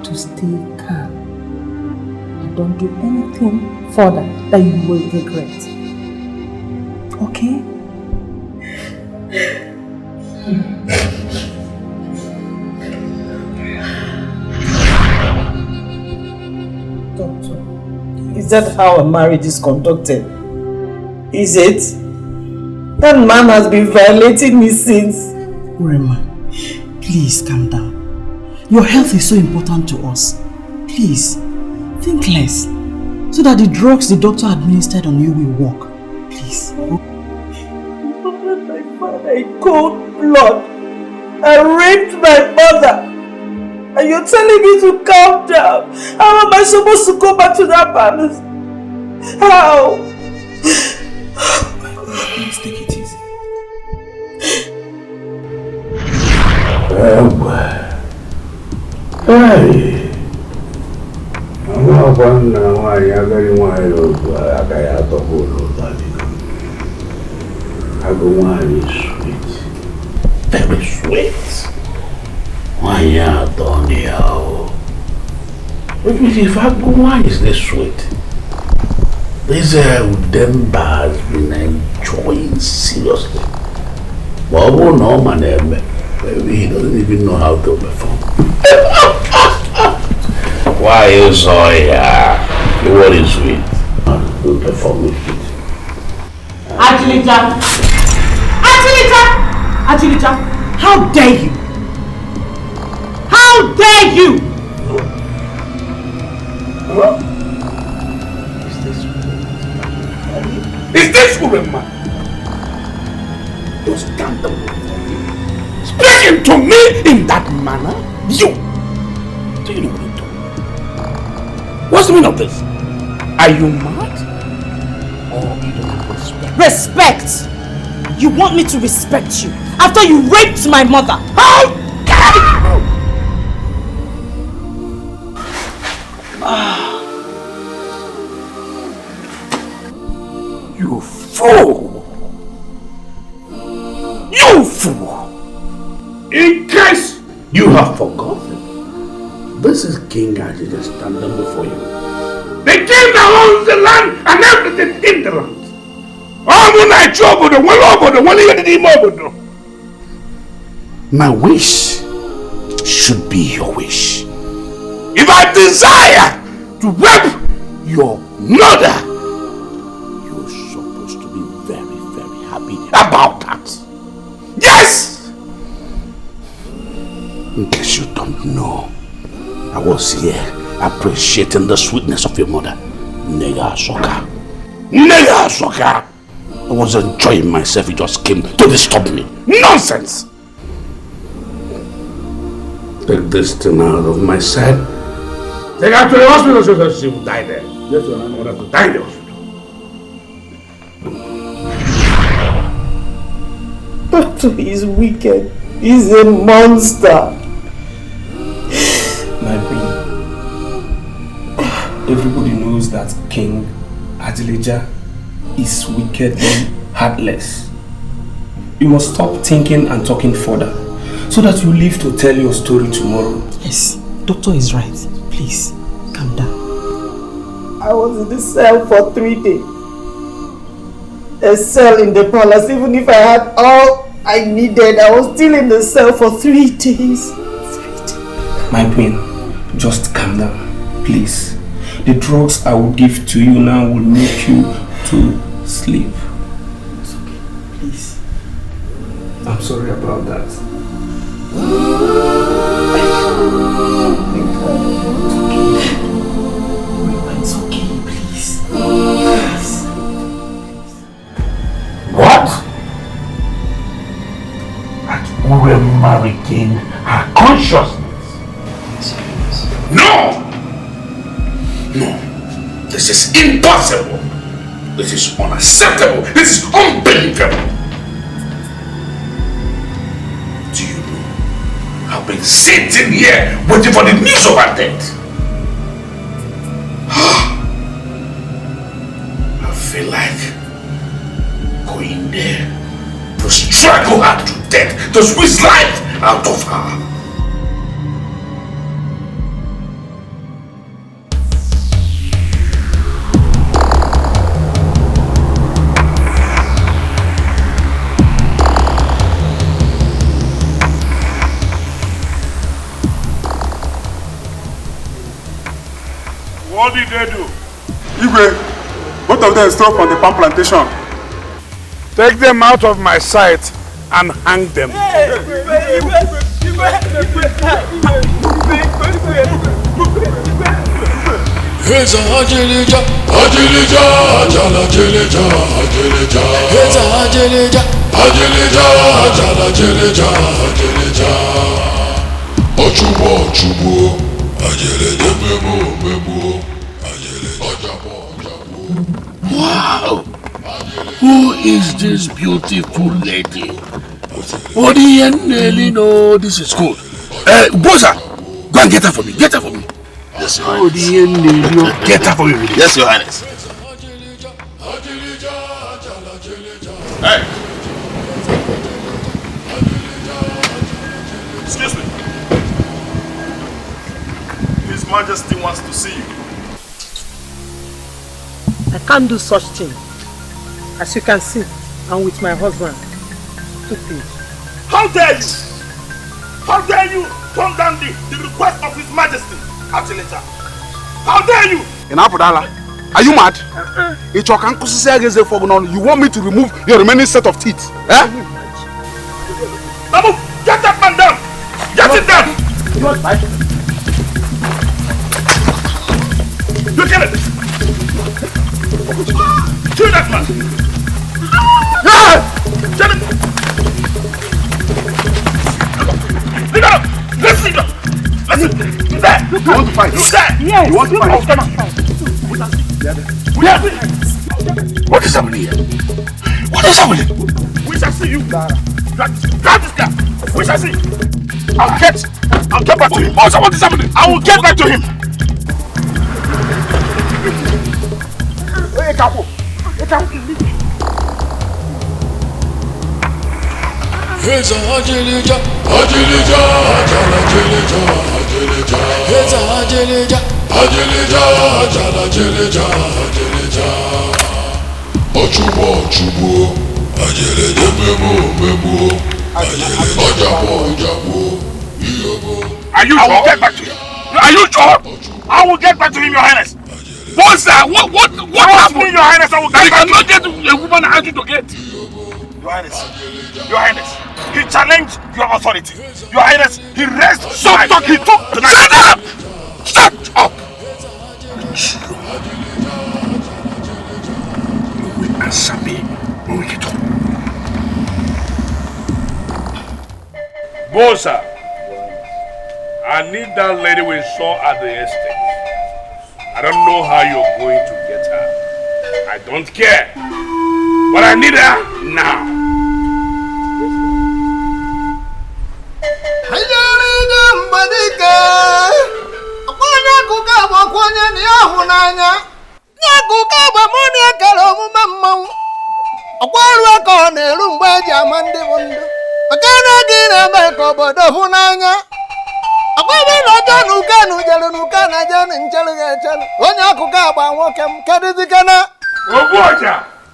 to stay calm and don't do anything further that you will regret. Okay? Doctor, is that how a marriage is conducted? Is it? That man has been violating me since. Urema, please calm down. Your health is so important to us. Please, think less, so that the drugs the doctor administered on you will work. Please. My father in cold blood. I raped my mother. And you're telling me to calm down. How am I supposed to go back to that palace? How? Oh my God, please take it easy. Hey! I'm not one now. I am very wild. I have to hold on. Agumani is sweet. Very sweet. Why ya don't you? Because if Agumani is this sweet, this Udemba has been enjoying seriously. Bobo no man, maybe he doesn't even know how to perform. Why you so here? What is sweet? To perform it. Ajilija! Ajilija, how dare you? How dare you? Is this woman? You stand up speaking to me in that manner? You! Do you know what you're doing? What's the meaning of this? Are you mad? Or you don't have respect? Respect! You want me to respect you after you raped my mother? How dare you? You fool! You fool! In case you have forgotten, this is King Ajay standing before you. The king that owns the land and everything in the land. My wish should be your wish. If I desire to rape your mother, you're supposed to be very, very happy about that. Yes! In case you don't know, I was here appreciating the sweetness of your mother. Nega Soka. Nega Soka! I was enjoying myself, you just came to disturb me. Nonsense! Take this thing out of my sight. Take her to the hospital so that she will die there. Yes, Your Honor. I want her to die in the hospital. Doctor is wicked. He's a monster. My queen, everybody knows that King Adileja is wicked and heartless. You must stop thinking and talking further so that you live to tell your story tomorrow. Yes, doctor is right. Please, calm down. I was in the cell for 3 days. A cell in the palace. Even if I had all I needed, I was still in the cell for 3 days. My queen, just calm down, please. The drugs I will give to you now will make you to sleep. It's okay, please. I'm sorry about that. It's okay, please. What? That Uremma regained her consciousness? No! No. This is impossible. This is unacceptable. This is unbelievable. Do you know? I've been sitting here waiting for the news of her death. I feel like going there to strangle her to death, to squeeze life out of her. What did they do? Igwe, both of them stole from the palm plantation. Take them out of my sight and hang them. It's a Ajilija, Ajilija, Ajala, Ajilija, Ajilija. It's a Ajilija, Ajilija, Ajala, Ajilija, Ajilija. Ochubo, Ochubo, Ajilija, Memo, Memo, Ajilija, Ojabo, Ojabo. Wow! Who is this beautiful lady? Odienne, no, this is good. Bosa, go and get her for me. Get her for me. Yes, Your Highness. Get her for me. Yes, Your Highness. Hey! Excuse me. His Majesty wants to see you. I can't do such thing. As you can see, I'm with my husband. Stupid. How dare you? How dare you turn down the request of His Majesty, Atileta? How dare you? Inapodala, are you mad? You want me to remove your remaining set of teeth? Eh? Babu, get that man down! Get it down! Look at it! Kill that man! Get it! Sit down! Let's sit down! Listen! There! You want to fight? There! Yes, You want to fight? Come on! What is happening here? What is happening? see you. Drag this guy. We shall see. I'll get back to him. Also, what is happening? I will get back to him. Hey, Kapo. Raise a Ajelija, Ajelija, Ajelija, Ajelija. Raise a Ajelija, Ajelija, Ajelija, Ajelija. Ochubo, Ajelija, Memo, Ajelija, Ojabo. Are you sure? Get back to him. Are you sure? I will get back to him, Your Highness. What's that? What happened, Your Highness? I will get back. I cannot get a woman I asked you to get. Your Highness, he challenged your authority. Your Highness, he raised. Stop talking. He took. Shut up! Shut up! You will answer me when we get home. Bosa, I need that lady we saw at the estate. I don't know how you're going to get her. I don't care. But I need her now.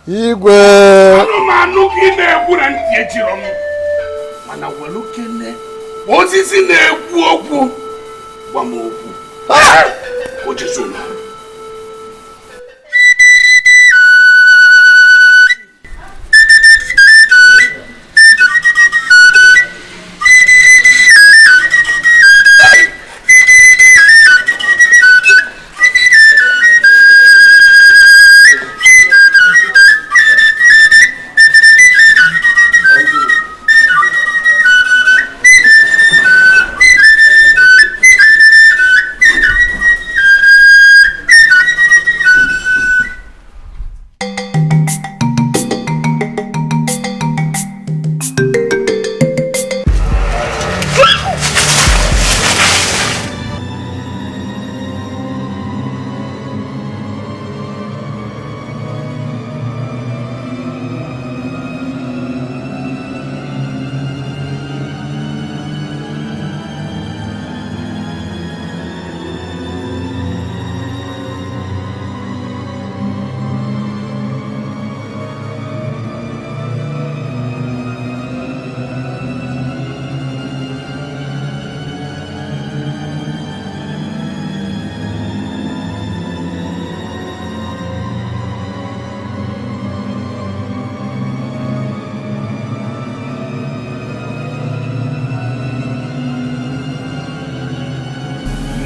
Igwe anụmanụ gị na-egwu na ntị echiri ọnụ mana were okene osisi na-ekwu okwu gwa m okwu o Jesu na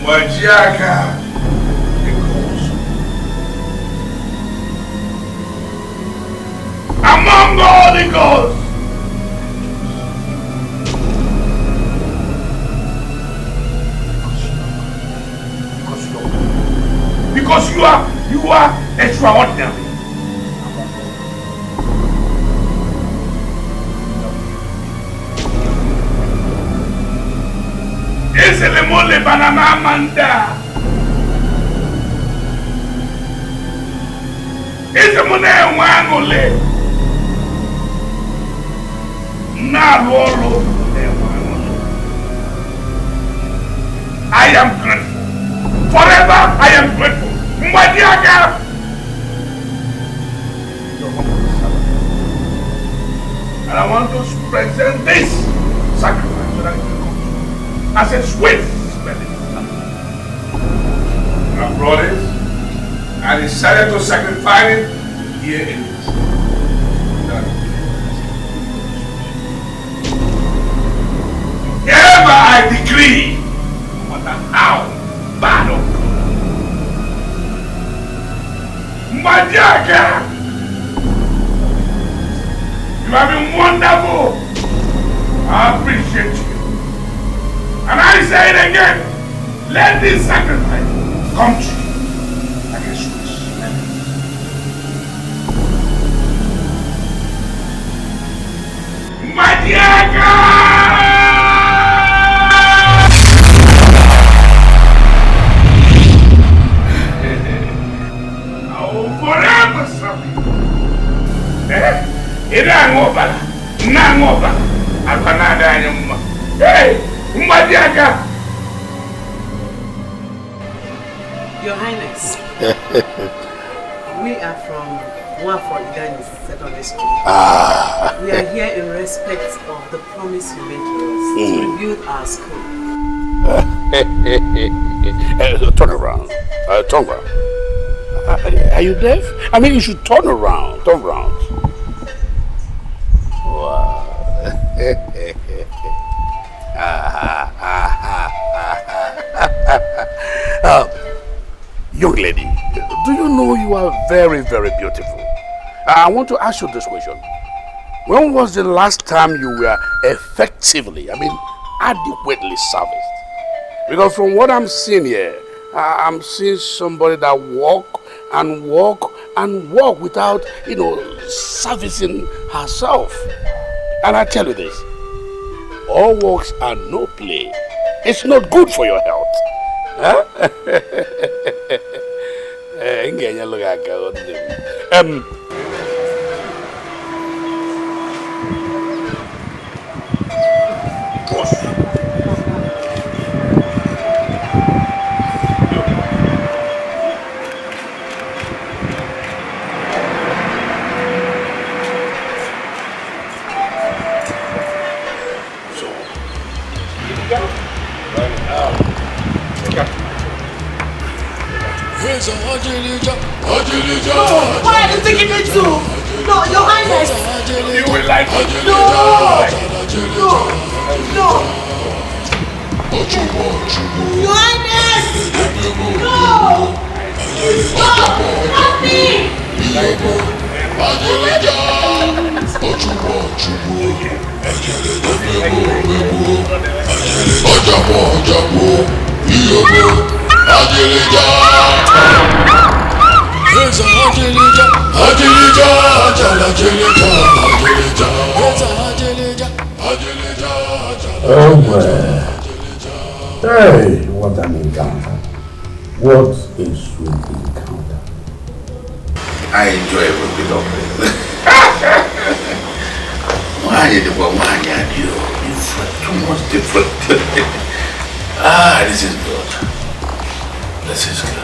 Majiaka among all the gods. Because you are extraordinary. Ese le mole Panama manda. Ese mone wangole. Na lolo I am grateful. Forever I am grateful. Mwadiaga. And I want to present this sacrifice so that it will come to as a sweet smelling. My brothers, I decided to sacrifice it here in this. Ever I decree, no matter how bad or good, my dear God, you have been wonderful. I appreciate you. And I say it again, let this sacrifice come true like a sweet smell. Ina ngobala. Na ngobala. Akana danya mma. Hey, Mbadiaka. Your Highness. We are from Igani Secondary School. We are here in respect of the promise you made to us to rebuild our school. Turn around. Turn around. Are you deaf? I mean, you should turn around. Turn around. Wow. Young lady, do you know you are very, very beautiful? I want to ask you this question. When was the last time you were effectively, adequately serviced? Because from what I'm seeing here, I'm seeing somebody that walk without, servicing herself. And I tell you this, all works are no play. It's not good for your health. Huh? Why are you taking me to? No, Your Highness. You will like it. No. Your Highness. No. Stop. Stop me. Oh well. Hey, what an encounter. What a sweet encounter. I enjoy every bit of it. Why did the woman had you? It's too much different. This is good. This is good.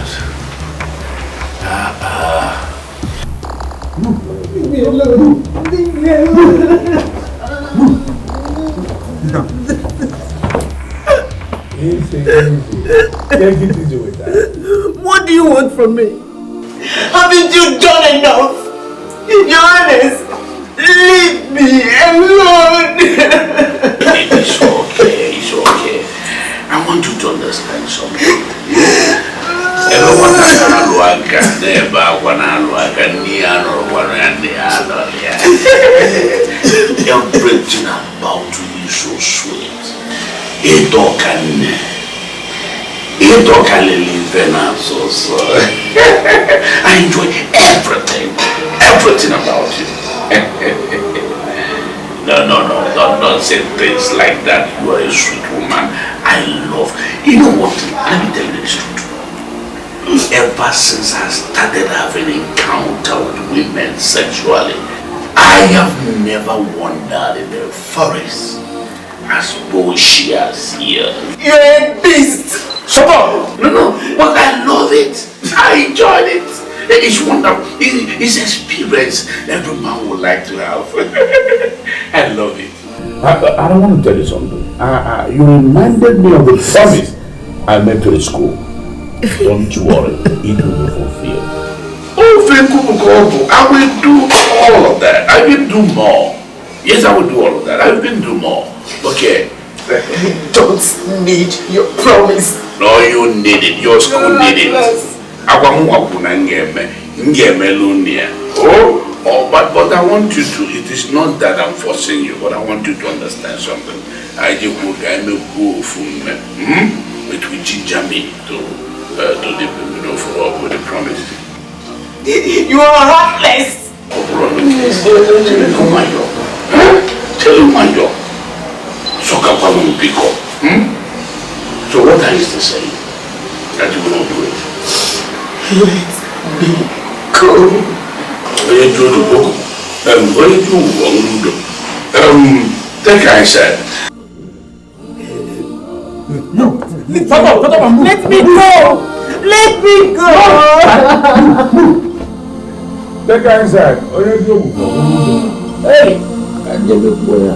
Easy. Take it easy with that. What do you want from me? Haven't you done enough? Your Highness, leave me alone. It's okay. I want you to understand something. Everyone has a luaga, never one luaga, near or one and the other. Everything about you is so sweet. It can live so. I enjoy everything about you. No, don't say things like that. You are a sweet woman. I love. You know what? Let me tell you the truth. Ever since I started having encounter with women sexually, I have never wandered in the forest as bushy as here. You're a beast. Shut up! No, but I love it. I enjoyed it. It's wonderful. It's experience every man would like to have. I love it. I don't want to tell you something. You reminded me of the promise I made to the school. Don't worry, it will be fulfilled. Oh, I will do all of that. I will do more. Yes, I will do all of that. I will do more. Okay. You don't need your promise. No, you need it. Your school need it. But I want you to, it is not that I'm forcing you, but I want you to understand something. I just would it will ginger me to follow up with the promise. You are heartless. Tell you my job. So what are you saying? That you will not do it? Let me go. What did you want? Take I said. No. Let me go! Let me go! Take I said. What did you want? Hey! I give you boy.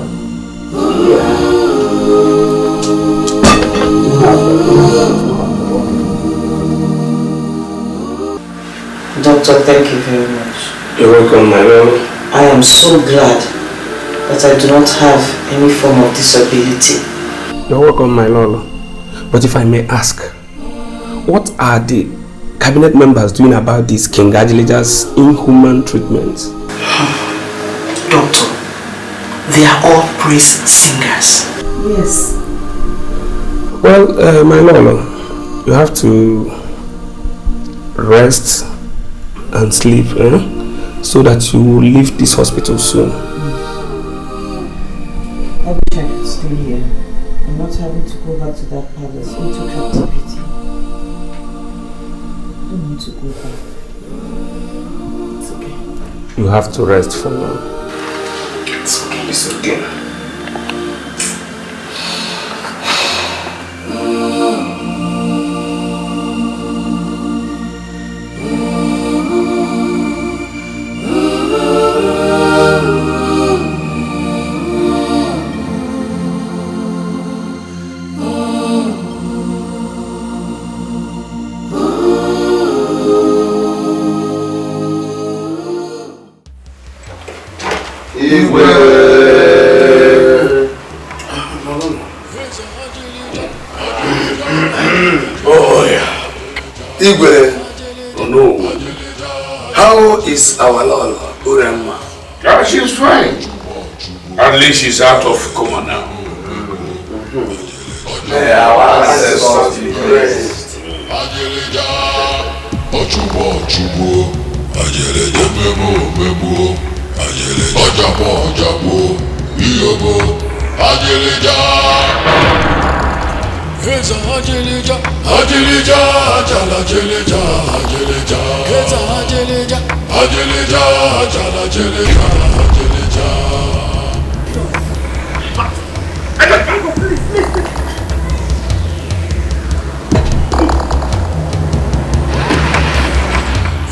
Doctor, thank you very much. You're welcome, my lord. I am so glad that I do not have any form of disability. You're welcome, my lord. But if I may ask, what are the cabinet members doing about this King Adelija's inhuman treatment? Doctor, they are all praise singers. Yes. Well, my lord, you have to rest and sleep, so that you will leave this hospital soon. I wish I could stay here and not having to go back to that palace into captivity. I don't want to go back. It's okay. You have to rest for now. It's okay. It's okay. Igwe. Oh no. How is our Lord Uremma? Yeah, she's fine. At least she's out of coma now. May our ancestors be praised. Heza Ajelija, Ajelija, Jala Jelija, Ajelija. Heza Ajelija, Ajelija, Jala Jelija, Ajelija.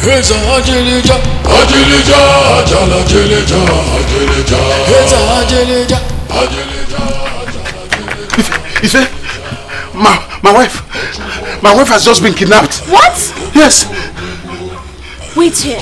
Heza Ajelija, Ajelija, Jala Jelija, Ajelija. Heza Ajelija, Ajelija, Jala Jelija. Ife, my wife has just been kidnapped. What? Yes. Wait here.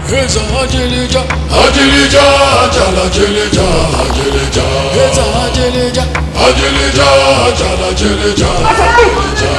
Heza Ajelija, Ajelija, Jala Jelija, Ajelija. Heza Ajelija, Ajelija, Jala Jelija, Ajelija.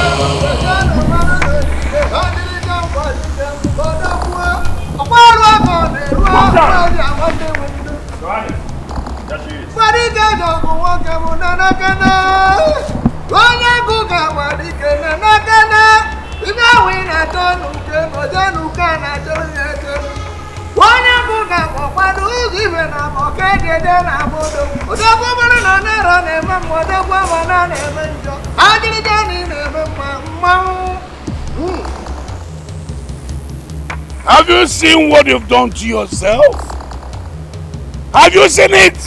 Have you seen what you've done to yourself? Have you seen it?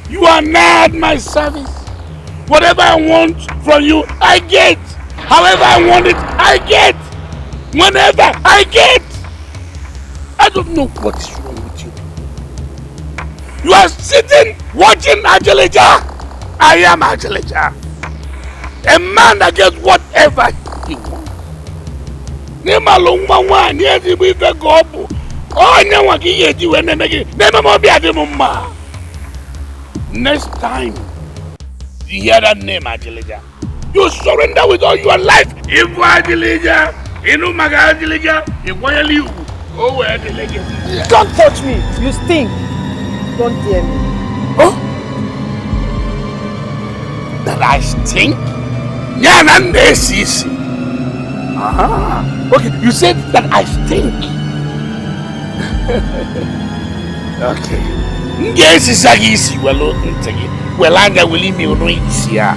You are now at my service. Whatever I want from you, I get. However I want it, I get. Whenever I get. I don't know what is wrong with you. You are sitting watching Ajelija. I am Ajelija. A man that gets whatever he wants. Nema longwa wani ezi bife gobu. Onye waki yeji wene megi. Nema mobi adi mumma. Next time you hear that name Ajelija, you surrender with all your life. If Ajelija, inu maga Ajelija, ikwanyeli you. Oh, Ajelija. Don't touch me. You stink. Don't dare me. Oh? That I stink? Yana nesisi. Okay, you said that I stink. Okay. Ngesi sagisi welo ntegi. Welanga wili mi ono isia.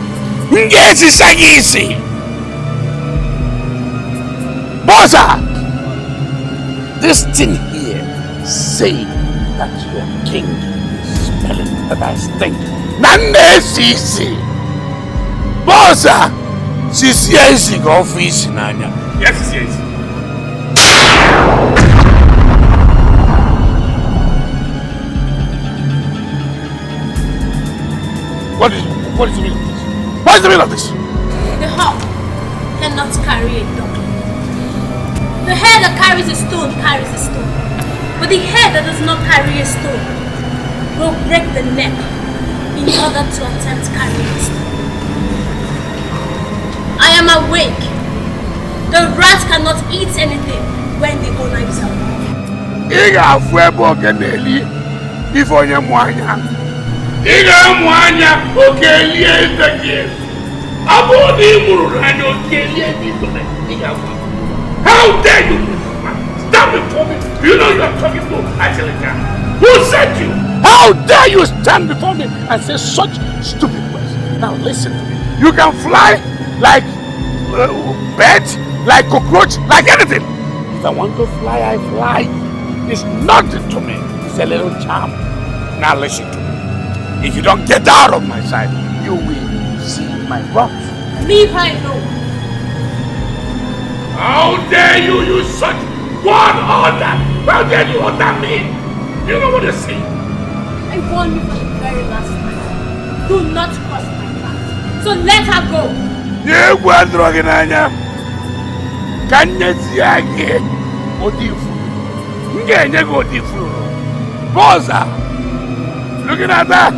Ngesi sagisi. Bossa! This thing here say that your king is smelling that I stink. Nande sisi. Bossa! Sisi isi go office nanya. Yes, yes. What is the meaning of this? What is the meaning of this? The hawk cannot carry a dog. The head that carries a stone carries a stone. But the head that does not carry a stone will break the neck in order to attempt carrying a stone. I am awake. The rat cannot eat anything when the owner is awake. Iga fuebo geneli before you mwanya. Iga mwanya okeli etake. Abodi murano okeli etome. Iga fuebo. How dare you? Stand before me. You know you are talking to Angelica. Who sent you? How dare you stand before me and say such stupid words? Now listen to me. You can fly like bird, like cockroach, like anything. If I want to fly, I fly. It's nothing to me. It's a little charm. Now listen to me. If you don't get out of my sight, you will see my wrath. Leave her alone. How dare you use such one order? How dare you order me? You know what you say? I warned you for the very last time. Do not cross my path. So let her go. You go Drogenanya. Can you see again? Odifu. Odifu. Bossa. Looking at that,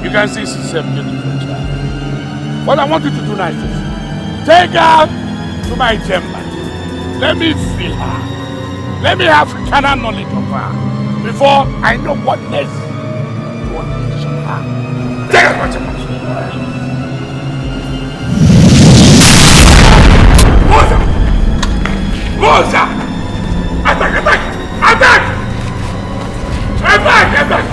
you can see she's a beautiful child. What I want you to do now is take her to my chamber. Let me feel her. Let me have carnal knowledge of her before I know what next to unleash her. Take her to my chamber. Bossa! Attack! Attack! Attack! Attack! Attack!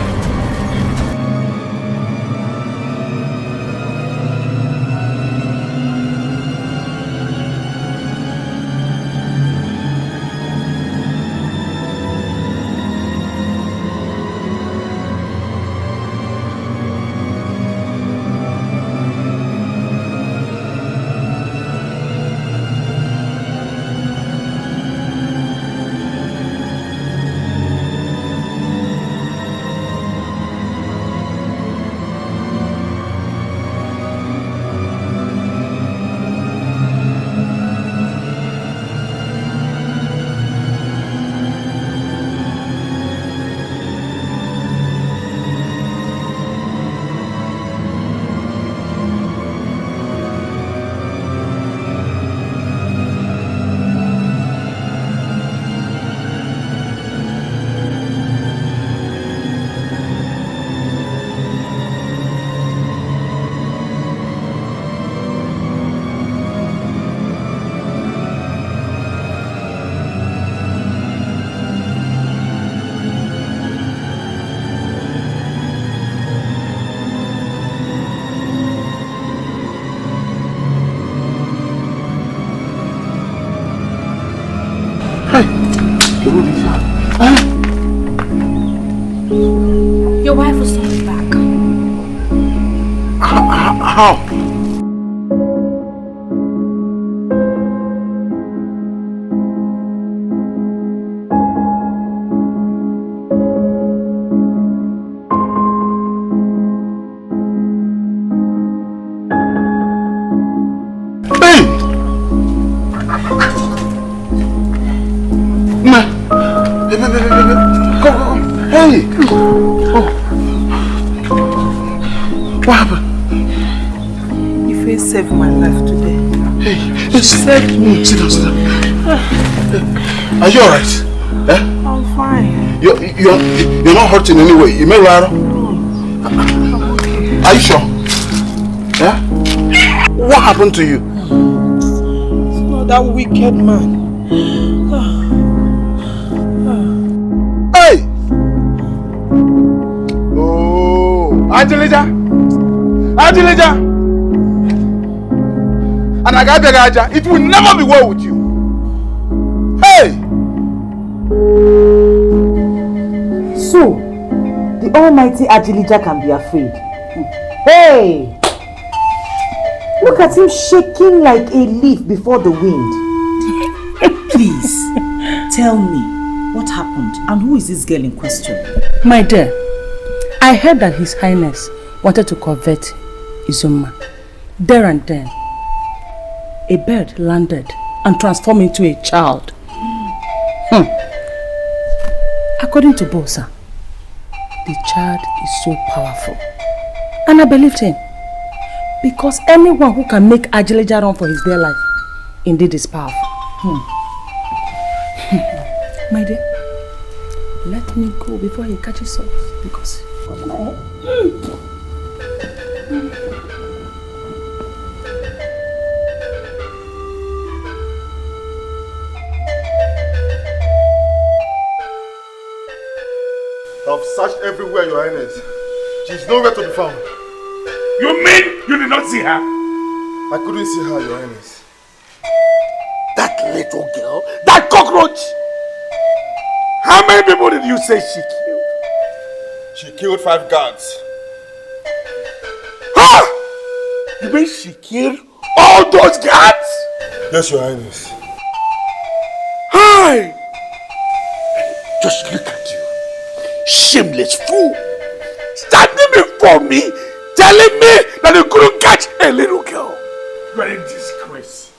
Your wife was coming back. How? Hey! Oh. What happened? If you saved my life today. Hey, you saved me. Sit down, sit down. Are you alright? Eh? I'm fine. You're not hurt in any way. You may lie. I'm okay. Are you sure? Yeah? What happened to you? It's not that wicked man. Hey! Adilija! And Agabega, it will never be well with you. Hey! So, the almighty Adilija can be afraid. Hey! Look at him shaking like a leaf before the wind. Please, tell me what happened and who is this girl in question? My dear, I heard that His Highness wanted to convert Izuma. There and then, a bird landed and transformed into a child. According to Bosa, the child is so powerful. And I believed him. Because anyone who can make Adilija run for his dear life, indeed is powerful. My dear, let me go before he catches us. Because of my head. I've searched everywhere, Your Highness. She's nowhere to be found. You mean you did not see her? I couldn't see her, Your Highness. That little girl? That cockroach? How many people did you say she killed? She killed 5 guards. Huh? You mean she killed all those guards? Yes, Your Highness. Hi! Just look at you. Shameless fool. Standing before me, telling me that you couldn't catch a little girl. You are a disgrace.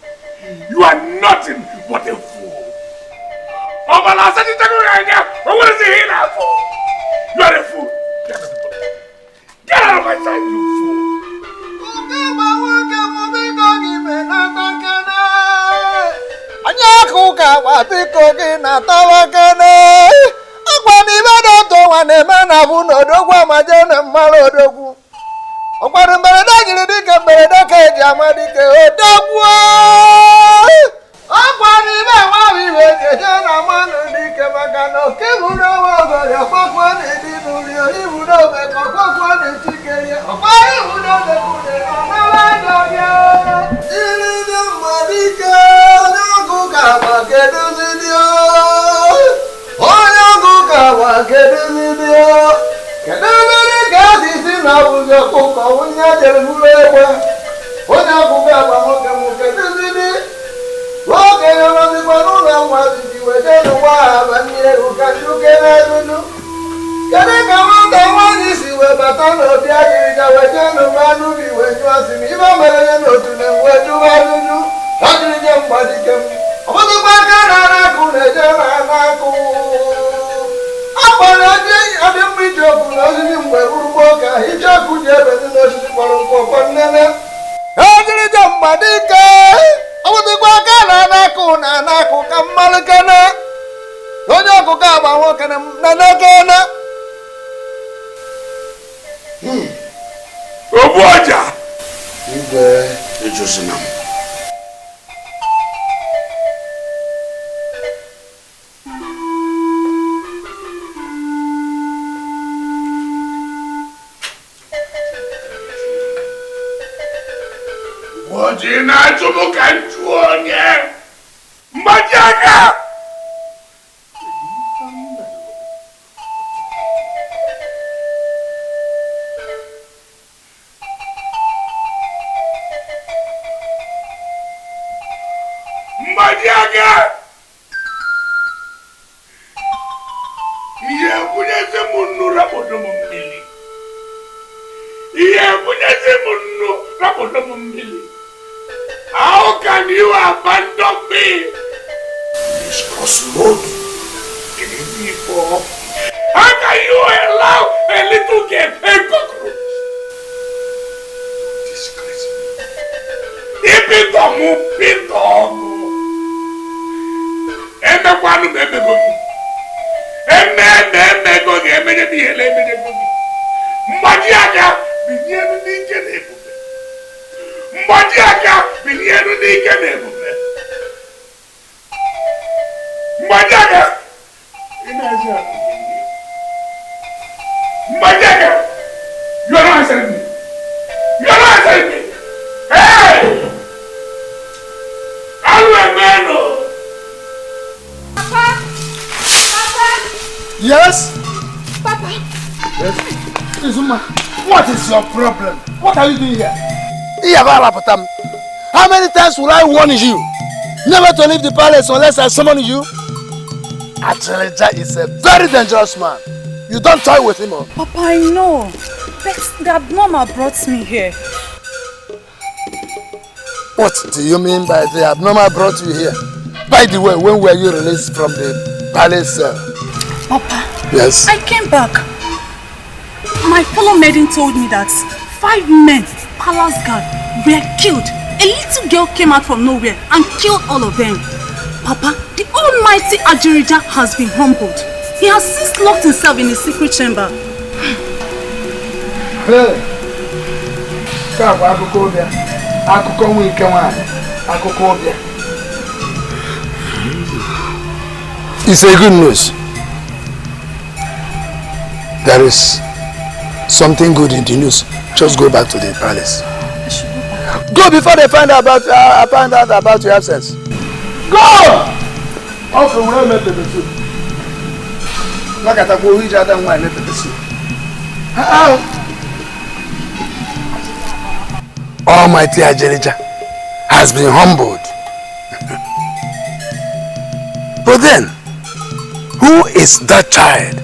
You are nothing but a fool. Oh, but I said you right now. What is he here now for? You are a fool. Get out of my sight, you fool. Ọkwara mberede jiri dike mberede ka eji ama dike odogwu ọkwara ibe nwa iwe eje na mmanụ dike maka na oke buru onwe ogori ọkpọkwa na-edi n'ụlọ iburu omeka ọkpọkwa na-echikere ọkwara iburu odekwude ọnọba dọbịa iri dị mma dike onye ọgụ ka agba keduzidio onye ọgụ ka agba keduzidio keduzidi ka esi si na abụghị ọkụkọ onye jere buru egbe onye ọgụgụ agba nwoke m keduzidi oge ya nọzikwa n'ụlọ mmadụ ji wete n'ụwa aba mmiri egwu ka njuke na-erudu kedu ka nwata nwaanyị si wee bata n'obi Adilija wete n'ụba n'ubi wee nyụọ si m ibe mere ya n'otu na-enwe jụwa ajụjụ Adilija mgbadike m ọbụzikwa aka na-ara akụ na-eje na-ana akụ akpọrọ adị mma iji okwu na osisi mgbe urugbo ka ije ọkụ ji ebezi n'osisi kpọrọ mkpọkpọ nnene Adilija mgbadike ọbụzikwa aka na-anakụ na-anakụ ka mmalụ kene onye ọkụkọ agba nwoke na nekene Obu ọjà. Ibe ejuzina m. Ọjị na-achụ m ka m chụọ onye mgbaji aka. Mgbaji aka. Ihe ebunyezi m nnu rapụrụ m mmiri. Ihe ebunyezi m nnu rapụrụ m mmiri. How can you abandon me? This crossroad in the people. How can you allow a little girl, a cockroach, to disgrace me? Ipitomu, pitomu. Emekwanu memegogi. Emegogi, emegogi. Mbaji aga, binyenu n'ike na-ebube. Mbaji aga, binyenu n'ike na-ebube. Mbaji aga, ị na-ezi akụ. Mbaji aga, you are Izuma, what is your problem? What are you doing here? How many times will I warn you? Never to leave the palace unless I summon you? Adeleja is a very dangerous man. You don't toy with him. Oh. Papa, I know. But the abnormal brought me here. What do you mean by the abnormal brought you here? By the way, when were you released from the palace cell? Papa. Yes? I came back. My fellow maiden told me that 5 men, palace guard, were killed. A little girl came out from nowhere and killed all of them. Papa, the almighty Ajirija has been humbled. He has since locked himself in a secret chamber. Really? It's a good news. There is something good in the news. Just go back to the palace. Go before they find out about your absence. Go! Okay, we'll make the soup. Look at the boy who just want to make the soup. Almighty Ajelija has been humbled. But then, who is that child?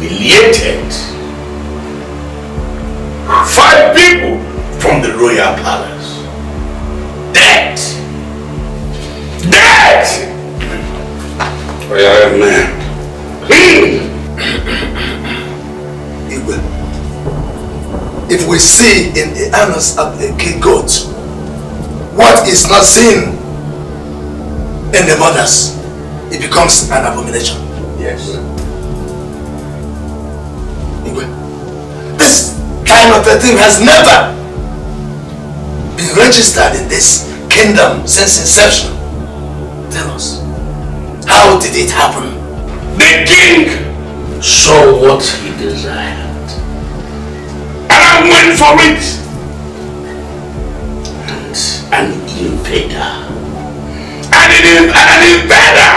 Humiliated. 5 people from the royal palace. Dead. Dead! Royal man. If we see in the annals of the king goat what is not seen in the mothers, it becomes an abomination. Yes. This kind of a thing has never been registered in this kingdom since inception. Tell us, how did it happen? The king saw what he desired, and I went for it. And an invader, an invader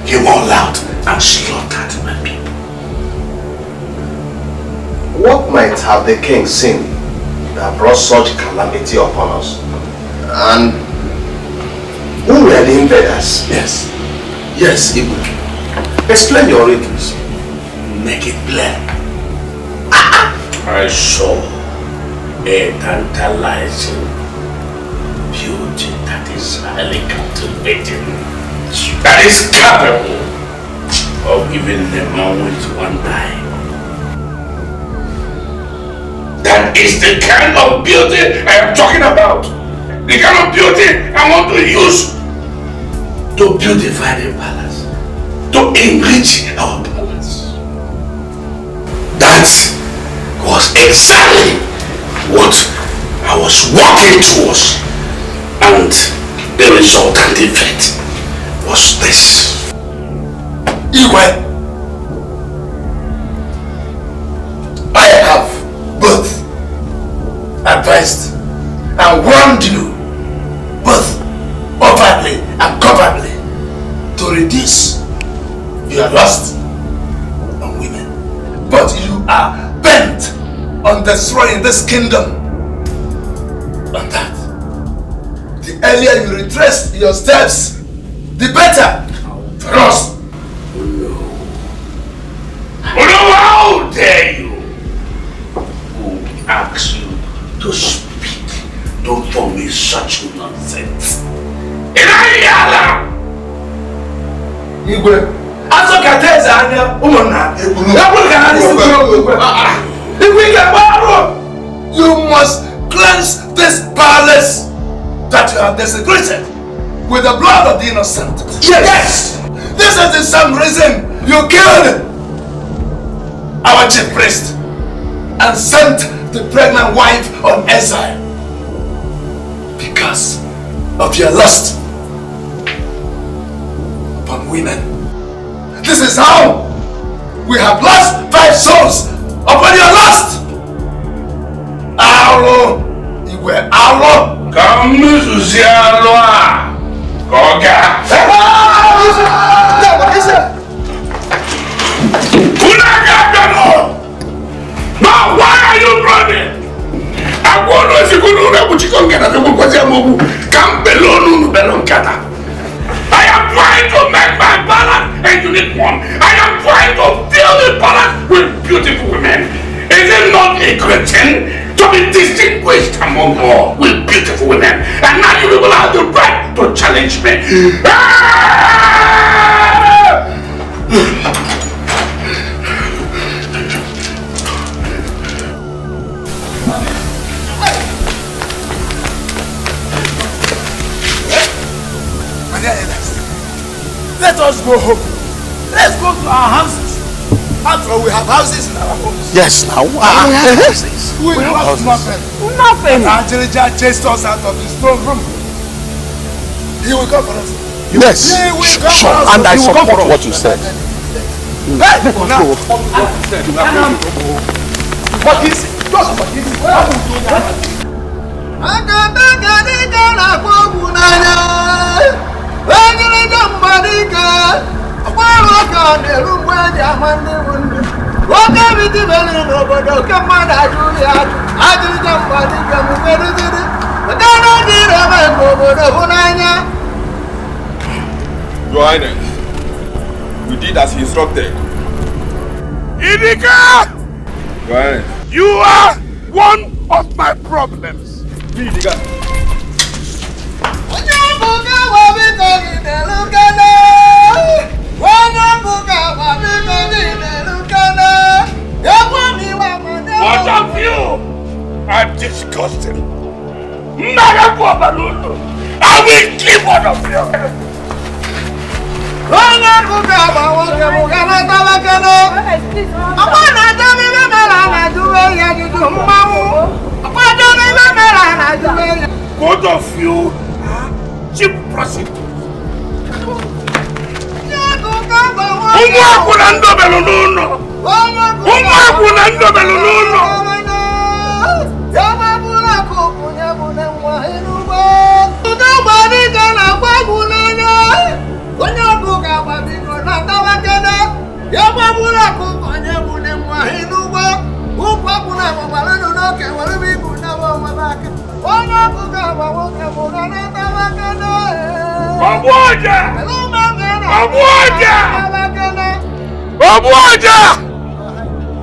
came all out and slaughtered my people. What might have the king seen that brought such calamity upon us? And who were the invaders? Yes. Yes, Ibu. Explain your reasons. Make it plain. I saw a tantalizing beauty that is highly captivating, that is capable of giving the man with one eye. That is the kind of beauty I am talking about. The kind of beauty I want to use to beautify the palace, to enrich our palace. That was exactly what I was working towards, and the resultant effect was this. Igwe, I have both advised and warned you, both overtly and covertly, to reduce your lust on women. But you are bent on destroying this kingdom. And that, the earlier you retrace your steps, the better for us. Oh no, how dare you? Who asks you to speak? Don't tell me such nonsense. Inayala! Igwe, Azokateza anya umona ebulu. You must cleanse this palace that you have desecrated with the blood of the innocent. Yes! This is the same reason you killed our chief priest and sent the pregnant wife on exile. Because of your lust upon women. This is how we have lost 5 souls Upon your last! Alo! Iwe alo! Kamu susi alo a! Koga! Unagabano! Now why are you running? Agwono esikunu rebuchiko nkata tukukwasi amobu. Kambelonu nubelonkata. I am trying to make my balance a unique one. I am trying to fill the balance with beautiful women. Is it not a great thing to be distinguished among all with beautiful women? And now you will have the right to challenge me. Let us go home. Let's go to our houses. After all, we have houses in our homes. Yes, now. We have houses. We have lost houses. nothing. Angelija chased us out of his throne room. He will come for us. Yes, He will come sure. for us. And I He will come support for us. what you said. Hey, now. What is it? Just what is it? Your Highness, we did as he instructed. Idika! Your Highness. You are one of my problems. Idika. Both of you are disgusting. I will kill one of you. Both of you are cheap prostitutes.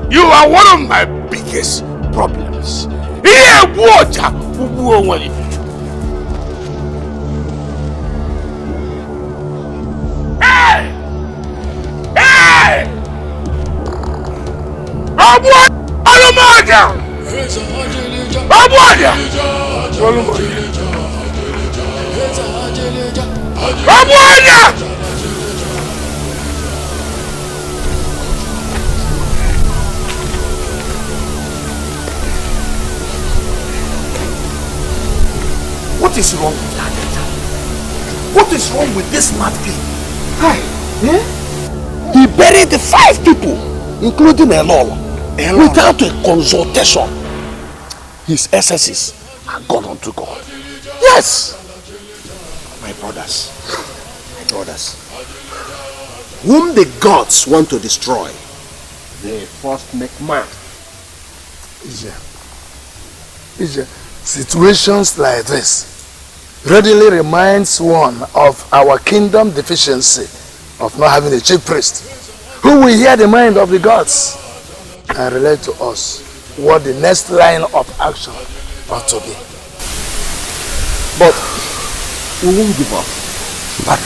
You are one of my biggest problems. Hey! Hey! What is wrong with that? What is wrong with this mad pig? Hi. He buried the 5 people, including Elol, without a consultation. His excesses are gone unto God. Yes! My brothers, whom the gods want to destroy, they first make man. Situations like this readily reminds one of our kingdom deficiency of not having a chief priest who will hear the mind of the gods and relate to us what the next line of action ought to be. But we won't give up. But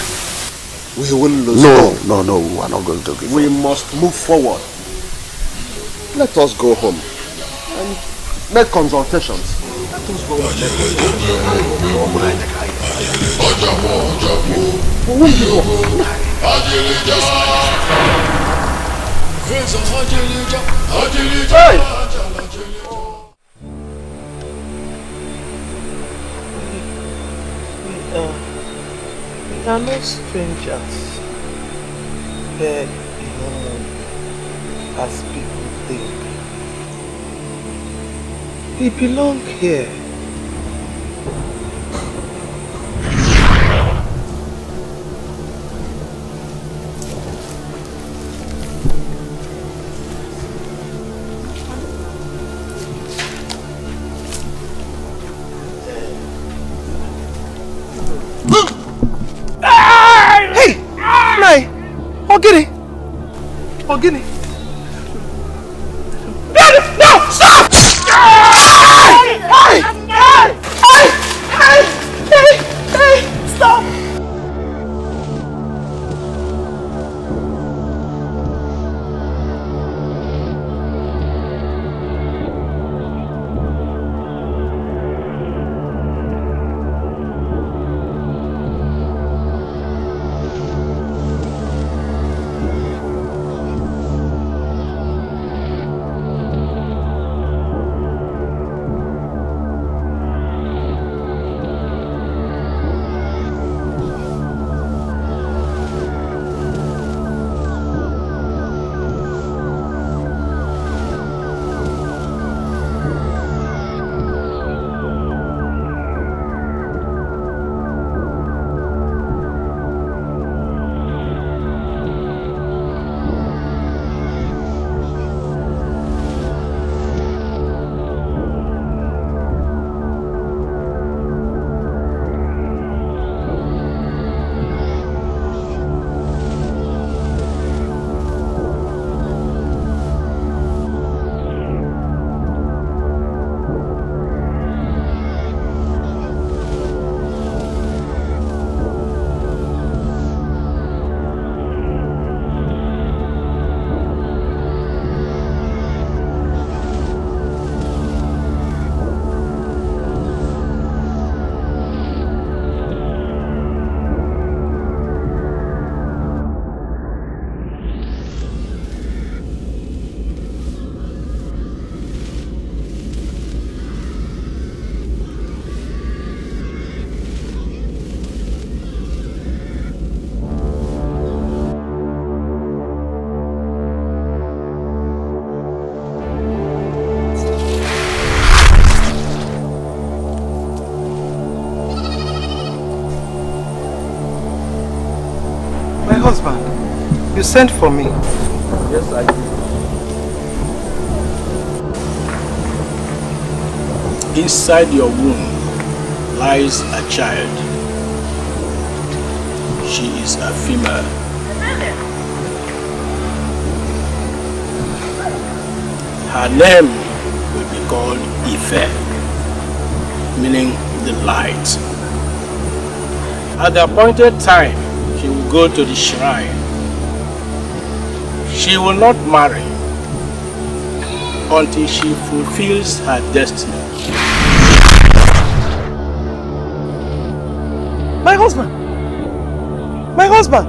we won't lose hope. No, we are not going to give up. We must move forward. Let us go home and make consultations. Let us go home. We won't give up. Hey! We are no strangers here in Nollywood, as people think. He belongs here. Hey! Nai! Ogini! Ogini! No! Stop! Hey! Stop! Husband, you sent for me. Yes, I did. Inside your womb lies a child. She is a female. Her name will be called Ife, meaning the light. At the appointed time, she will go to the shrine. She will not marry until she fulfills her destiny. My husband! My husband!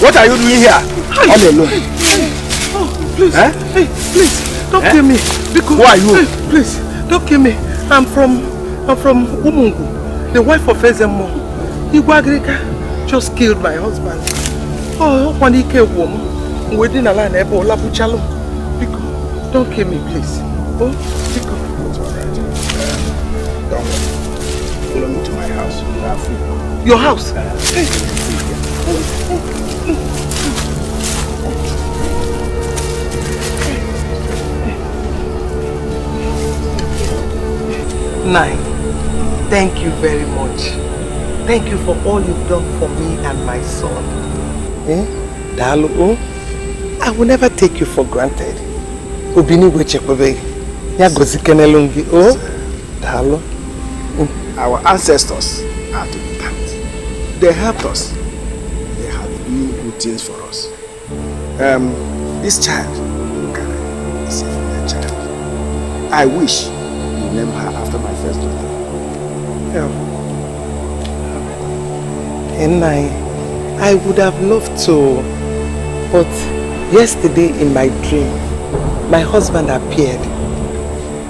What are you doing here? All alone. Oh, please. Eh? Hey, please, don't kill me. Because, who are you? Hey, please, don't kill me. I'm from Umungu, the wife of Ezemo. Igwagrika just killed my husband. Oh, when he came home, within a line, don't kill me, please. Oh, because. Don't follow me to my house. You have food. Your house? Hey. Nine, thank you very much. Thank you for all you've done for me and my son. Dalu, I will never take you for granted. Obini wechekwebe, ya gozikenelungi. Oh, Dalu. Our ancestors are to be thanked. They helped us. They have you good things for us. This child, is a female child. I wish you name her after my first daughter. Yeah. And I would have loved to, but yesterday in my dream, my husband appeared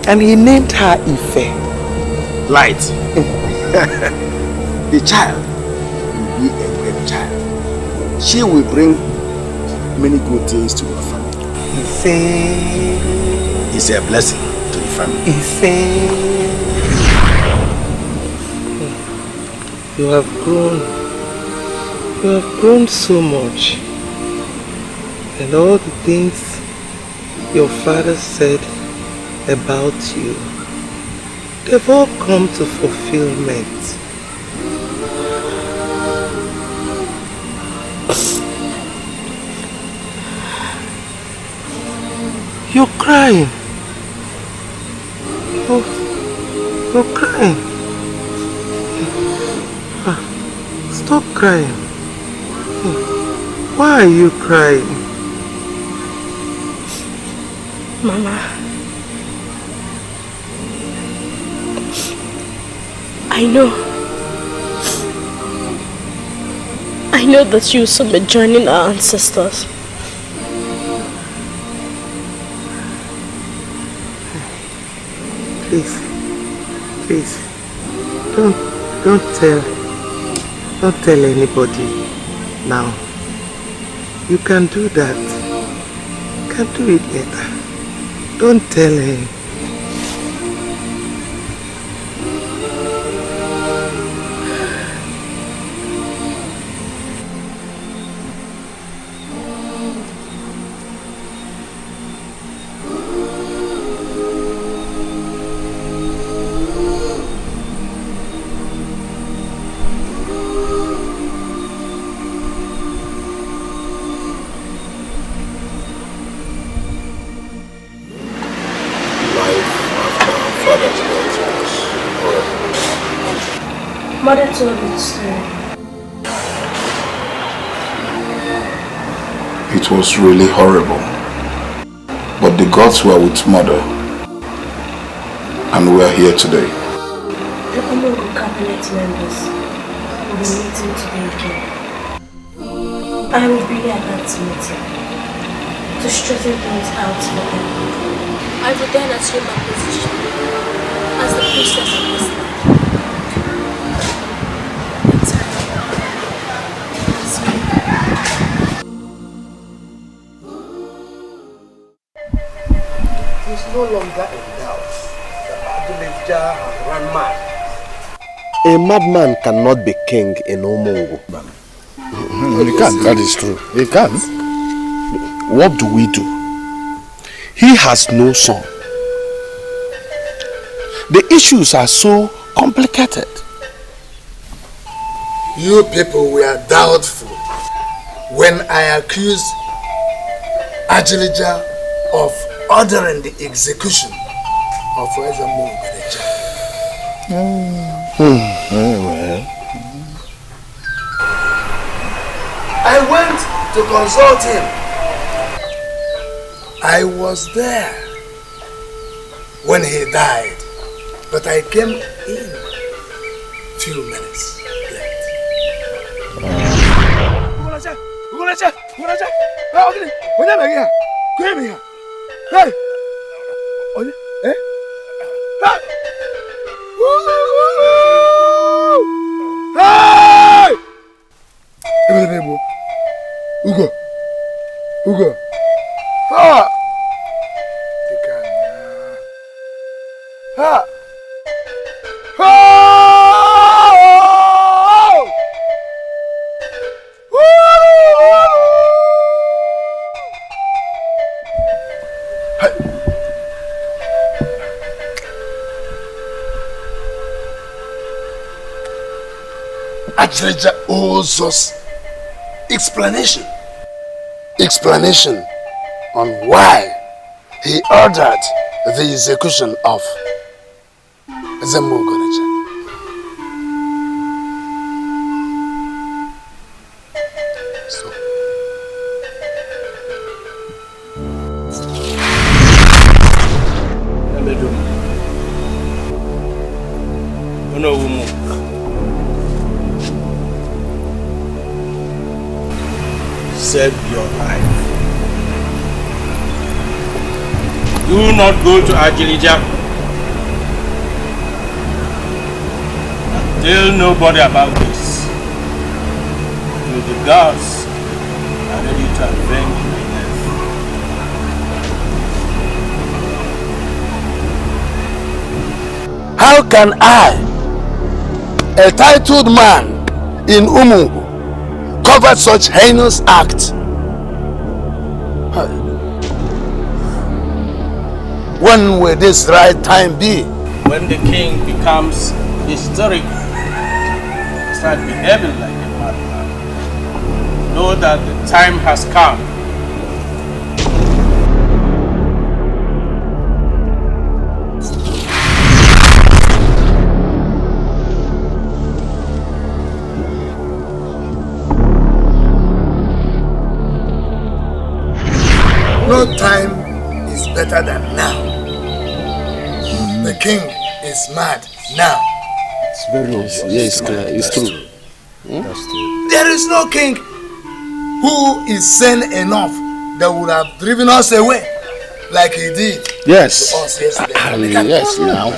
and he named her Ife. Light. The child will be a great child. She will bring many good things to your family. Ife. It's a blessing to the family. Ife. You have grown. You have grown so much. And all the things your father said about you, they've all come to fulfillment. You're crying. You're crying. Stop crying. Why are you crying? Mama, I know that you will soon be joining our ancestors. Please, don't tell anybody now. You can do that. You can do it later. Don't tell him. Mother told me the story. It was really horrible. But the gods were with Mother. And we are here today. The Umungu cabinet members will be meeting today again. I will be at that meeting to straighten things out for them. I will then assume my position as the priestess of this land. It is no longer in doubt that Adonijah has run mad. A madman cannot be king in Umungu. He can't. That is true. He can't. What do we do? He has no son. The issues are so complicated. You people were doubtful when I accused Ajilija of ordering the execution of Ezemo Ogadeja. Well. I went to consult him. I was there when he died, but I came in few minutes late. Hey! Eh? Hey! Hey! Ugo! Ah! Ah! Ajilija owes us explanation. Explanation on why he ordered the execution of Ezemo Ogadeja. So. No woman. Save your life. Do not go to Ajilija. Tell nobody about this. Till the gods are ready to avenge my death. How can I, a titled man in Umungu, cover such heinous act? When will this right time be? When the king becomes historic, start behaving like a madman. Know that the time has come. No time is better than now. The king is mad now. It's very obvious. Yes, it's true. That's true. There is no king who is sane enough that would have driven us away like he did Yes. to us yesterday. Yes, now.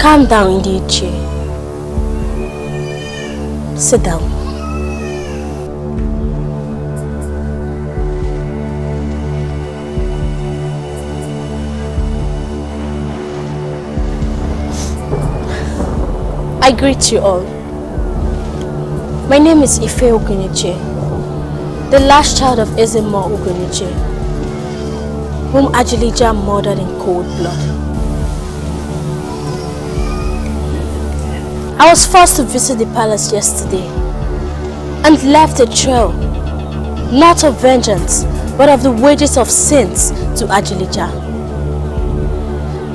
Calm down, Ndiche. Sit down. I greet you all. My name is Ife Oguniche, the last child of Ezemo Oguniche, whom Ajilija murdered in cold blood. I was forced to visit the palace yesterday and left a trail, not of vengeance, but of the wages of sins to Ajilija.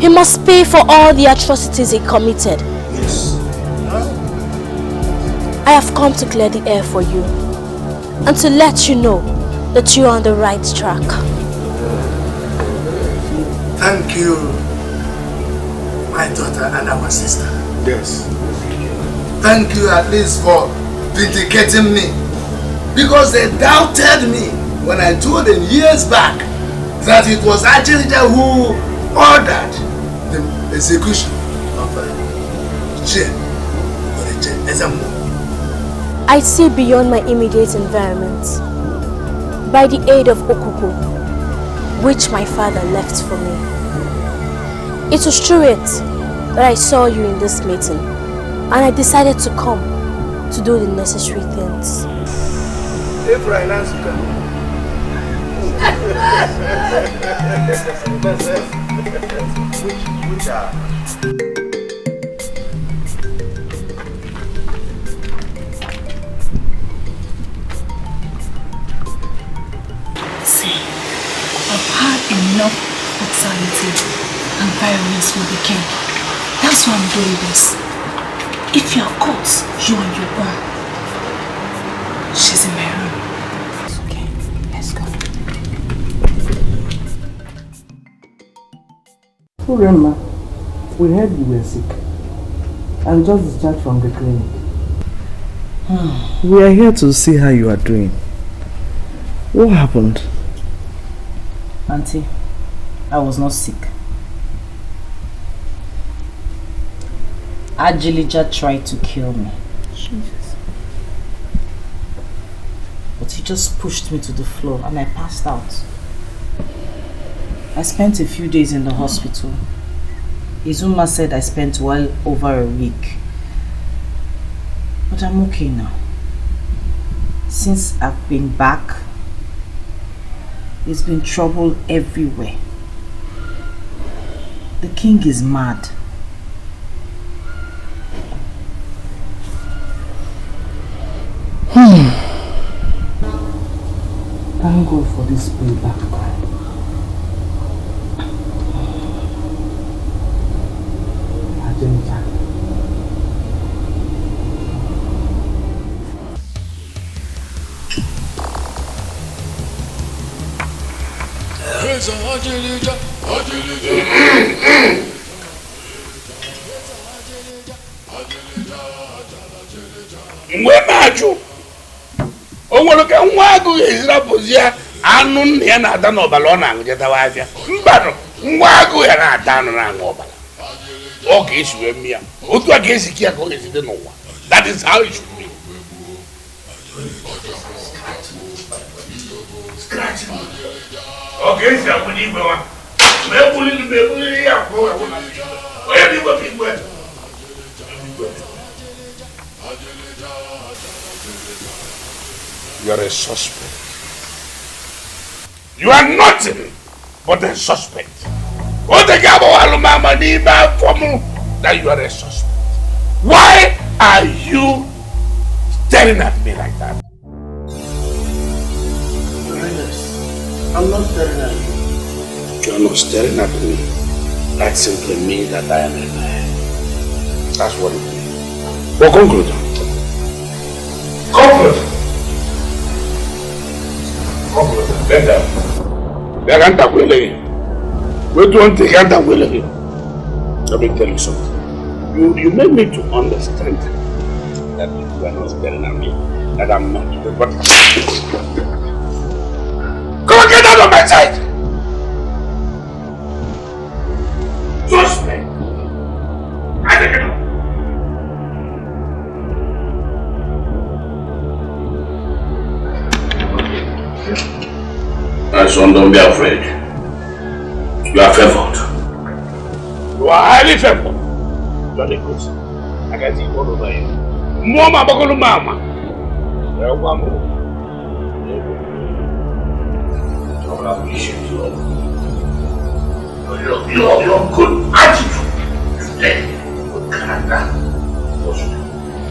He must pay for all the atrocities he committed. Yes. I have come to clear the air for you and to let you know that you are on the right track. Thank you, my daughter and our sister. Yes. Thank you at least for vindicating me, because they doubted me when I told them years back that it was actually the who ordered the execution of I see beyond my immediate environment by the aid of Okuku, which my father left for me. It was through it that I saw you in this meeting, and I decided to come to do the necessary things. Which are? See, I've had enough brutality and violence for the king. That's why I'm doing this. If you're caught, you're on your own. She's in my room. It's okay. Let's go. Uremma, we heard you were sick and just discharged from the clinic. We are here to see how you are doing. What happened? Auntie, I was not sick. Ajilija tried to kill me. Jesus. But he just pushed me to the floor and I passed out. I spent a few days in the hospital. Izuma said I spent well over a week. But I'm okay now. Since I've been back, there's been trouble everywhere. The king is mad. Thank God for this payback time. Mgbe na-ajụ o nwere ka nwa agụ ga-ezirapụzi ya anụ nna ya na-ada n'ọbara ọ na-aṅụjetawa afịa mbanụ nwa agụ ya na-ata anụ na-aṅụ ọbara ọ ga-esi wee mmịa otu a ga-esi ka ya ka ọ ga-esite n'ụwa. That is how it should be. Ọ ga-esi akwụ n'igwe nwa ma ebuliri ya akwụ onye n'igwe bụ igwe. You are a suspect. You are nothing but a suspect. What the that you are a suspect. Why are you staring at me like that? I'm not staring at you. You are not staring at me. That simply means that I am a man. That's what it means. Well, conclude. Conclude. Better. They can't talk with you. We don't take can't talk with you. Let me tell you something. You made me to understand that you are not staring at me, that I'm not. But come and get out of my sight! Trust me. I take it. My son, don't be afraid. You are favored. You are highly favored. Johnny Goose. I can see all over you. Mama, Bogolo Mama. You're one more. I appreciate you. Your good attitude. Today. Good character.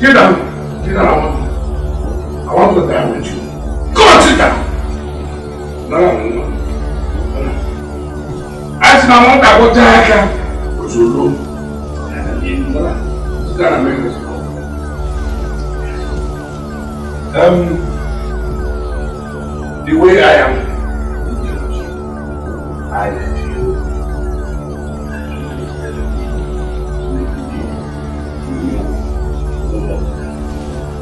Sit down. Sit down. I want to dine with you. Go on, sit down. No. As my mother got tired, was alone. The way I am, I feel.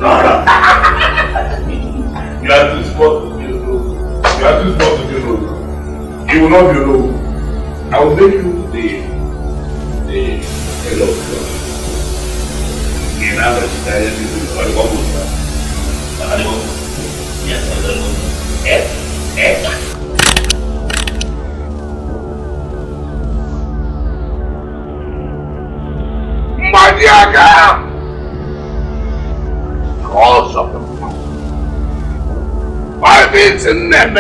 No. You are too small to be alone. You are too small to be alone. You will not be alone. I will make you the hello. In other Italian people, yes, my dear girl, cause of the why means in them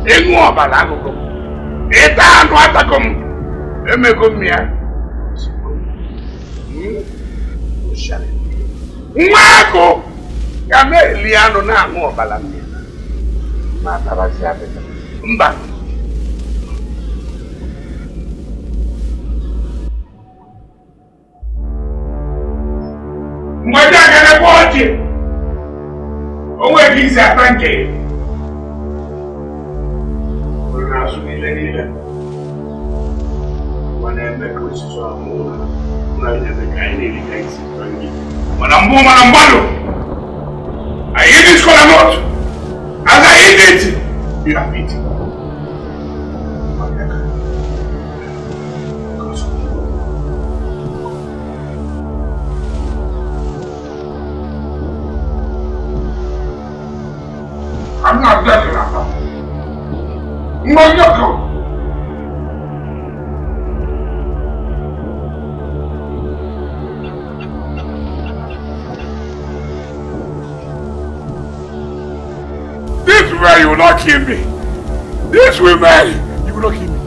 in more balago. Eta anu atakom emegomia. Mwako ya meliano na anu obalamia. Ma tabasi abe. Mba. Mwaja kana boje. Owe gizi atanke. Kuna sumile. Wanaembeka usisi wa muna. Unaembeka ini kaisi tangi. Manambalo. I eat this kola nut. As I eat it, you have eaten. I'm not dead enough. No. This way you will not kill me. This way, man, you will not kill me.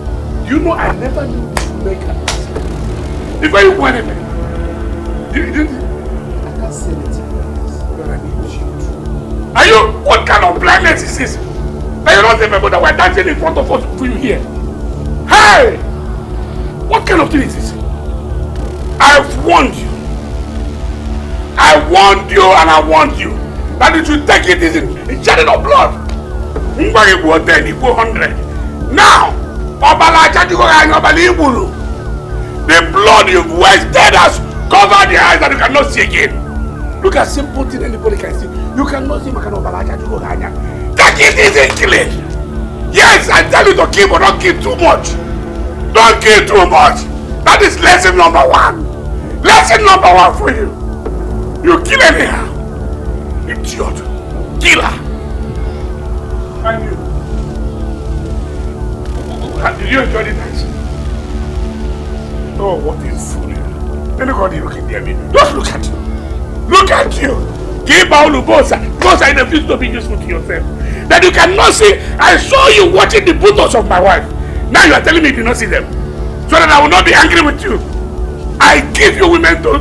You know I never knew this maker. If I want it, you didn't. I can't say anything. But I need you. Are you? What kind of blindness is this? That you don't remember that we're dancing in front of us for you here. Hey! What kind of thing is this? I've warned you. I warned you and I warned you that it should take it in shedding of blood. If you go 10, you go 100. Now, the blood you've wasted has covered the eyes that you cannot see again. Look at simple thing anybody can see. You cannot see Take it easy, kill it. Yes, I tell you to kill, but don't kill too much. Don't kill too much. That is lesson number 1. Lesson number 1 for you. You kill anyhow. Idiot. Killer. And you. Did you enjoy the night? Oh, what is fool? Anybody looking at me? Just look at you. Look at you. Keep out the boss. Because I refuse to be useful to yourself. That you cannot see. I saw you watching the photos of my wife. Now you are telling me you did not see them. So that I will not be angry with you. I give you women to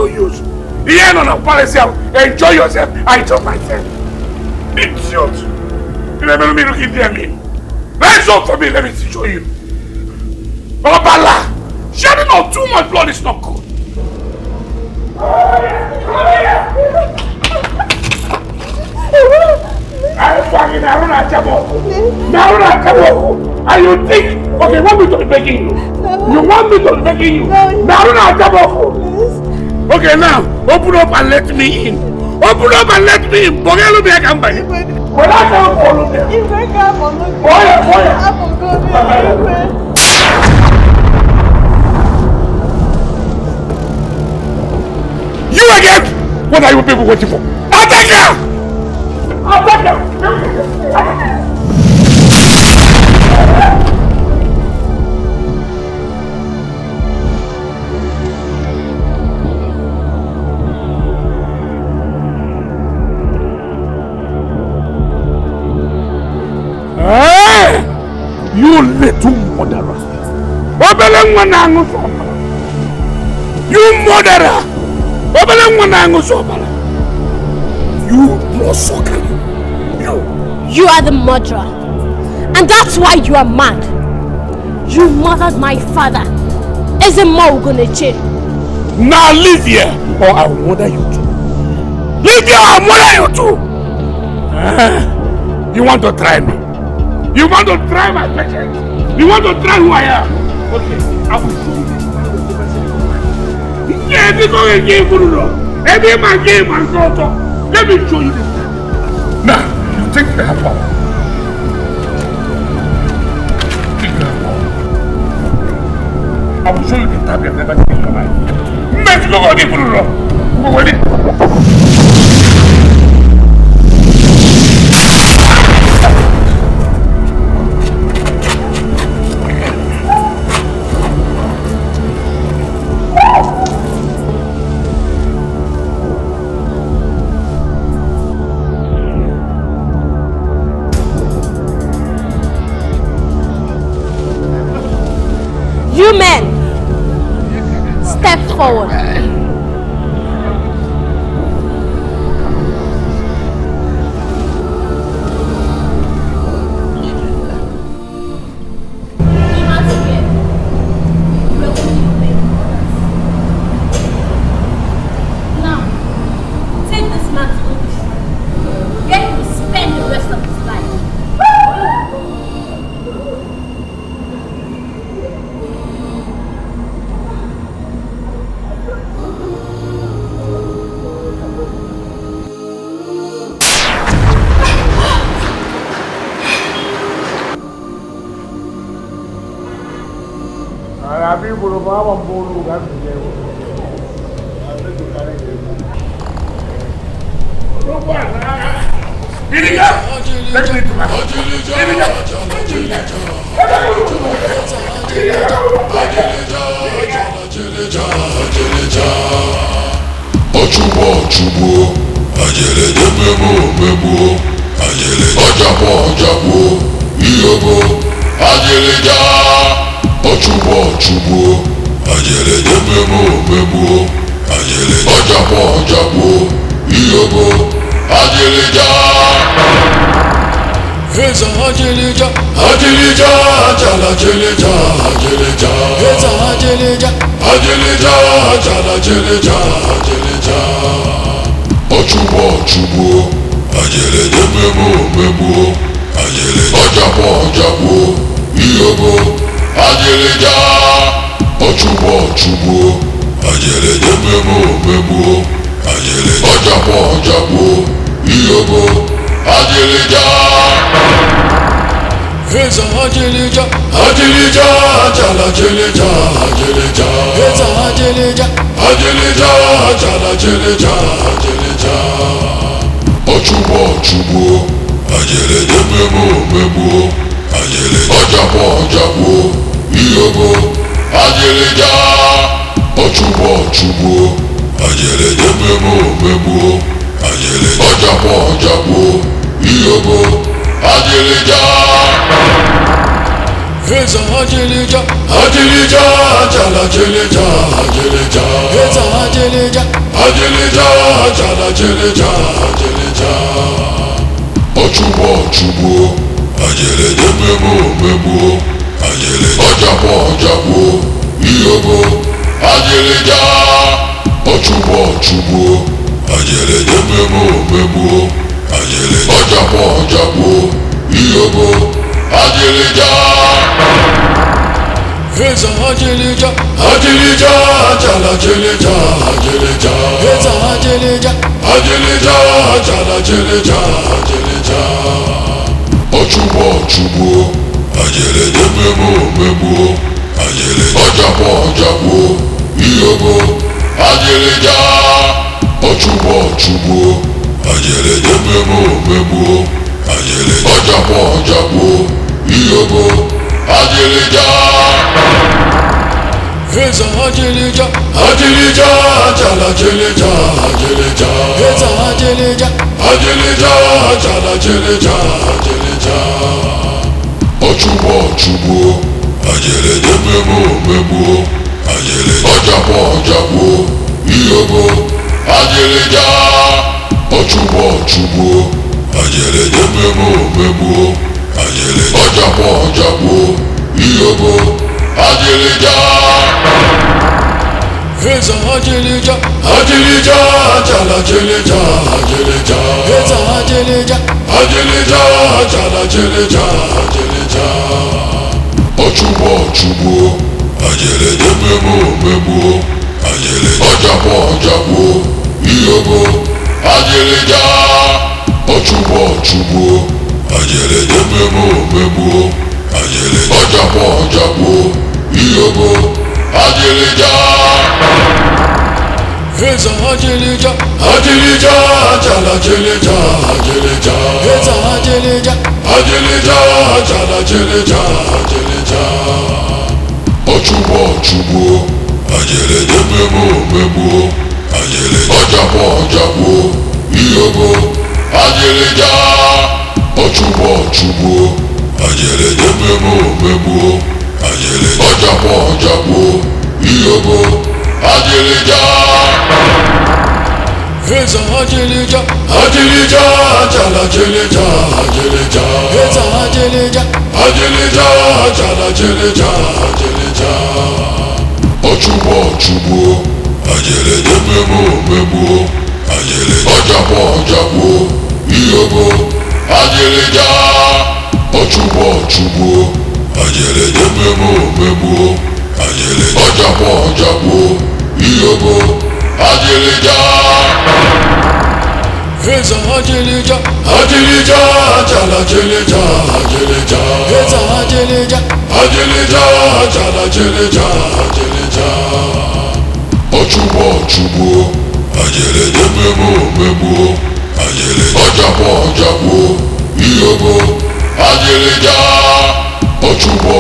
use. Here on a policy, enjoy yourself. I enjoy myself. Idiot. You never me looking at me. Rise up for me. Let me show you. Babala. Shedding of too much blood is not good. I'm fucking Naruna Chabo. And you think, okay, want me to be begging you? You want me to be begging you? Naruna Chabo. Okay, now, open up and let me in. Open up and let me in. Bogelo be a company. Well, I can't follow them. You again? What are you people waiting for? Attack her! Attack her! You little murderer! You murderer! You bloodsucker! You are the murderer, and that's why you are mad. You murdered my father. Is it more gonna change? Now leave here, or I will murder you too. Leave here, I will murder you too. You want to try me? You want to try my patience? You want to try who I am? Okay, I will show you this man with the person. Yes, it's all a game for you. Every man game and so. Let me show you this. Now, you think you have power? I will show you the type you have never seen in your life. Let's go again for you. Go with it. You men, step forward. Now, take this man's books. Get him to spend the rest of his life. Ajelija, Ochubo, Ajeleje Memo, Ajeleje Ojabo, Iyobo, Ajelija. Heza Ajelija, Jala Jelija, Heza Ajelija, Jala Jelija, Ochubo, Ajeleje Memo, Ajeleje Ojabo, Iyobo, Ajelija, Ochubo, Ajeleje Memo, Ajeleje Ojabo, Iyobo, Ajelija. Heza Ajelija, Jala Jelija, Heza Ajelija, Jala Jelija, Ochubo, Ajeleje Memo, Ajeleje Ojabo, Iyobo, Ajelija, Ochubo, Ajeleje Memo, Ajeleje Ojabo, Iyobo, Ajelija. Heza Ajelija, Jala Jelija, Heza Ajelija, Jala Jelija, Ochubo, Ajeleje Memo, Ajeleje Ojabo, Iyobo, Ajelija, Ochubo, Ajeleje Memo, Ajeleje Ojabo, Iyobo, Ajelija. Heza Ajelija, Jala Jelija, Heza Ajelija, Jala Jelija, Ochubo, Ajeleje Memo, Ajeleje Ojabo, Iyobo, Ajelija, Ochubo, Ajeleje Memo, Ajeleje Ojabo, Iyobo, Ajelija. Heza Ajelija, Jala Jelija, Heza Ajelija, Jala Jelija, Ochubo, Ajeleje Memo, Ajeleje Ojabo, Iyobo, Ajelija, Ochubo, Ajeleje Memo, Ajeleje Ojabo, Iyobo, Ajelija. Heza Ajelija, Jala Jelija, Heza Ajelija, Jala Jelija, Ochubo, Ajeleje Memo, Ajeleje Ojabo, Iyobo, Ajelija, Ochubo, Ajeleje Memo, Ajeleje Ojabo, Iyobo, Ajelija. Heza Ajelija, Jala Jelija, Heza Ajelija, Jala Jelija, Ochubo, Ajeleje Memo, Ajeleje Ojabo, Iyobo, Ajelija, Ochubo, Ajeleje Memo, Ajeleje Ojabo, Iyobo, Ajelija. Heza Ajelija, Jala Jelija, Heza Ajelija, Jala Jelija, Ochubo, Ajeleje Memo, Ajeleje Ojabo, Iyobo, Ajelija, Ochubo,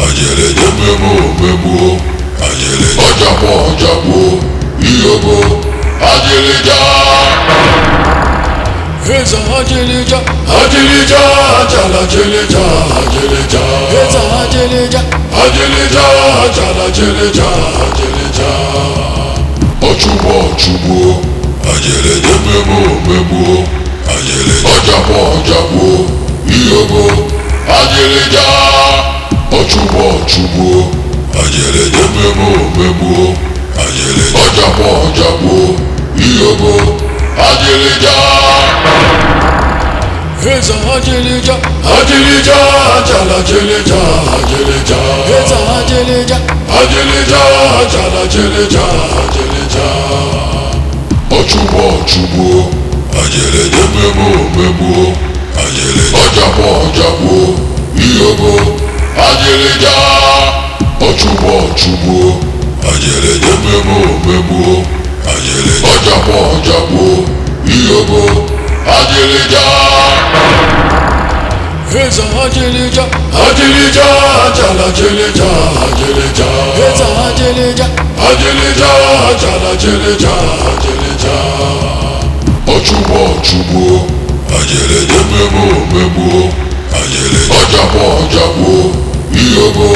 Ajeleje Memo, Ajeleje Ojabo, Iyobo, Ajelija. Heza Ajelija, Jala Jelija, Heza Ajelija, Jala Jelija, Ochubo, Ajeleje Memo, Ajeleje Ojabo, Iyobo, Ajelija, Ochubo, Ajeleje Memo, Ajeleje Ojabo, Iyobo, Ajelija. Heza Ajelija, Jala Jelija, jala jeleja jeleja. Ochubo ajeleje memo ajeleja ojabo iyobo ajeleja. Ochubo ajeleje memo ajeleja ojabo iyobo ajeleja. Heza ajeleja jala jeleja ajeleja. Heza ajeleja jala jeleja ajeleja. Ochubo ajeleje memo ajeleja ojabo iyobo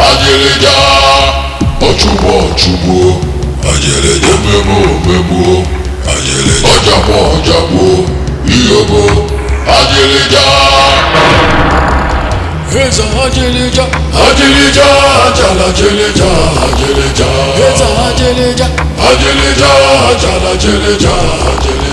ajeleja. Ochubo ajeleje memo ajeleja ojabo iyobo ajeleja. Heza ajeleja jala jeleja ajeleja. Heza ajeleja jala jeleja ajeleja.